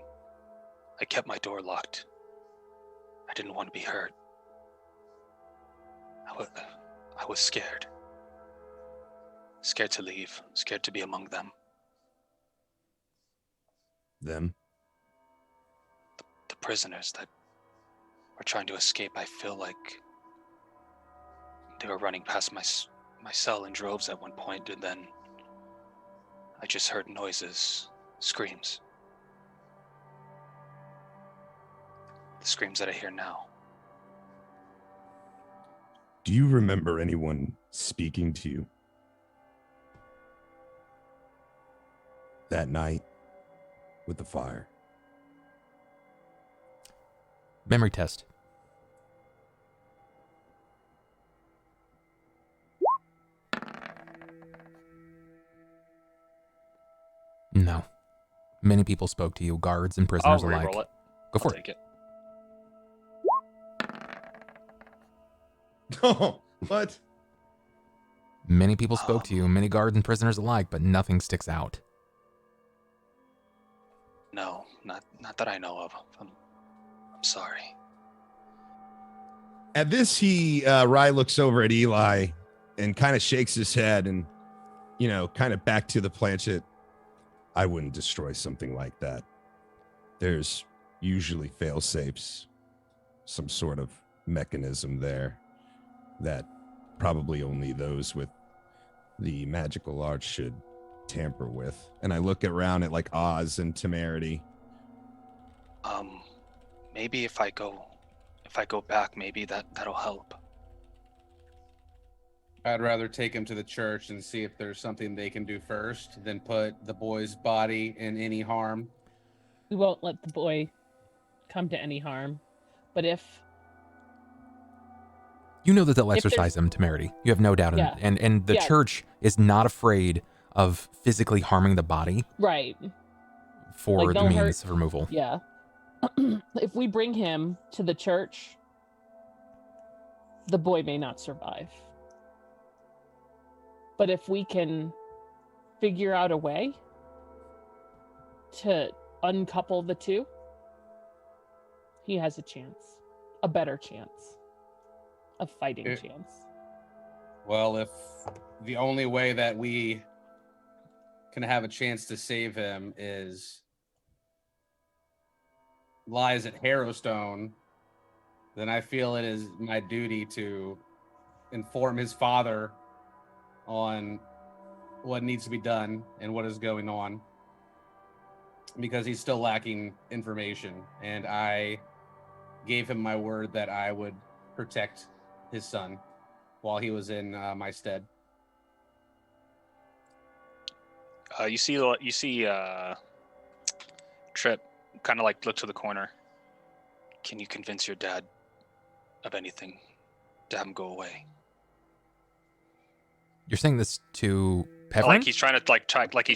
I kept my door locked. I didn't want to be hurt. I was scared. Scared to leave, scared to be among them. Them? The prisoners that were trying to escape. I feel like they were running past my cell in droves at one point, and then I just heard noises, screams. The screams that I hear now. Do you remember anyone speaking to you that night with the fire? Memory test. No. Many people spoke to you, guards and prisoners I'll alike. reroll it. Go for I'll it. take it. Oh, what? Many people spoke to you, many guards and prisoners alike, but nothing sticks out. No, not that I know of. I'm sorry. At this, Rye looks over at Eli and kind of shakes his head and, kind of back to the planchette. I wouldn't destroy something like that. There's usually fail-safes, some sort of mechanism there that probably only those with the magical arts should tamper with. And I look around at like Oz and Temerity. Maybe if I go back, maybe that'll help. I'd rather take him to the church and see if there's something they can do first than put the boy's body in any harm. We won't let the boy come to any harm. But if You know that they'll exercise him, Temerity. You have no doubt in it. And the church is not afraid of physically harming the body. Right. For the means of removal. Yeah. If we bring him to the church, the boy may not survive. But if we can figure out a way to uncouple the two, he has a chance. A better chance. A fighting chance. Well, if the only way that we can have a chance to save him lies at Harrowstone, then I feel it is my duty to inform his father on what needs to be done and what is going on, because he's still lacking information, and I gave him my word that I would protect his son while he was in my stead. You see Tripp kind of like look to the corner. Can you convince your dad of anything to have him go away? You're saying this to Pevrin? Like he's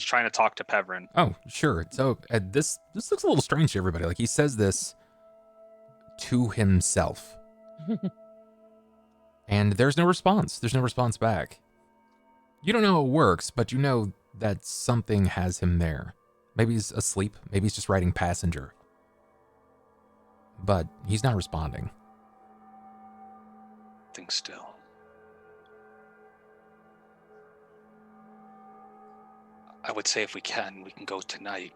trying to talk to Pevrin. Oh, sure. So this looks a little strange to everybody. Like he says this to himself. And there's no response. There's no response back. You don't know how it works, but you know that something has him there. Maybe he's asleep. Maybe he's just writing passenger. But he's not responding. Think still. I would say if we can go tonight.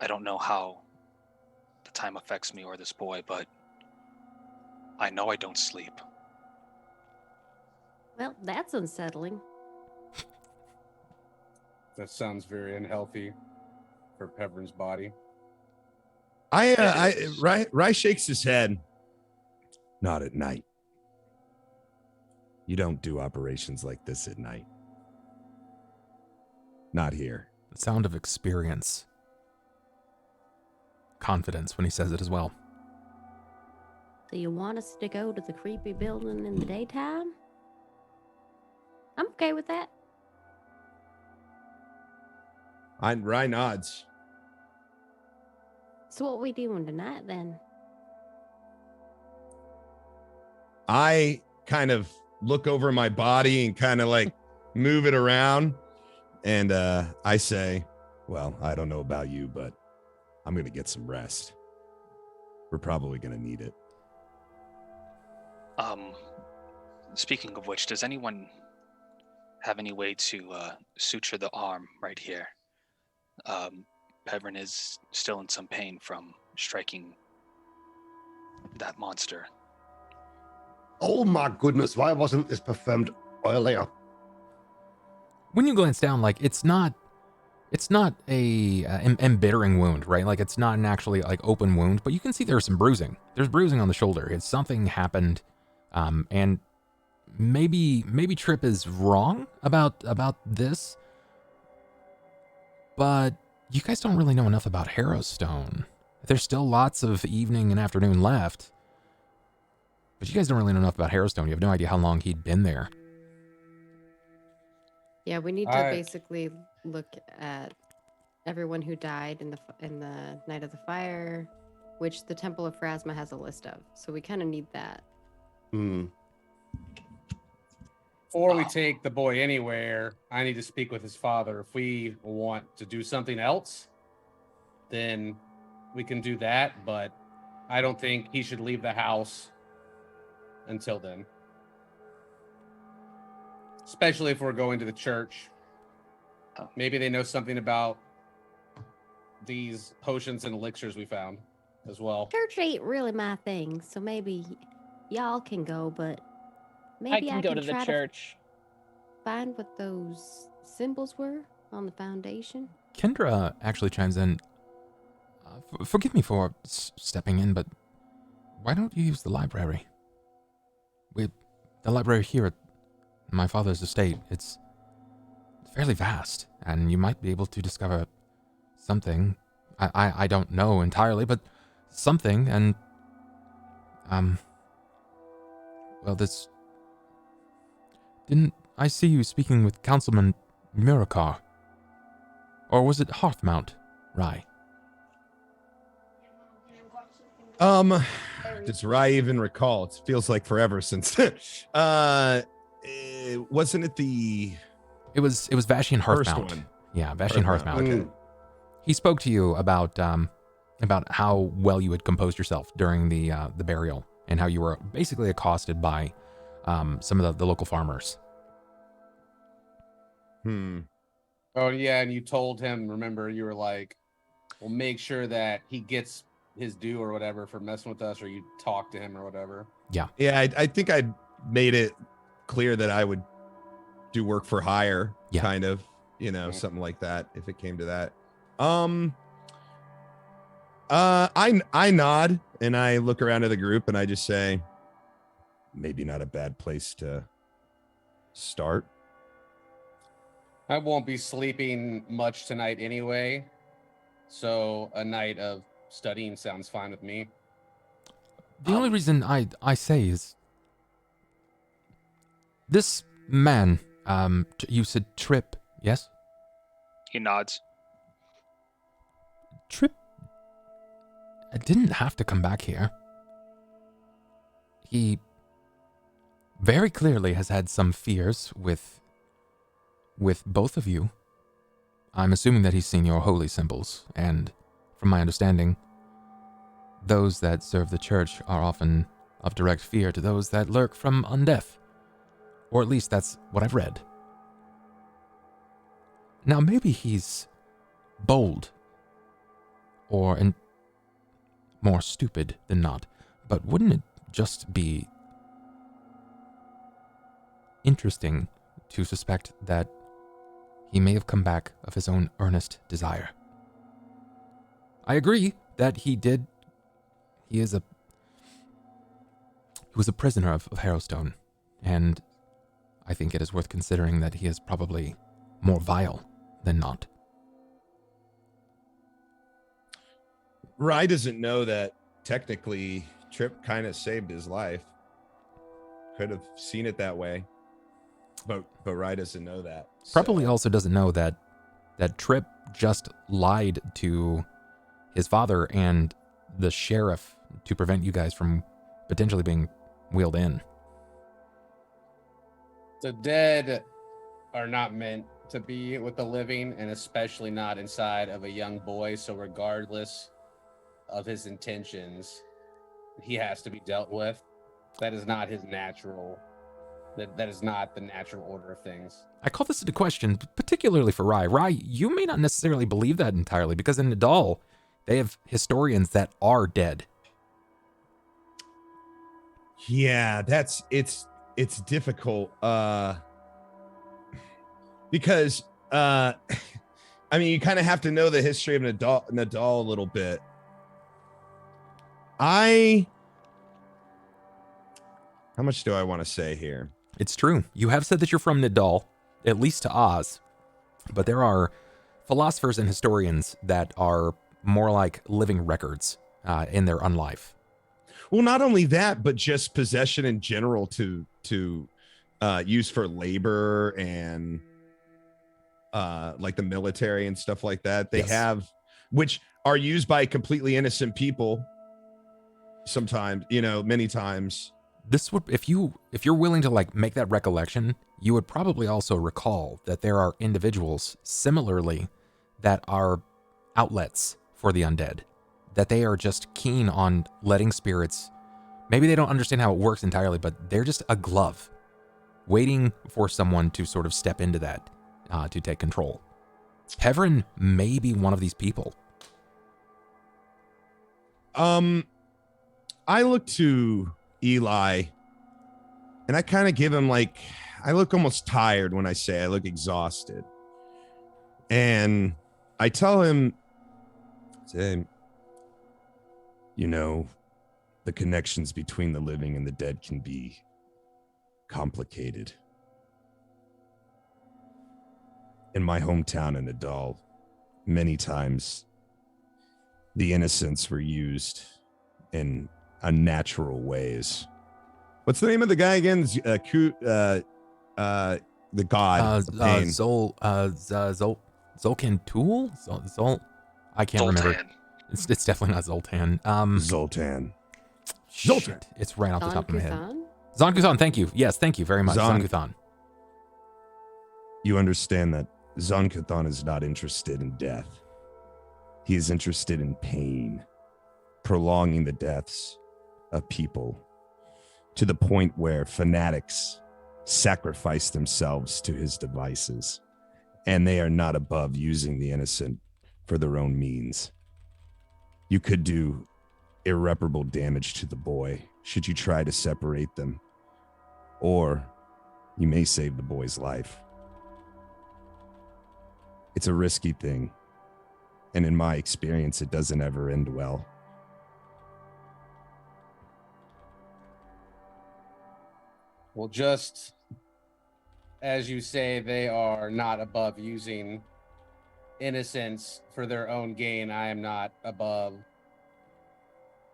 I don't know how the time affects me or this boy, but I know I don't sleep. Well, that's unsettling. That sounds very unhealthy for Pevrin's body. Rye shakes his head. Not at night. You don't do operations like this at night. Not here. The sound of experience. Confidence when he says it as well. So you want us to go to the creepy building in the daytime? I'm okay with that. Rye nods. So what we doing tonight then? I kind of look over my body and kind of like move it around. And I say, well, I don't know about you, but I'm going to get some rest. We're probably going to need it. Speaking of which, does anyone have any way to suture the arm right here? Pevrin is still in some pain from striking that monster. Oh my goodness, why wasn't this performed earlier? When you glance down, like it's not a embittering wound, right? Like it's not an actually like open wound, but you can see there's some bruising. There's bruising on the shoulder. It's something happened, and maybe Tripp is wrong about this, but you guys don't really know enough about Harrowstone. There's still lots of evening and afternoon left, but you guys don't really know enough about Harrowstone. You have no idea how long he'd been there. Yeah, we need to basically look at everyone who died in the Night of the Fire, which the Temple of Pharasma has a list of. So we kind of need that. Before we take the boy anywhere, I need to speak with his father. If we want to do something else, then we can do that, but I don't think he should leave the house until then. Especially if we're going to the church. Maybe they know something about these potions and elixirs we found as well. Church ain't really my thing, so maybe y'all can go, but maybe I can go to the try church. Find what those symbols were on the foundation. Kendra actually chimes in. Forgive me for stepping in, but why don't you use the library? The library here at my father's estate, it's fairly vast, and you might be able to discover something. I don't know entirely, but something, and well, this didn't I see you speaking with Councilman Murakar? Or was it Hearthmount, Rye? Does Rye even recall? It feels like forever since. Wasn't it the? It was Vashian First Hearthmount. one. Yeah, Vashian Hearthmount. Okay. He spoke to you about how well you had composed yourself during the burial, and how you were basically accosted by some of the local farmers. Oh yeah, and you told him, remember, you were like, well, make sure that he gets his due or whatever for messing with us, or you talk to him or whatever. Yeah. Yeah, I think I made it clear that I would do work for hire, kind of, something like that, if it came to that. I nod and I look around at the group and I just say, maybe not a bad place to start. I won't be sleeping much tonight anyway, so a night of studying sounds fine with me. The only reason I say is this man, you said Tripp, yes? He nods. Tripp didn't have to come back here. He very clearly has had some fears with both of you. I'm assuming that he's seen your holy symbols, and from my understanding, those that serve the church are often of direct fear to those that lurk from undeath. Or at least that's what I've read. Now maybe he's bold, or more stupid than not, but wouldn't it just be interesting to suspect that he may have come back of his own earnest desire? I agree that he was a prisoner of Harrowstone, and I think it is worth considering that he is probably more vile than not. Rye doesn't know that technically Tripp kind of saved his life. Could have seen it that way, but Rye doesn't know that. Probably also doesn't know that Tripp just lied to his father and the sheriff to prevent you guys from potentially being wheeled in. The dead are not meant to be with the living, and especially not inside of a young boy. So regardless of his intentions, he has to be dealt with. That is not his natural. That is not the natural order of things. I call this into question, particularly for Rye. Rye, you may not necessarily believe that entirely, because in Nadal, they have historians that are dead. Yeah, it's difficult. Because I mean, you kind of have to know the history of Nadal a little bit. How much do I want to say here? It's true. You have said that you're from Nadal, at least to Oz, but there are philosophers and historians that are more like living records in their unlife. Well, not only that, but just possession in general to use for labor and like the military and stuff like that. They have, which are used by completely innocent people. Sometimes, many times. This would, if you're willing to like make that recollection, you would probably also recall that there are individuals similarly that are outlets for the undead, that they are just keen on letting spirits, maybe they don't understand how it works entirely, but they're just a glove waiting for someone to sort of step into that to take control. Heverin may be one of these people. I look to Eli and I kind of give him I look almost tired when I say I look exhausted. And I tell him, the connections between the living and the dead can be complicated. In my hometown in Nadal, many times the innocents were used in unnatural ways. What's the name of the guy again? The god. Zoltan Tool? I can't remember. It's definitely not Zoltan. Zoltan. Zoltan. It's right off the top of my head. Zon-Kuthon, thank you. Yes, thank you very much. Zon-Kuthon. You understand that Zon-Kuthon is not interested in death. He is interested in pain, prolonging the deaths of people to the point where fanatics sacrifice themselves to his devices, and they are not above using the innocent for their own means. You could do irreparable damage to the boy should you try to separate them, or you may save the boy's life. It's a risky thing, And in my experience, it doesn't ever end well. Well, just as you say, they are not above using innocence for their own gain. I am not above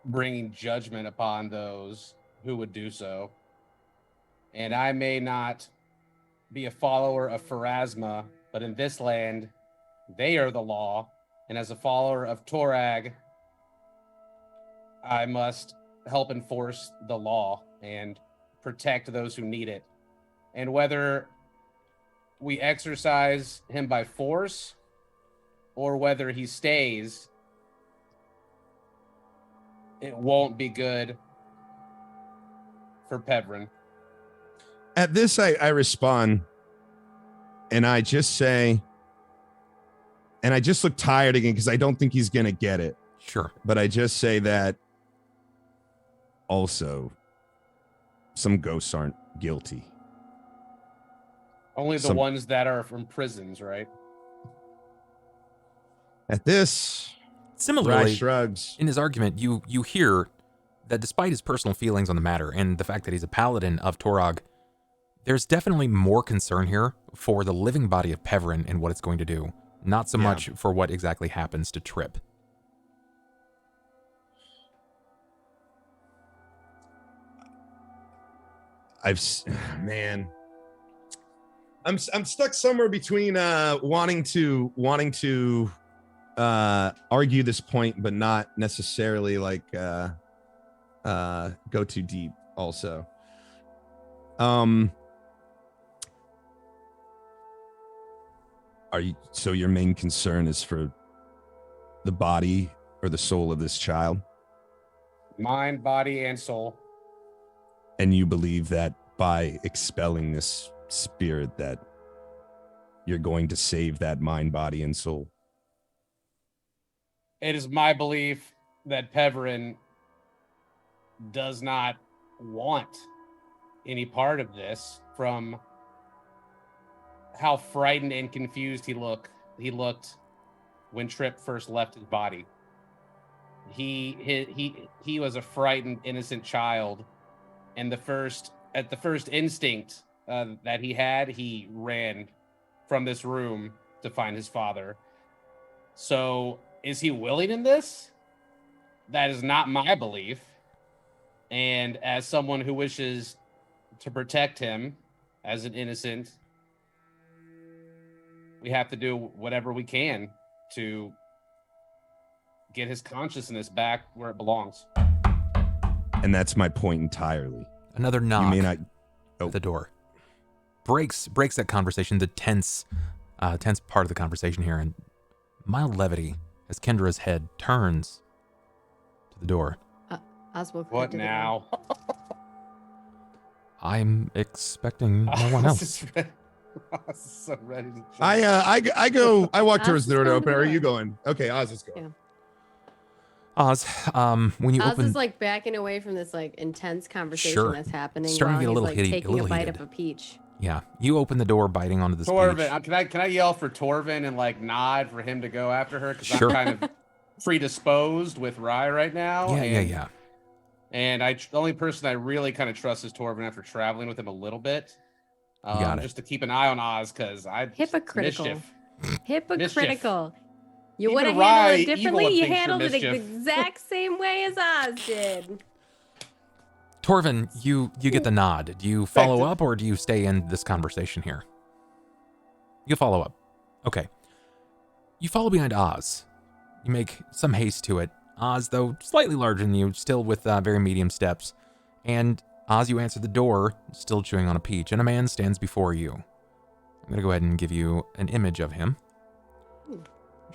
bringing judgment upon those who would do so. And I may not be a follower of Pharasma, but in this land, they are the law. And as a follower of Torag, I must help enforce the law and protect those who need it. And whether we exercise him by force or whether he stays, it won't be good for Pevrin. At this, I respond, and I just say, and I just look tired again because I don't think he's going to get it. Sure. But I just say that also some ghosts aren't guilty. Only the ones that are from prisons, right? At this, similarly, shrugs. In his argument, you hear that despite his personal feelings on the matter and the fact that he's a paladin of Torag, there's definitely more concern here for the living body of Pevrin and what it's going to do, not so much for what exactly happens to Tripp. Man, I'm stuck somewhere between wanting to argue this point, but not necessarily like go too deep. Also, so your main concern is for the body or the soul of this child? Mind, body, and soul. And you believe that by expelling this spirit that you're going to save that mind, body, and soul? It is my belief that Pevrin does not want any part of this, from how frightened and confused he looked when Tripp first left his body. He was a frightened, innocent child, and the first instinct that he had, he ran from this room to find his father. So, is he willing in this? That is not my belief. And as someone who wishes to protect him as an innocent, we have to do whatever we can to get his consciousness back where it belongs. And that's my point entirely. Another knock you may not at the door. Breaks that conversation, the tense part of the conversation here, and mild levity as Kendra's head turns to the door. What now? I'm expecting no one else. So ready to I walk towards the door to open. going. Are you going? Okay, Oz is going. Yeah. Oz, when you Oz open, is like backing away from this like intense conversation Sure. that's happening Starting to while get a he's little like taking a bite heated. of a peach. yeah, you open the door, biting onto the Torvin, speech. can I yell for Torvin and like nod for him to go after her? Because Sure. I'm kind of predisposed with Rye right now. Yeah. And the only person I really kind of trust is Torvin after traveling with him a little bit. You got it. Just to keep an eye on Oz, because Hypocritical. mischief. Hypocritical. You Even would have Rye, handled it evil differently. You thinks you're handled it the mischief. exact same way as Oz did. Torvin, you get the nod. Do you follow up or do you stay in this conversation here? You follow up. Okay. You follow behind Oz. You make some haste to it. Oz, though slightly larger than you, still with very medium steps. And Oz, you answer the door, still chewing on a peach, and a man stands before you. I'm going to go ahead and give you an image of him.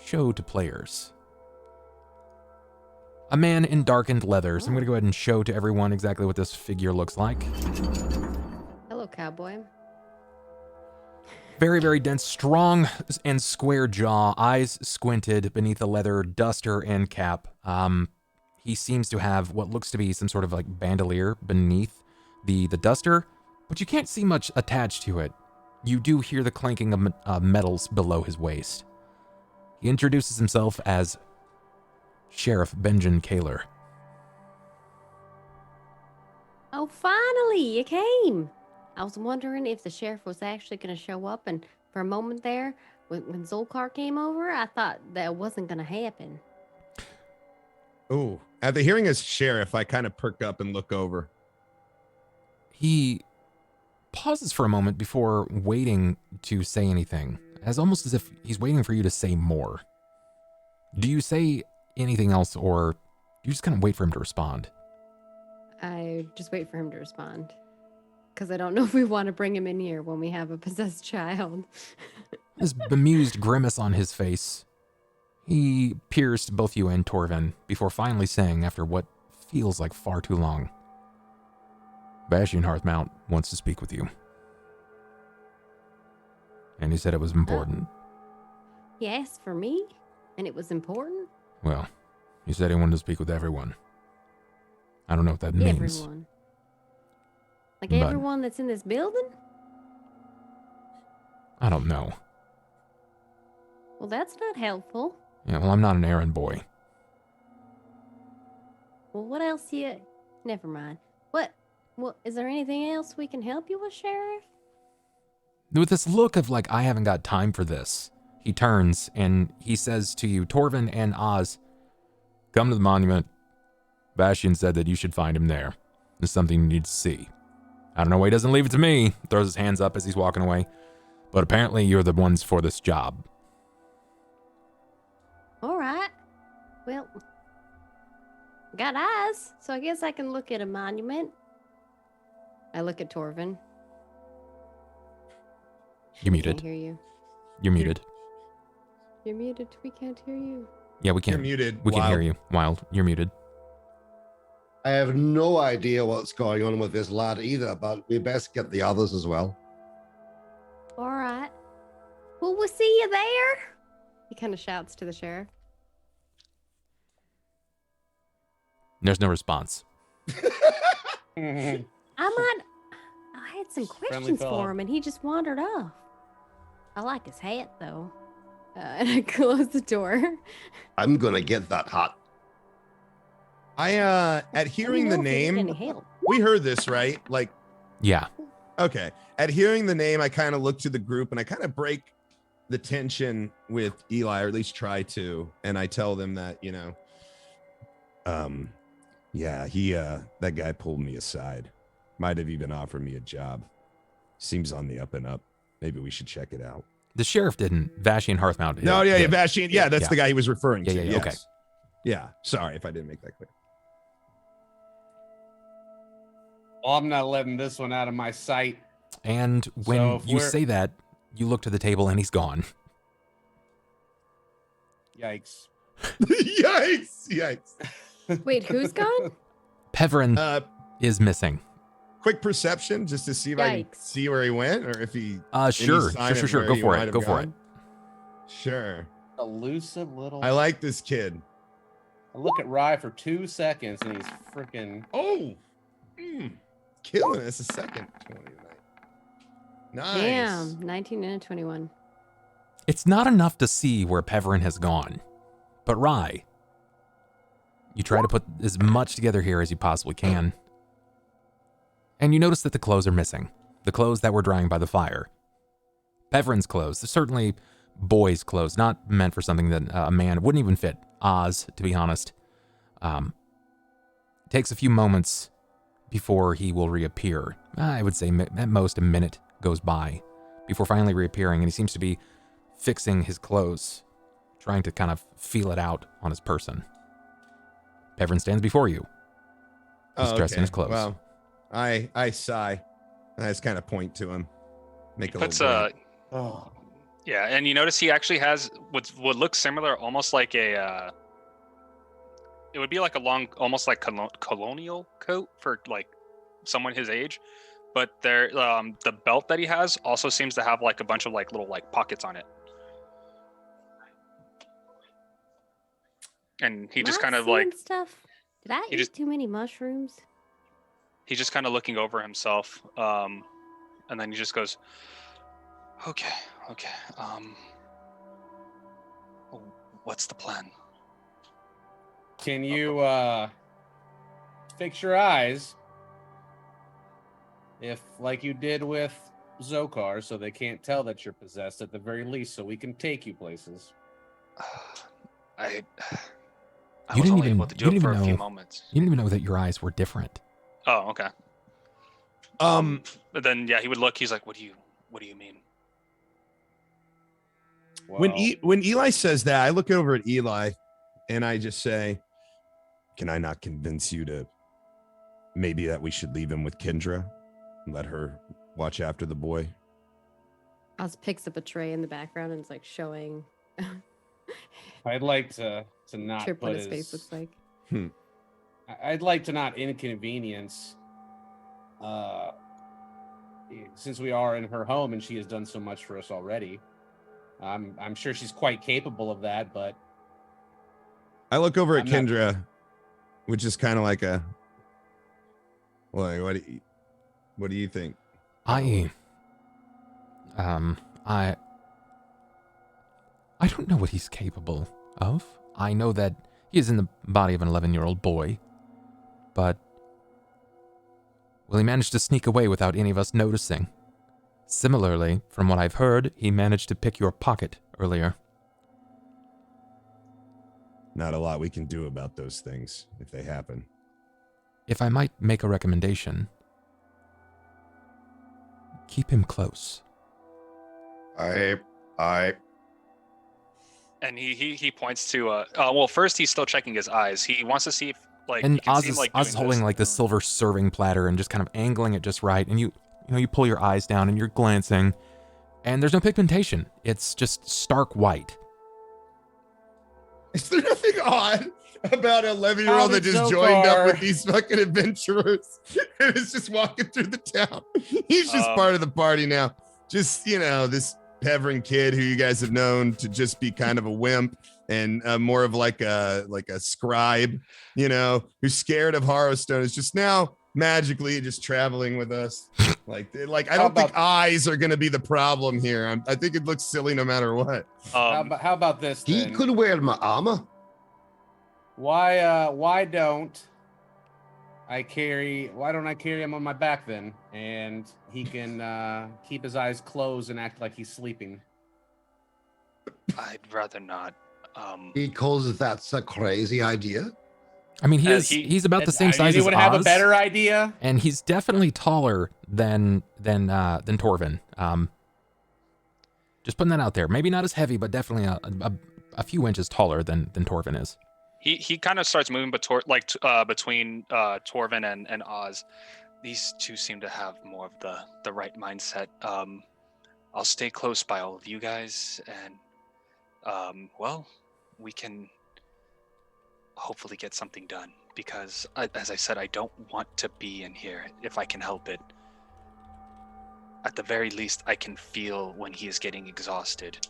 Show to players. A man in darkened leathers. I'm going to go ahead and show to everyone exactly what this figure looks like. Hello, cowboy. Very, very dense, strong and square jaw, eyes squinted beneath a leather duster and cap. He seems to have what looks to be some sort of like bandolier beneath the duster, but you can't see much attached to it. You do hear the clanking of metals below his waist. He introduces himself as Sheriff Benjamin Kaler. Oh, finally, you came. I was wondering if the sheriff was actually going to show up, and for a moment there, when Zolkar came over, I thought that wasn't going to happen. Ooh, at the hearing as sheriff, I kind of perk up and look over. He pauses for a moment before waiting to say anything, almost as if he's waiting for you to say more. Do you say anything else, or do you just kind of wait for him to respond? I just wait for him to respond. Because I don't know if we want to bring him in here when we have a possessed child. This bemused grimace on his face, he peers both you and Torvin before finally saying, after what feels like far too long, Bastion Hearthmount wants to speak with you. And he said it was important. He asked for me, and it was important? Well, he said he wanted to speak with everyone. I don't know what that means. Everyone. Like everyone that's in this building? I don't know. Well, that's not helpful. Yeah, well, I'm not an errand boy. Well, what else Never mind. What? Well, is there anything else we can help you with, Sheriff? With this look of like, I haven't got time for this, he turns and he says to you, Torvin and Oz, come to the monument. Bastion said that you should find him there. There's something you need to see. I don't know why he doesn't leave it to me. Throws his hands up as he's walking away. But apparently you're the ones for this job. All right. Well, got eyes, so I guess I can look at a monument. I look at Torvin. You're muted. Can't hear you. You're muted. You're muted. We can't hear you. Yeah, we can. You're muted. We can hear you. Wyld, you're muted. I have no idea what's going on with this lad either, but we best get the others as well. All right. Well, we'll see you there. He kind of shouts to the sheriff. There's no response. I had some questions for him, and he just wandered off. I like his hat, though. And I close the door. I'm gonna get that hat. At hearing the name, we heard this, right? Like, yeah. Okay. At hearing the name, I kind of look to the group and I kind of break the tension with Eli, or at least try to. And I tell them that, yeah, that guy pulled me aside. Might have even offered me a job. Seems on the up and up. Maybe we should check it out. The sheriff didn't. Vashian Hearthmount. No, yeah, Vashian. Yeah, that's the guy he was referring to. Yeah, yes. Okay. Yeah, sorry if I didn't make that clear. Well, I'm not letting this one out of my sight. And when you say that, you look to the table and he's gone. Yikes. Yikes. Wait, who's gone? Peverin is missing. Quick perception just to see if I can see where he went, or if he sure. Go for it. Sure. Elusive little. I like this kid. I look at Rye for 2 seconds and he's freaking killing us a second. 29. Nice. Damn, 19 and a 21. It's not enough to see where Peverin has gone, but Rye, you try to put as much together here as you possibly can. And you notice that the clothes are missing. The clothes that were drying by the fire. Peverin's clothes, they're certainly boys' clothes, not meant for something that a man wouldn't even fit. Oz, to be honest. It takes a few moments before he will reappear. I would say at most a minute goes by before finally reappearing, and he seems to be fixing his clothes, trying to kind of feel it out on his person. Peverin stands before you. He's dressed in his clothes. Well, I sigh. I just kind of point to him. Make a Puts little yeah, and you notice he actually has what looks similar, almost like a it would be like a long, almost like colonial coat for like someone his age, but there the belt that he has also seems to have like a bunch of like little like pockets on it, and he just kind of like stuff. Did I eat too many mushrooms? He's just kind of looking over himself, and then he just goes, okay. What's the plan? Can you fix your eyes? If, like you did with Zokar, so they can't tell that you're possessed at the very least, so we can take you places. I You was didn't only even- able to you do it didn't for even a few know- moments. You didn't even know that your eyes were different. Oh, okay. But then yeah, he would look. He's like, "What do you mean?" Well, When Eli says that, I look over at Eli and I just say, "Can I not convince you to maybe that we should leave him with Kendra and let her watch after the boy?" Oz picks up a tray in the background and is like showing I'd like to not Tripp put what his face looks like. I'd like to not inconvenience, since we are in her home and she has done so much for us already. I'm sure she's quite capable of that, but I look over at I'm not- Kendra, which is kind of like a, what do you think? I don't know what he's capable of. I know that he is in the body of an 11-year-old boy, but will he manage to sneak away without any of us noticing? Similarly, from what I've heard, he managed to pick your pocket earlier. Not a lot we can do about those things if they happen. If I might make a recommendation, keep him close. And he points to well, first he's still checking his eyes. He wants to see if like And you can Oz see him, is, like, Oz is doing holding this. like this silver serving platter and just kind of angling it just right. And you pull your eyes down and you're glancing, and there's no pigmentation. It's just stark white. Is there nothing odd about an 11-year-old that just joined up with these fucking adventurers and is just walking through the town? He's just part of the party now. Just, this Peverin kid who you guys have known to just be kind of a wimp and more of like a scribe, who's scared of Harrowstone, is just now magically just traveling with us. Like I don't think eyes are going to be the problem here. I think it looks silly no matter what. how about this? He Then? could wear my armor. Why don't I carry him on my back then, and he can keep his eyes closed and act like he's sleeping? I'd rather not. Because that's a crazy idea. I mean, he's about the same size as anyone Oz. have a better idea? And he's definitely taller than Torvin. Just putting that out there. Maybe not as heavy, but definitely a few inches taller than Torvin is. He kind of starts moving between Torvin and Oz. These two seem to have more of the right mindset. I'll stay close by all of you guys, and we can hopefully get something done, because as I said, I don't want to be in here if I can help it. At the very least, I can feel when he is getting exhausted.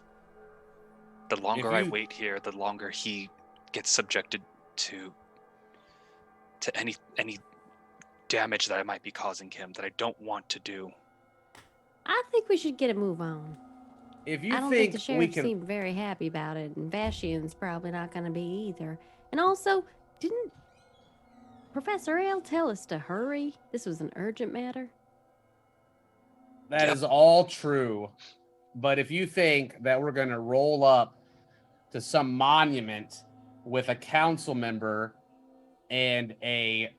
The longer I wait here, the longer he gets subjected to any damage that I might be causing him that I don't want to do. I think we should get a move on. If you I don't think the we sheriff can, seemed very happy about it, and Vashian's probably not going to be either. And also, didn't Professor L tell us to hurry? This was an urgent matter. that is all true. But if you think that we're going to roll up to some monument with a council member and a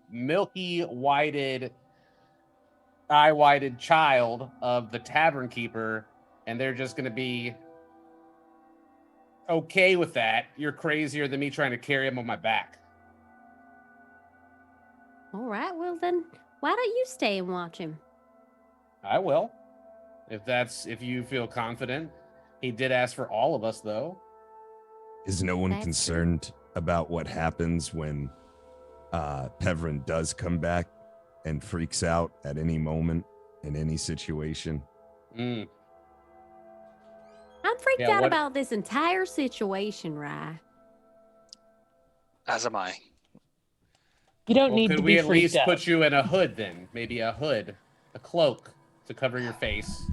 eye-whited child of the tavern keeper, and they're just going to be okay with that, you're crazier than me trying to carry him on my back. All right, well then, why don't you stay and watch him? I will, if you feel confident. He did ask for all of us, though. Is no one That's concerned about what happens when Peverin does come back and freaks out at any moment in any situation? I'm freaked out about this entire situation, Rye. As am I. You don't need could to we be at freaked least out. put you in a hood then? Maybe a hood, a cloak to cover your face.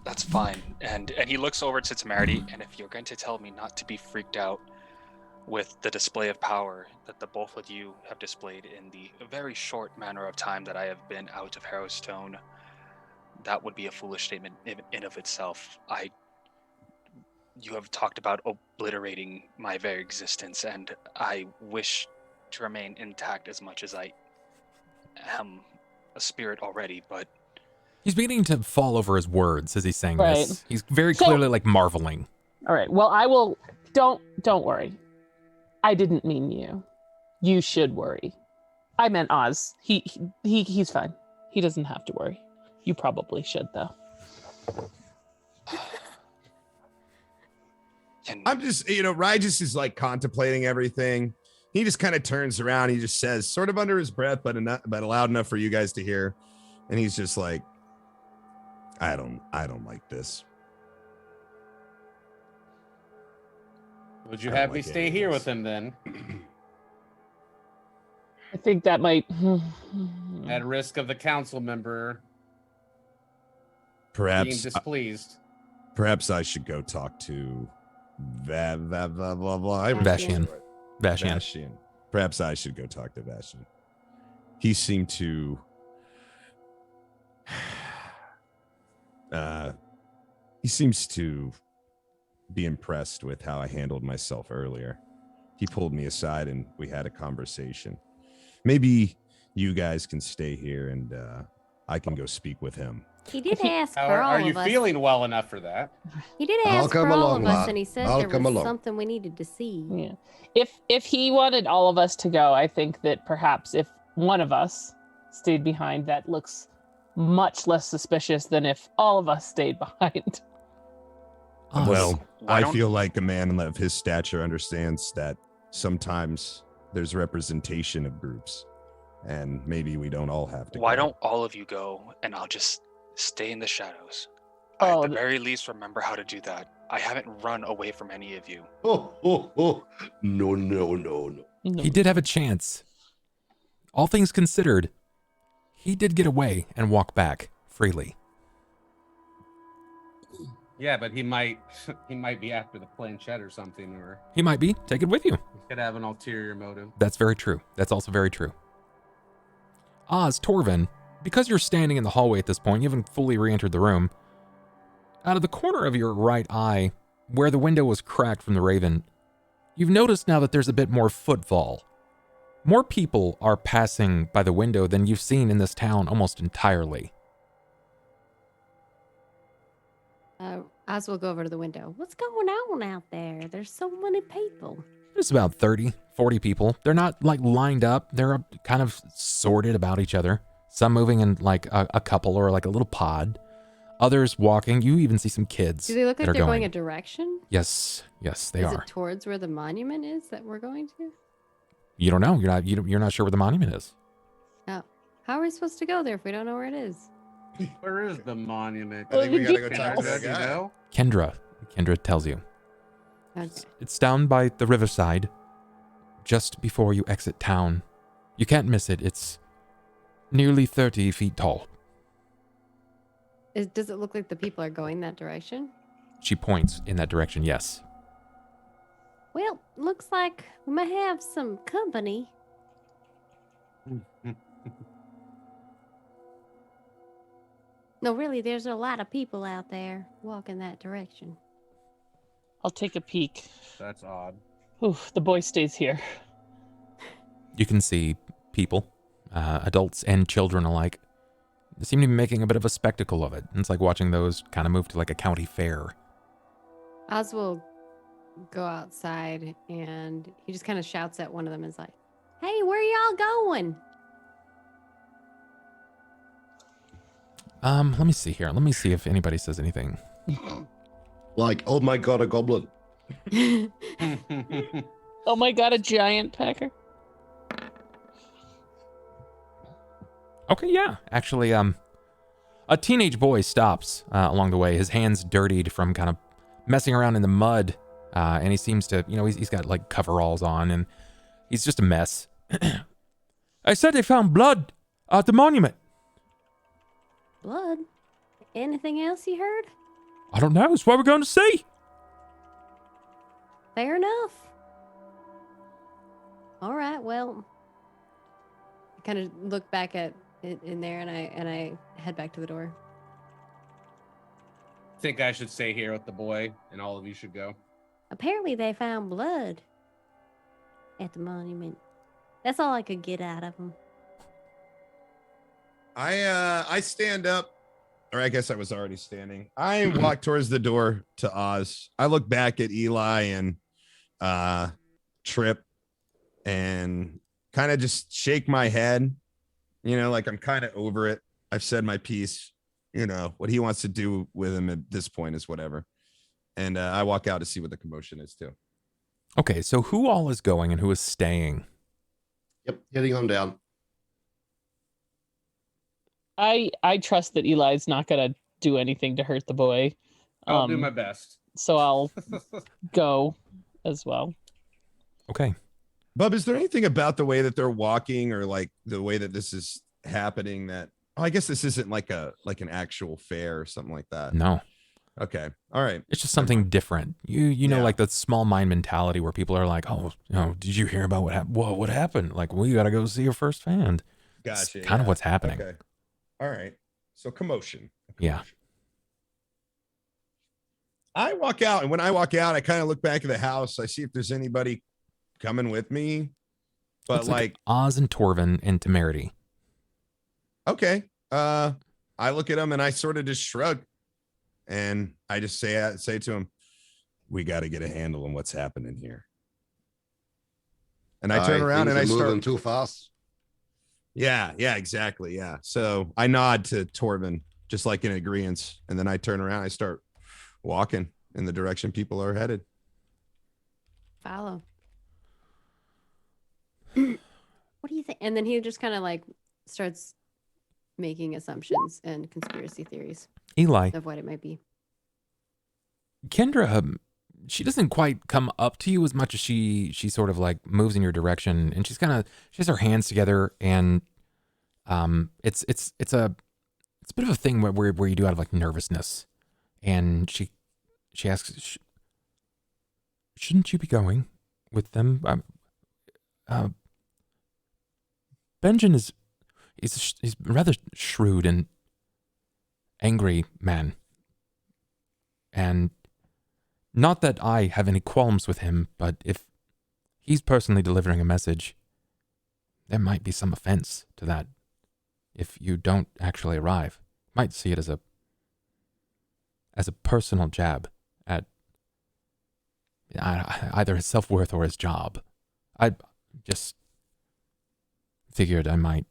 That's fine. And he looks over to Temerity, and if you're going to tell me not to be freaked out, with the display of power that the both of you have displayed in the very short manner of time that I have been out of Harrowstone, that would be a foolish statement in of itself. You have talked about obliterating my very existence, and I wish to remain intact as much as I am a spirit already, but... He's beginning to fall over his words as he's saying Right. this. He's very clearly like marveling. All right. Well, I will. Don't worry. I didn't mean you. You should worry. I meant Oz. He's fine. He doesn't have to worry. You probably should, though. I'm just, Rigis is like contemplating everything. He just kind of turns around. He just says, sort of under his breath, but loud enough for you guys to hear. And he's just like, I don't like this. Would you have me stay here with him then? I think that might... At risk of the council member being Perhaps displeased. perhaps I should go talk to Vashian. Vashian. Perhaps I should go talk to Vashian. He seemed to he seems to be impressed with how I handled myself earlier. He pulled me aside and we had a conversation. Maybe you guys can stay here and I can go speak with him. He did ask for all Are of you us. feeling well enough for that? He did I'll ask for come all along, of us, lad. and he said I'll there come was along. something we needed to see. Yeah. If he wanted all of us to go, I think that perhaps if one of us stayed behind, that looks much less suspicious than if all of us stayed behind. Well, Why I don't- feel like a man of his stature understands that sometimes there's representation of groups, and maybe we don't all have to Why go. don't all of you go, and I'll just stay in the shadows? Oh, At the very least, remember how to do that. I haven't run away from any of you. Oh. No. He did have a chance. All things considered, he did get away and walk back freely. Yeah, but he might be after the planchette or something, or He might be. Take it with you. he could have an ulterior motive. That's very true. That's also very true. Oz, Torvin, because you're standing in the hallway at this point, you haven't fully re-entered the room. Out of the corner of your right eye, where the window was cracked from the raven, you've noticed now that there's a bit more footfall. More people are passing by the window than you've seen in this town almost entirely. Oz will go over to the window. What's going on out there? There's so many people. There's about 30, 40 people. They're not like lined up. They're kind of sorted about each other. Some moving in like a couple or like a little pod. Others walking. You even see some kids. Do they look like that are they're going a direction? Yes, they is are. it towards where the monument is that we're going to? You don't know. You're not sure where the monument is. Oh. How are we supposed to go there if we don't know where it is? Where is the monument? I think we gotta go Kendra, talk to that do you guy. know? Kendra tells you. Okay. It's down by the riverside, just before you exit town. You can't miss it. It's nearly 30 feet tall. Does it look like the people are going that direction? She points in that direction, yes. Well, looks like we might have some company. No, really, there's a lot of people out there walking that direction. I'll take a peek. That's odd. Oof, the boy stays here. You can see people, adults and children alike. They seem to be making a bit of a spectacle of it. It's like watching those kind of move to like a county fair. Oz will go outside and he just kind of shouts at one of them and is like, "Hey, where y'all going?" Let me see here. Let me see if anybody says anything. Like, oh my god, a goblin. Oh my god, a giant pecker. Okay, yeah. Actually, a teenage boy stops along the way, his hands dirtied from kind of messing around in the mud, and he seems to, he's got like coveralls on, and he's just a mess. I said they found blood at the monument. Blood? Anything else you heard? I don't know. It's what we're going to see. Fair enough. All right, well, I kind of look back at in there, and I head back to the door. Think I should stay here with the boy, and all of you should go. Apparently, they found blood at the monument. That's all I could get out of them. I stand up, or I guess I was already standing. I walk towards the door to Oz. I look back at Eli and Tripp and kind of just shake my head, like I'm kind of over it. I've said my piece, what he wants to do with him at this point is whatever. And I walk out to see what the commotion is too. Okay, so who all is going and who is staying? Yep, heading on down. I trust that Eli's not gonna do anything to hurt the boy. I'll do my best. So I'll go as well. Okay. Bub, is there anything about the way that they're walking or like the way that this is happening that I guess this isn't like an actual fair or something like that? No. Okay. All right. It's just something different. You know, Yeah. like the small mind mentality where people are like, oh, did you hear about what happened? Whoa, what happened? Like, well, you got to go see your first hand. Gotcha. It's kind of what's happening. Okay. All right. So commotion. Yeah. I walk out, and when I walk out, I kind of look back at the house. I see if there's anybody coming with me. But Looks like Oz and Torvin and Temerity. okay. I look at him and I sort of just shrug. And I just say to him, we got to get a handle on what's happening here. And I turn around and I things are moving start too fast. Yeah, exactly. Yeah. So I nod to Torvin, just like in agreement. And then I turn around, I start walking in the direction people are headed. Follow. What do you think? And then he just kind of like starts making assumptions and conspiracy theories Eli, of what it might be. Kendra, she doesn't quite come up to you as much as she sort of like moves in your direction, and she has her hands together, and it's a bit of a thing where you do out of like nervousness, and she asks, shouldn't you be going with them? Benjamin he's rather shrewd and angry man, and not that I have any qualms with him, but if he's personally delivering a message, there might be some offense to that. If you don't actually arrive, might see it as a personal jab at either his self-worth or his job. I just figured I might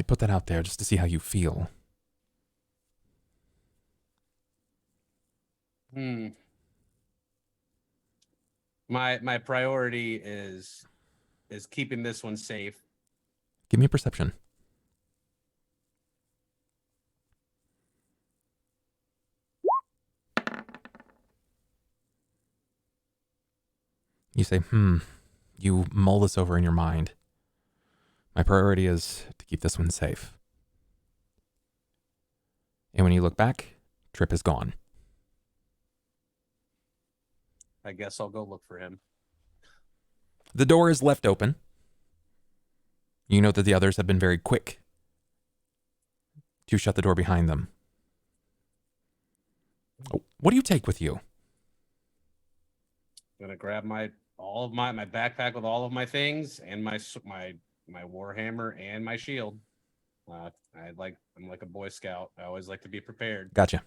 put that out there just to see how you feel. My priority is keeping this one safe. Give me a perception. You say, you mull this over in your mind. My priority is to keep this one safe. And when you look back, Tripp is gone. I guess I'll go look for him. The door is left open. You note that the others have been very quick to shut the door behind them. What do you take with you? I'm gonna grab my backpack with all of my things and my warhammer and my shield. I'm like a Boy Scout. I always like to be prepared. Gotcha.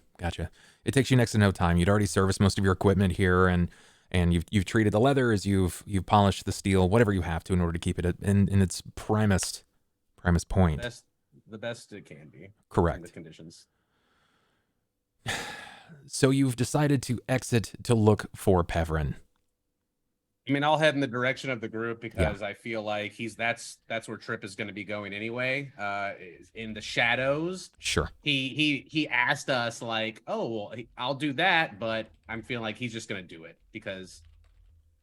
It takes you next to no time. You'd already serviced most of your equipment here, and you've treated the leather as you've polished the steel, whatever you have to in order to keep it in its primest point. The best it can be. Correct. In the conditions. So you've decided to exit to look for Pevrin. I mean, I'll head in the direction of the group because I feel like that's where Tripp is going to be going anyway. In the shadows. Sure. He asked us like, oh, well, I'll do that, but I'm feeling like he's just going to do it because,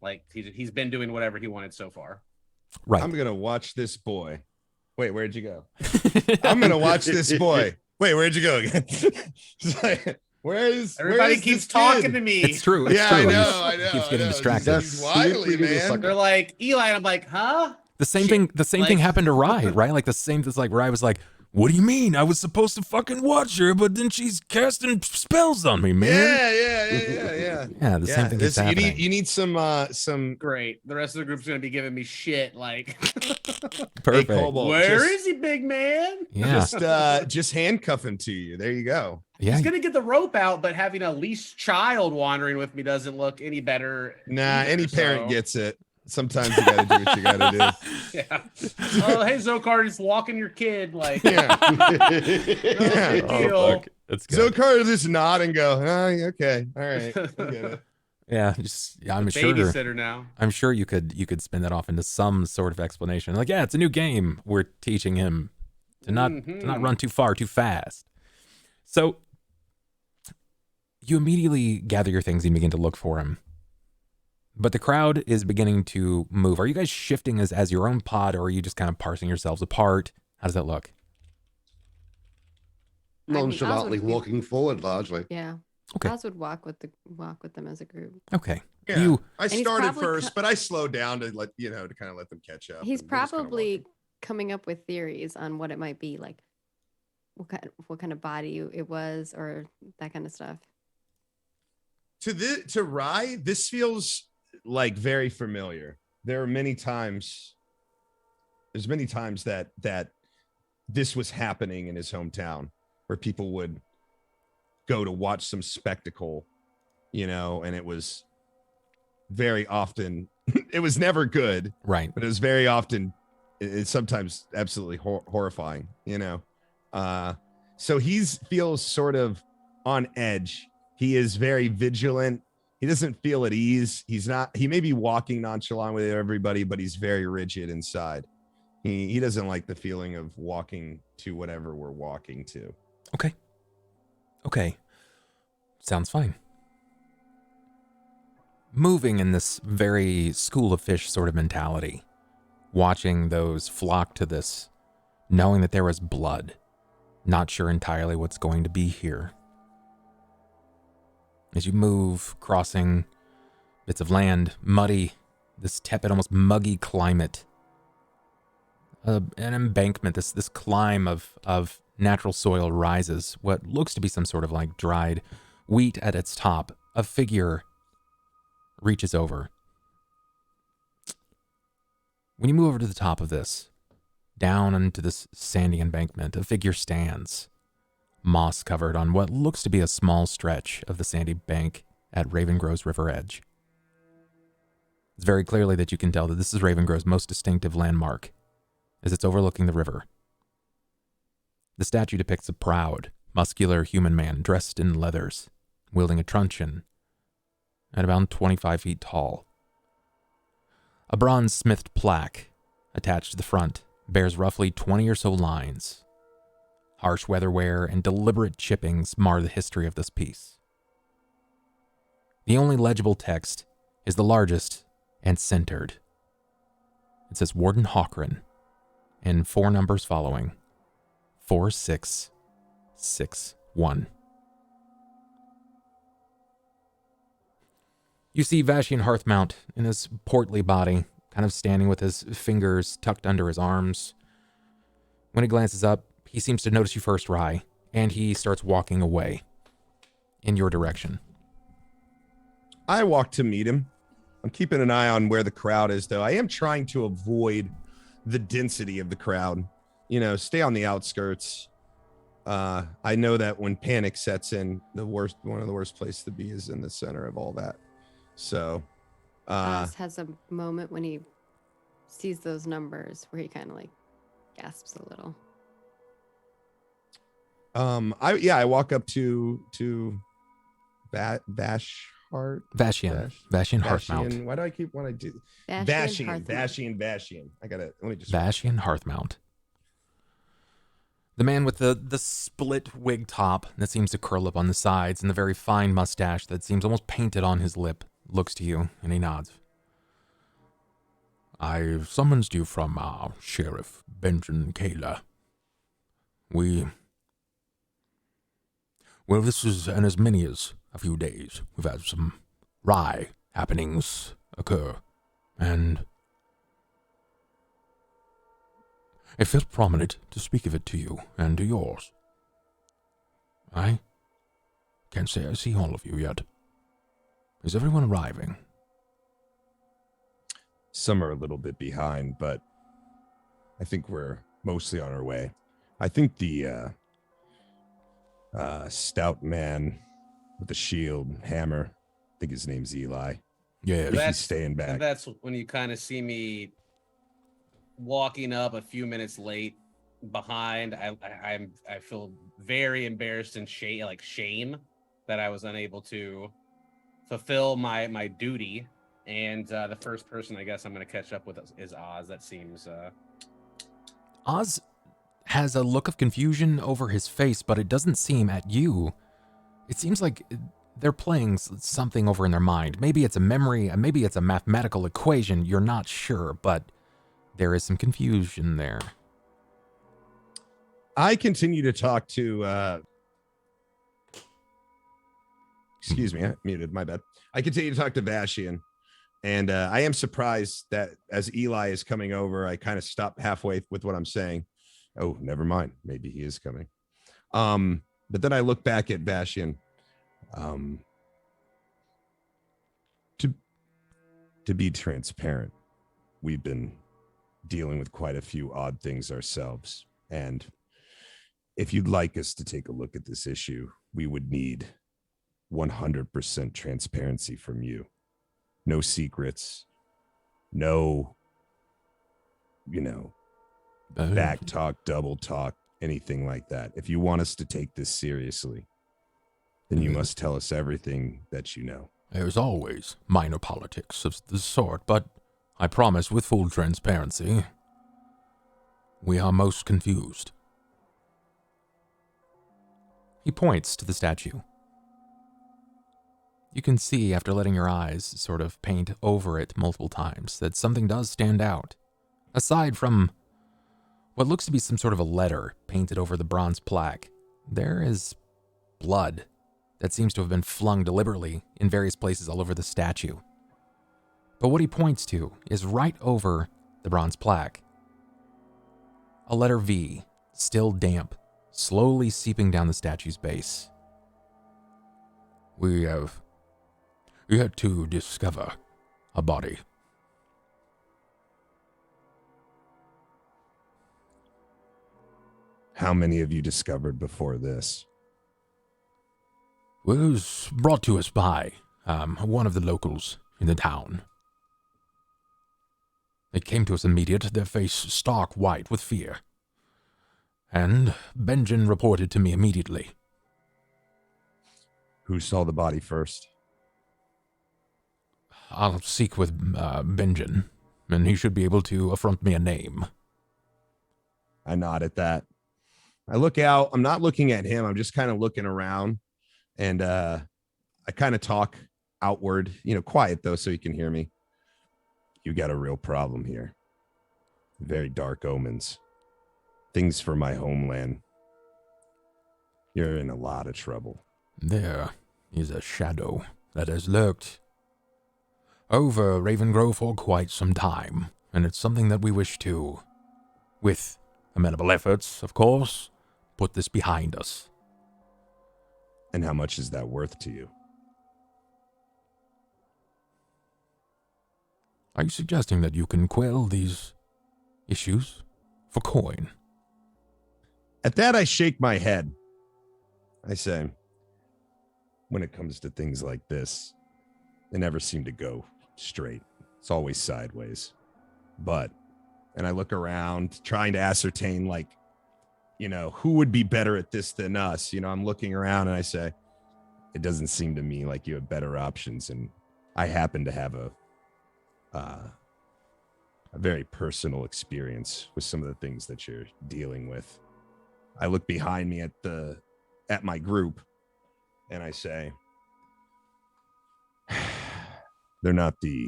like, he's been doing whatever he wanted so far. Right. I'm gonna watch this boy. Wait, where'd you go? I'm gonna watch this boy. Wait, where'd you go again? Everybody keeps talking to me. It's true. It's Yeah, true. I know. He keeps getting distracted. He's wily, man. They're like, Eli, and I'm like, huh? The same thing happened to Rye, right? Like it's like Rye was like, what do you mean? I was supposed to fucking watch her, but then she's casting spells on me, man. Yeah. Yeah, the same thing is happening. You need some Great. The rest of the group's gonna be giving me shit. Like, Perfect. Hey, Cobalt, where is he, big man? Yeah. just handcuff him to you. There you go. Yeah. He's gonna get the rope out, but having a leashed child wandering with me doesn't look any better. Nah, either, any parent so- gets it. Sometimes you gotta do what you gotta do. Yeah. Oh, hey, Zokar, just walking your kid. Like, Yeah. big deal. That's good. Zokar just nod and go, okay, all right. I get it. Yeah, I'm sure. Babysitter now. I'm sure you could spin that off into some sort of explanation. Like, yeah, it's a new game. We're teaching him to not run too far, too fast. So you immediately gather your things and begin to look for him. But the crowd is beginning to move. Are you guys shifting as your own pod, or are you just kind of parsing yourselves apart? How does that look? Nonchalantly Oz would be- walking forward, largely. Yeah. Okay. Oz would walk with them as a group. Okay. Yeah. I he's started probably first, but I slowed down to to kind of let them catch up. He's and we're just kinda probably walking. coming up with theories on what it might be, like what kind of body it was, or that kind of stuff. To Rye, this feels like very familiar. There's many times that this was happening in his hometown, where people would go to watch some spectacle, and it was very often it was never good, Right. but it was very often it's sometimes absolutely horrifying, so he feels sort of on edge. He is very vigilant. He doesn't feel at ease. He may be walking nonchalant with everybody, but he's very rigid inside. He doesn't like the feeling of walking to whatever we're walking to. Okay. Sounds fine. Moving in this very school of fish sort of mentality, watching those flock to this, knowing that there was blood, not sure entirely what's going to be here. As you move, crossing bits of land, muddy, this tepid, almost muggy climate, an embankment, this climb of natural soil rises, what looks to be some sort of like dried wheat at its top. A figure reaches over. When you move over to the top of this, down into this sandy embankment, a figure stands, moss covered on what looks to be a small stretch of the sandy bank at Ravengrow's river edge. It's very clearly that you can tell that this is Ravengrow's most distinctive landmark, as it's overlooking the river. The statue depicts a proud, muscular human man dressed in leathers, wielding a truncheon, at about 25 feet tall. A bronze-smithed plaque attached to the front bears roughly 20 or so lines. Harsh weatherwear and deliberate chippings mar the history of this piece. The only legible text is the largest and centered. It says Warden Hawkran, and 4 numbers following. 4661. You see Vashian Hearthmount in his portly body, kind of standing with his fingers tucked under his arms. When he glances up, he seems to notice you first, Rye, and he starts walking away in your direction. I walk to meet him. I'm keeping an eye on where the crowd is, though. I am trying to avoid the density of the crowd. Stay on the outskirts. I know that when panic sets in, one of the worst places to be is in the center of all that. So, Oz has a moment when he sees those numbers where he kind of like gasps a little. I walk up to Vashian Hearthmount. Why do I keep when I do Vashian. I gotta let me just Vashian Hearthmount. The man with the split wig top that seems to curl up on the sides and the very fine mustache that seems almost painted on his lip looks to you and he nods. I've summoned you from Sheriff Benjamin Kayla. We Well, this is in as many as a few days. We've had some wry happenings occur, and it felt prominent to speak of it to you and to yours. I can't say I see all of you yet. Is everyone arriving? Some are a little bit behind, but I think we're mostly on our way. I think the stout man with the shield hammer, I think his name's Eli. Yeah, He's staying back. And that's when you kind of see me walking up a few minutes late behind. I feel very embarrassed and shame that I was unable to fulfill my duty. And the first person I guess I'm going to catch up with is Oz. That seems Oz has a look of confusion over his face, but it doesn't seem at you. It seems like they're playing something over in their mind. Maybe it's a memory, maybe it's a mathematical equation. You're not sure, but there is some confusion there. I continue to talk to... excuse me, I muted, my bad. I continue to talk to Vashian, and I am surprised that as Eli is coming over, I kind of stop halfway with what I'm saying. Oh, never mind. Maybe he is coming. But then I look back at Vashian. To be transparent, we've been dealing with quite a few odd things ourselves. And if you'd like us to take a look at this issue, we would need 100% transparency from you. No secrets, no, back talk, double talk, anything like that. If you want us to take this seriously, then you must tell us everything that you know. There's always minor politics of the sort, but I promise with full transparency, we are most confused. He points to the statue. You can see, after letting your eyes sort of paint over it multiple times, that something does stand out. Aside from what looks to be some sort of a letter painted over the bronze plaque, there is blood that seems to have been flung deliberately in various places all over the statue. But what he points to is right over the bronze plaque. A letter V, still damp, slowly seeping down the statue's base. We have yet to discover a body. How many have you discovered before this? Well, it was brought to us by one of the locals in the town. They came to us immediate, their face stark white with fear. And Benjen reported to me immediately. Who saw the body first? I'll seek with Benjen, and he should be able to affront me a name. I nod at that. I look out. I'm not looking at him. I'm just kind of looking around. And I kind of talk outward, quiet though, so you can hear me. You got a real problem here. Very dark omens. Things for my homeland. You're in a lot of trouble. There is a shadow that has lurked over Ravengrove for quite some time, and it's something that we wish to, with amenable efforts, of course, put this behind us. And how much is that worth to you? Are you suggesting that you can quell these issues for coin? At that, I shake my head. I say, when it comes to things like this, they never seem to go straight. It's always sideways. And I look around trying to ascertain, who would be better at this than us? I'm looking around and I say, it doesn't seem to me like you have better options. And I happen to have a very personal experience with some of the things that you're dealing with. I look behind me at my group and I say, they're not the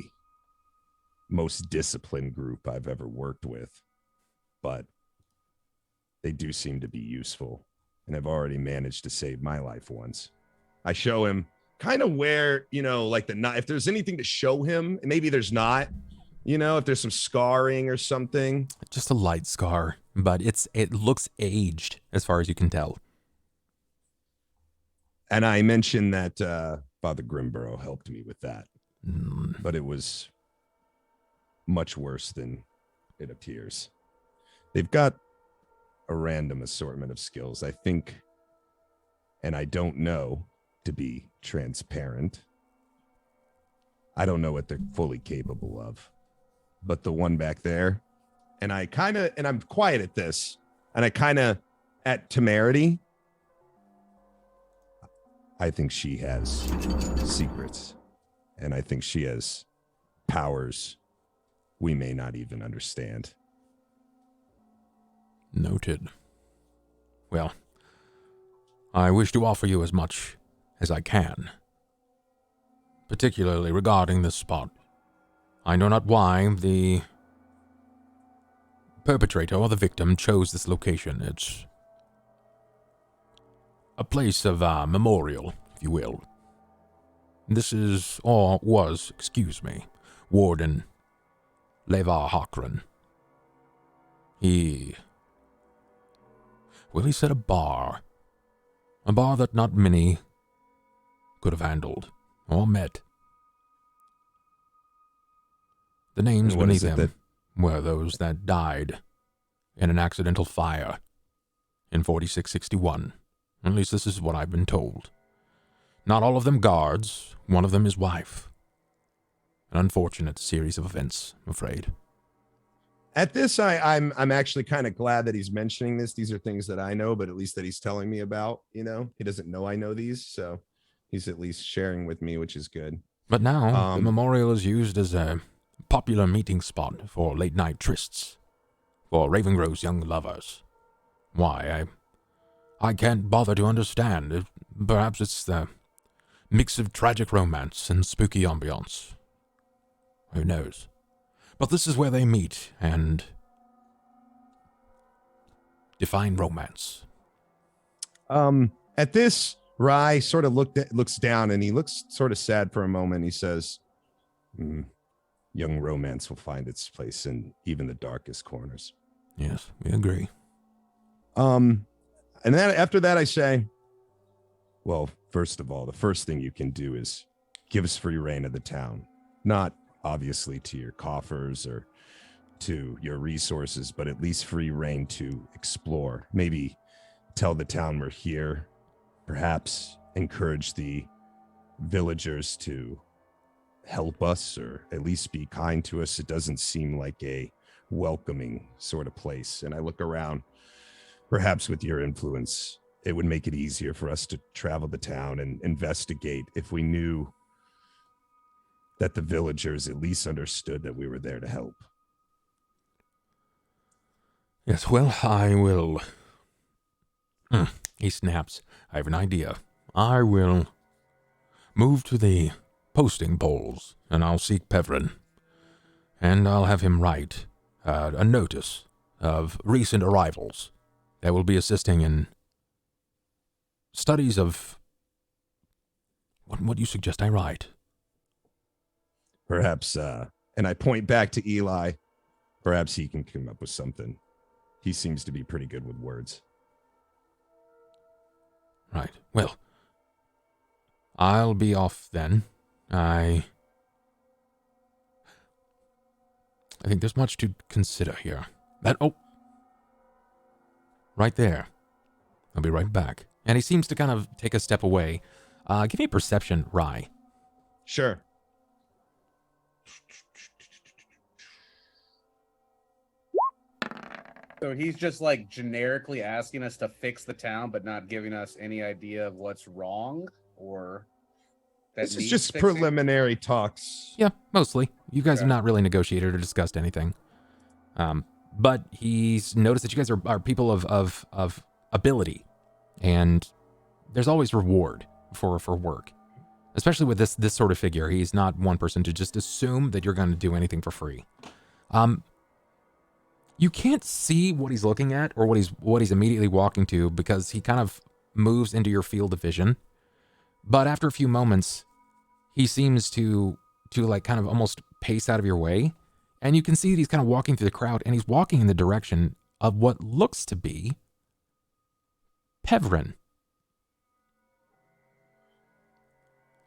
most disciplined group I've ever worked with, but they do seem to be useful and have already managed to save my life once. I show him kind of where, like if there's anything to show him, and maybe there's not, if there's some scarring or something. Just a light scar, but it looks aged as far as you can tell. And I mentioned that Father Grimborough helped me with that, but it was much worse than it appears. They've got a random assortment of skills, I think, and I don't know, to be transparent. I don't know what they're fully capable of, but the one back there, and I'm quiet at this, and at Temerity, I think she has secrets, and I think she has powers we may not even understand. Noted. Well, I wish to offer you as much as I can, particularly regarding this spot. I know not why the perpetrator or the victim chose this location. It's a place of memorial, if you will. This is, or was, Warden Levar Harkran. He said a bar that not many could have handled or met. The names beneath him were those that died in an accidental fire in 4661. At least this is what I've been told. Not all of them guards, one of them his wife. An unfortunate series of events, I'm afraid. At this, I'm actually kind of glad that he's mentioning this. These are things that I know, but at least that he's telling me about, He doesn't know I know these, so he's at least sharing with me, which is good. But now, the memorial is used as a popular meeting spot for late-night trysts, for Ravengrow's young lovers. Why, I can't bother to understand. Perhaps it's the mix of tragic romance and spooky ambiance. Who knows? But this is where they meet and define romance. At this, Rye sort of looks down, and he looks sort of sad for a moment. He says, young romance will find its place in even the darkest corners. Yes, we agree. And then after that, I say, well, first of all, the first thing you can do is give us free reign of the town. Not obviously to your coffers or to your resources, but at least free reign to explore. Maybe tell the town we're here. Perhaps encourage the villagers to help us, or at least be kind to us. It doesn't seem like a welcoming sort of place. And I look around. Perhaps with your influence, it would make it easier for us to travel the town and investigate if we knew that the villagers at least understood that we were there to help. Yes, well, I will. He snaps. I have an idea. I will move to the posting polls, and I'll seek Pevrin. And I'll have him write a notice of recent arrivals that will be assisting in studies of... What do you suggest I write? Perhaps, and I point back to Eli, perhaps he can come up with something. He seems to be pretty good with words. Right. Well, I'll be off then. I think there's much to consider here. Right there. I'll be right back. And he seems to kind of take a step away. Give me a perception, Rye. Sure. So he's just like generically asking us to fix the town, but not giving us any idea of what's wrong, or that This is needs just fixing? preliminary talks. Yeah, mostly. You guys Okay. have not really negotiated or discussed anything. But he's noticed that you guys are people of ability, and there's always reward for work, especially with this sort of figure. He's not one person to just assume that you're going to do anything for free. You can't see what he's looking at or what he's immediately walking to because he kind of moves into your field of vision. But after a few moments, he seems to like kind of almost pace out of your way. And you can see that he's kind of walking through the crowd, and he's walking in the direction of what looks to be Pevrin.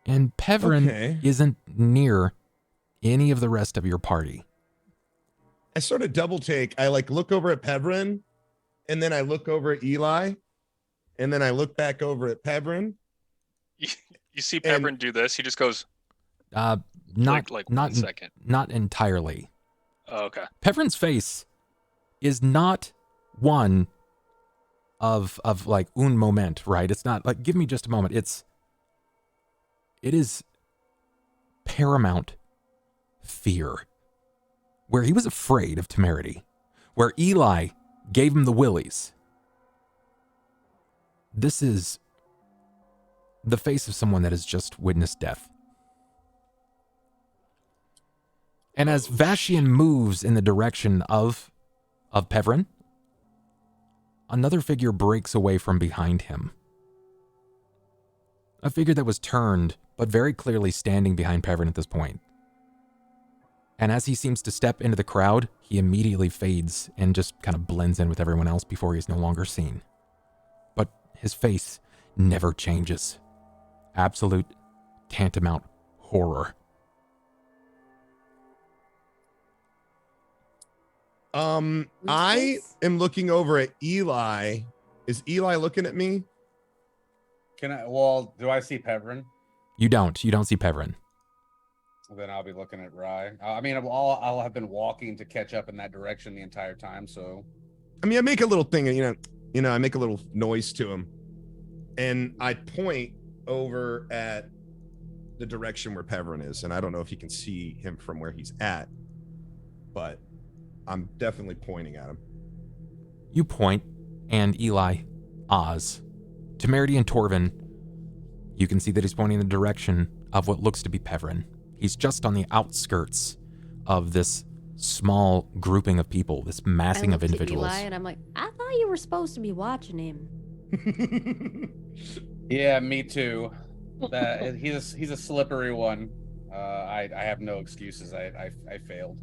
And Pevrin isn't near any of the rest of your party. I sort of double take. I like look over at Pevrin, and then I look over at Eli, and then I look back over at Pevrin. You see Pevrin do this. He just goes. Not 1 second. Not entirely. Oh, okay. Pevrin's face is not one of like un moment, right? It's not like, give me just a moment. It is paramount fear. Where he was afraid of Temerity, where Eli gave him the willies. This is the face of someone that has just witnessed death. And as Vashian moves in the direction of Pevrin, another figure breaks away from behind him. A figure that was turned, but very clearly standing behind Pevrin at this point. And as he seems to step into the crowd, he immediately fades and just kind of blends in with everyone else before he's no longer seen. But his face never changes. Absolute tantamount horror. I am looking over at Eli. Is Eli looking at me? Do I see Pevrin? You don't see Pevrin. Then I'll be looking at Rye. I mean, I'll have been walking to catch up in that direction the entire time. So, I mean, I make a little thing, I make a little noise to him, and I point over at the direction where Pevrin is, and I don't know if you can see him from where he's at, but I'm definitely pointing at him. You point, and Eli, Oz, Temerity, and Torvin, you can see that he's pointing in the direction of what looks to be Pevrin. He's just on the outskirts of this small grouping of people, this massing of individuals. Eli, and I'm like, I thought you were supposed to be watching him. Yeah, me too. He's a slippery one. I have no excuses. I failed.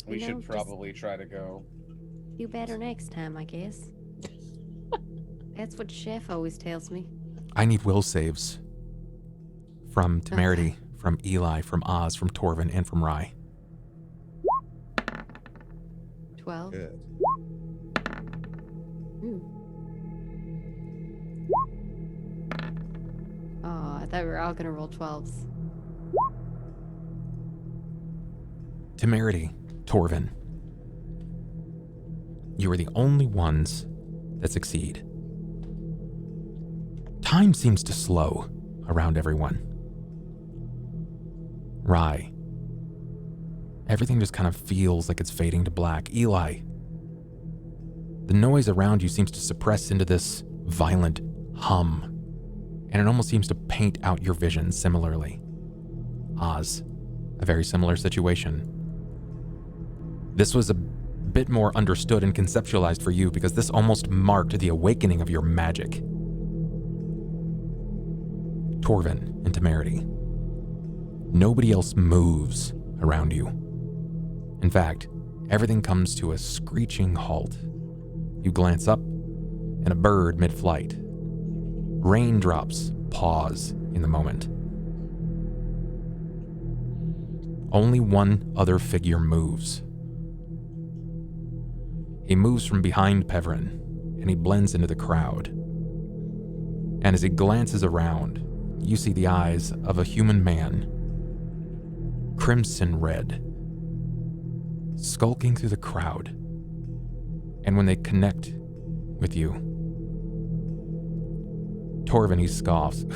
We should probably try to go. Do better next time, I guess. That's what Chef always tells me. I need will saves. From Temerity, from Eli, from Oz, from Torvin, and from Rye. 12. Good. Oh, I thought we were all gonna roll 12s. Temerity, Torvin, you are the only ones that succeed. Time seems to slow around everyone. Rye, everything just kind of feels like it's fading to black. Eli, the noise around you seems to suppress into this violent hum, and it almost seems to paint out your vision similarly. Oz, a very similar situation. This was a bit more understood and conceptualized for you because this almost marked the awakening of your magic. Torvin and Temerity. Nobody else moves around you. In fact, everything comes to a screeching halt. You glance up, and a bird mid-flight. Raindrops pause in the moment. Only one other figure moves. He moves from behind Pevrin, and he blends into the crowd. And as he glances around, you see the eyes of a human man, crimson red, skulking through the crowd. And when they connect with you, Torvin, he scoffs.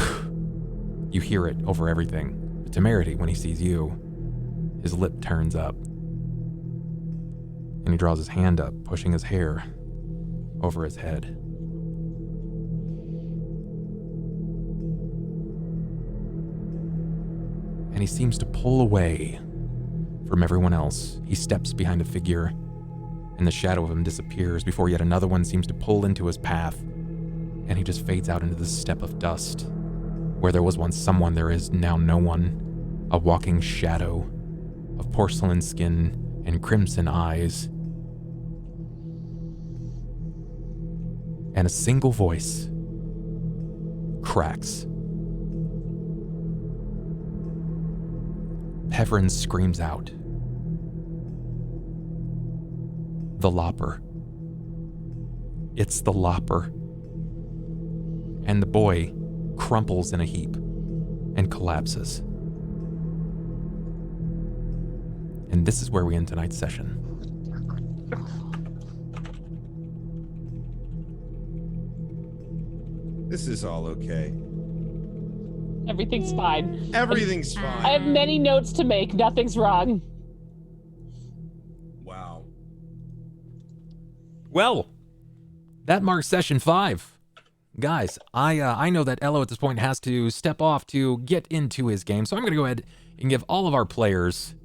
You hear it over everything. But Temerity, when he sees you, his lip turns up. And he draws his hand up, pushing his hair over his head. And he seems to pull away from everyone else, he steps behind a figure, and the shadow of him disappears before yet another one seems to pull into his path, and he just fades out into the steppe of dust. Where there was once someone, there is now no one, a walking shadow of porcelain skin and crimson eyes. And a single voice cracks. Peverin screams out. The Lopper. It's the Lopper. And the boy crumples in a heap and collapses. And this is where we end tonight's session. This is all okay. Everything's fine. Everything's fine. I have many notes to make. Nothing's wrong. Wow. Well, that marks session 5. Guys, I know that Ello at this point has to step off to get into his game, so I'm going to go ahead and give all of our players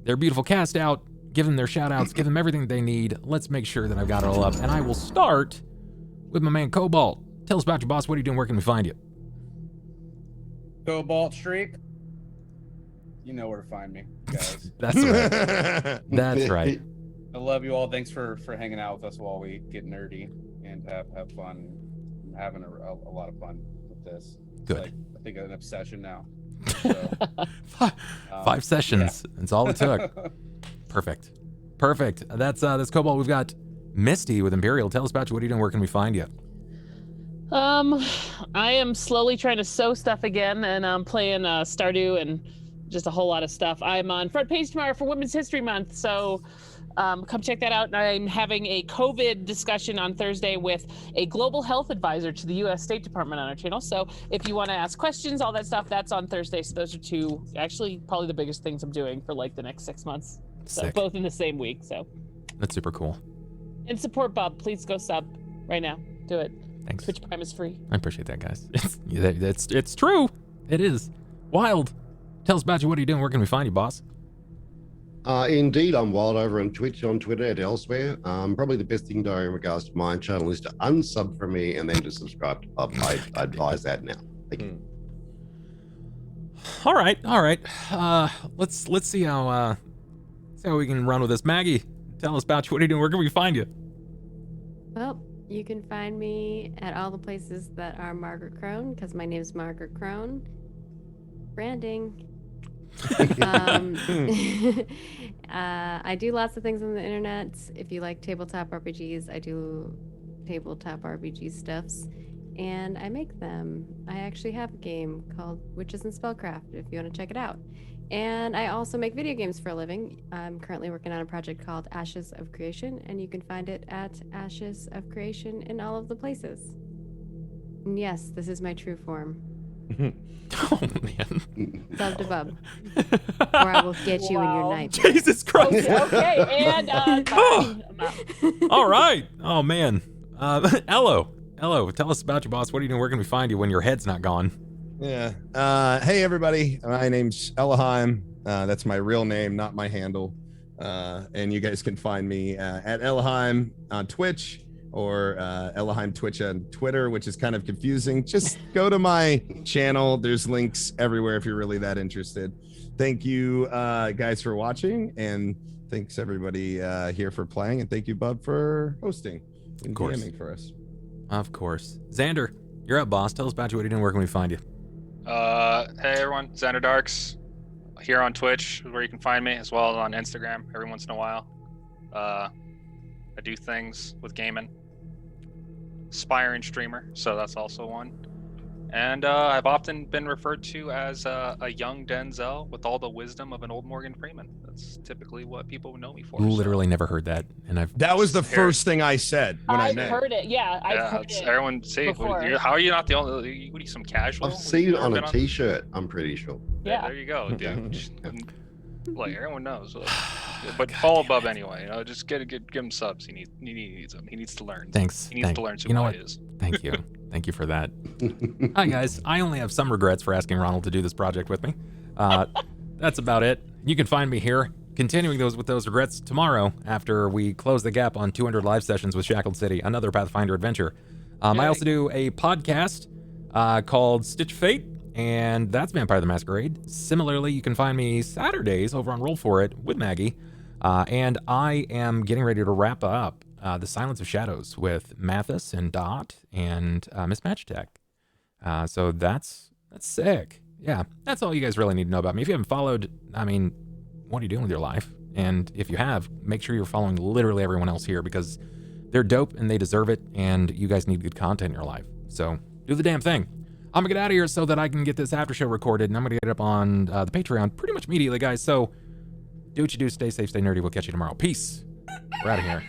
their beautiful cast out, give them their shout outs, give them everything they need. Let's make sure that I've got it all up, and I will start with my man Cobalt. Tell us about your boss. What are you doing? Where can we find you? CobaltStreak. You know where to find me, guys. That's right. That's right. I love you all. Thanks for hanging out with us while we get nerdy and have fun. I'm having a lot of fun with this. It's Good. Like, I think an obsession now. So, 5 sessions. Yeah. That's all it took. Perfect. That's Cobalt. We've got Misty with Imperial. Tell us about you. What are you doing? Where can we find you? I am slowly trying to sew stuff again, and I'm playing Stardew and just a whole lot of stuff. I'm on front page tomorrow for Women's History Month, so come check that out. And I'm having a COVID discussion on Thursday with a global health advisor to the U.S. State Department on our channel. So if you want to ask questions, all that stuff, that's on Thursday. So those are 2, actually, probably the biggest things I'm doing for like the next 6 months. So Sick. both in the same week. So. That's super cool. And support Bub. Please go sub right now. Do it. Thanks. Twitch Prime is free. I appreciate that, guys. It's true. It is. Wyld. Tell us about you. What are you doing? Where can we find you, boss? Indeed, I'm Wyld over on Twitch, on Twitter, and elsewhere. Probably the best thing to do in regards to my channel is to unsub from me and then to subscribe to Pub. I advise that now. Thank you. All right. Let's see how we can run with this. Maggie, tell us about you. What are you doing? Where can we find you? Well, you can find me at all the places that are MargaretKrohn, because my name is MargaretKrohn. Branding. I do lots of things on the internet. If you like tabletop RPGs, I do tabletop RPG stuffs, and I make them. I actually have a game called Witches and Spellcraft, if you want to check it out. And I also make video games for a living. I'm currently working on a project called Ashes of Creation, and you can find it at Ashes of Creation in all of the places. And yes, this is my true form. Oh, man. Sub to Bub. Or I will get you in your night. Jesus Christ. Okay, and Oh. All right. Oh, man. Ello, tell us about your boss. What are you doing? Where can we find you when your head's not gone? Yeah. Hey, everybody. My name's Ellohime. That's my real name, not my handle. And you guys can find me at Ellohime on Twitch, or Ellohime Twitch on Twitter, which is kind of confusing. Just go to my channel. There's links everywhere if you're really that interested. Thank you, guys, for watching, and thanks everybody here for playing, and thank you, Bub, for hosting and DMing for us. Of course. Xander, you're up, boss. Tell us about you. What are you doing? Where can we find you? Hey everyone, XanderDarks here on Twitch is where you can find me, as well as on Instagram every once in a while. I do things with gaming. Aspiring streamer, so that's also one. And I've often been referred to as a young Denzel with all the wisdom of an old Morgan Freeman. That's typically what people know me for. Literally never heard that, and That was the first thing I said when I met. I've heard it. Yeah, I've heard it. Everyone say, how are you not the only? What are you, some casual? I've seen it on a T-shirt. I'm pretty sure. Yeah, there you go, dude. Like everyone knows. But follow Bub anyway. You know, just give him subs. He needs them. He needs to learn. Thanks. He needs to learn who he is. Thank you. Thank you for that. Hi guys. I only have some regrets for asking Ronald to do this project with me. That's about it. You can find me here continuing with those regrets tomorrow after we close the gap on 200 live sessions with Shackled City, another Pathfinder adventure. I also do a podcast called Stitch Fate, and that's Vampire the Masquerade. Similarly, you can find me Saturdays over on Roll For It with Maggie, and I am getting ready to wrap up The Silence of Shadows with Mathis and Dot and Miss Matchtech. So that's sick. Yeah, that's all you guys really need to know about me. If you haven't followed, I mean, what are you doing with your life? And if you have, make sure you're following literally everyone else here because they're dope and they deserve it, and you guys need good content in your life. So do the damn thing. I'm gonna get out of here so that I can get this after show recorded, and I'm gonna get it up on the Patreon pretty much immediately, guys. So do what you do, stay safe, stay nerdy. We'll catch you tomorrow. Peace. We're out of here.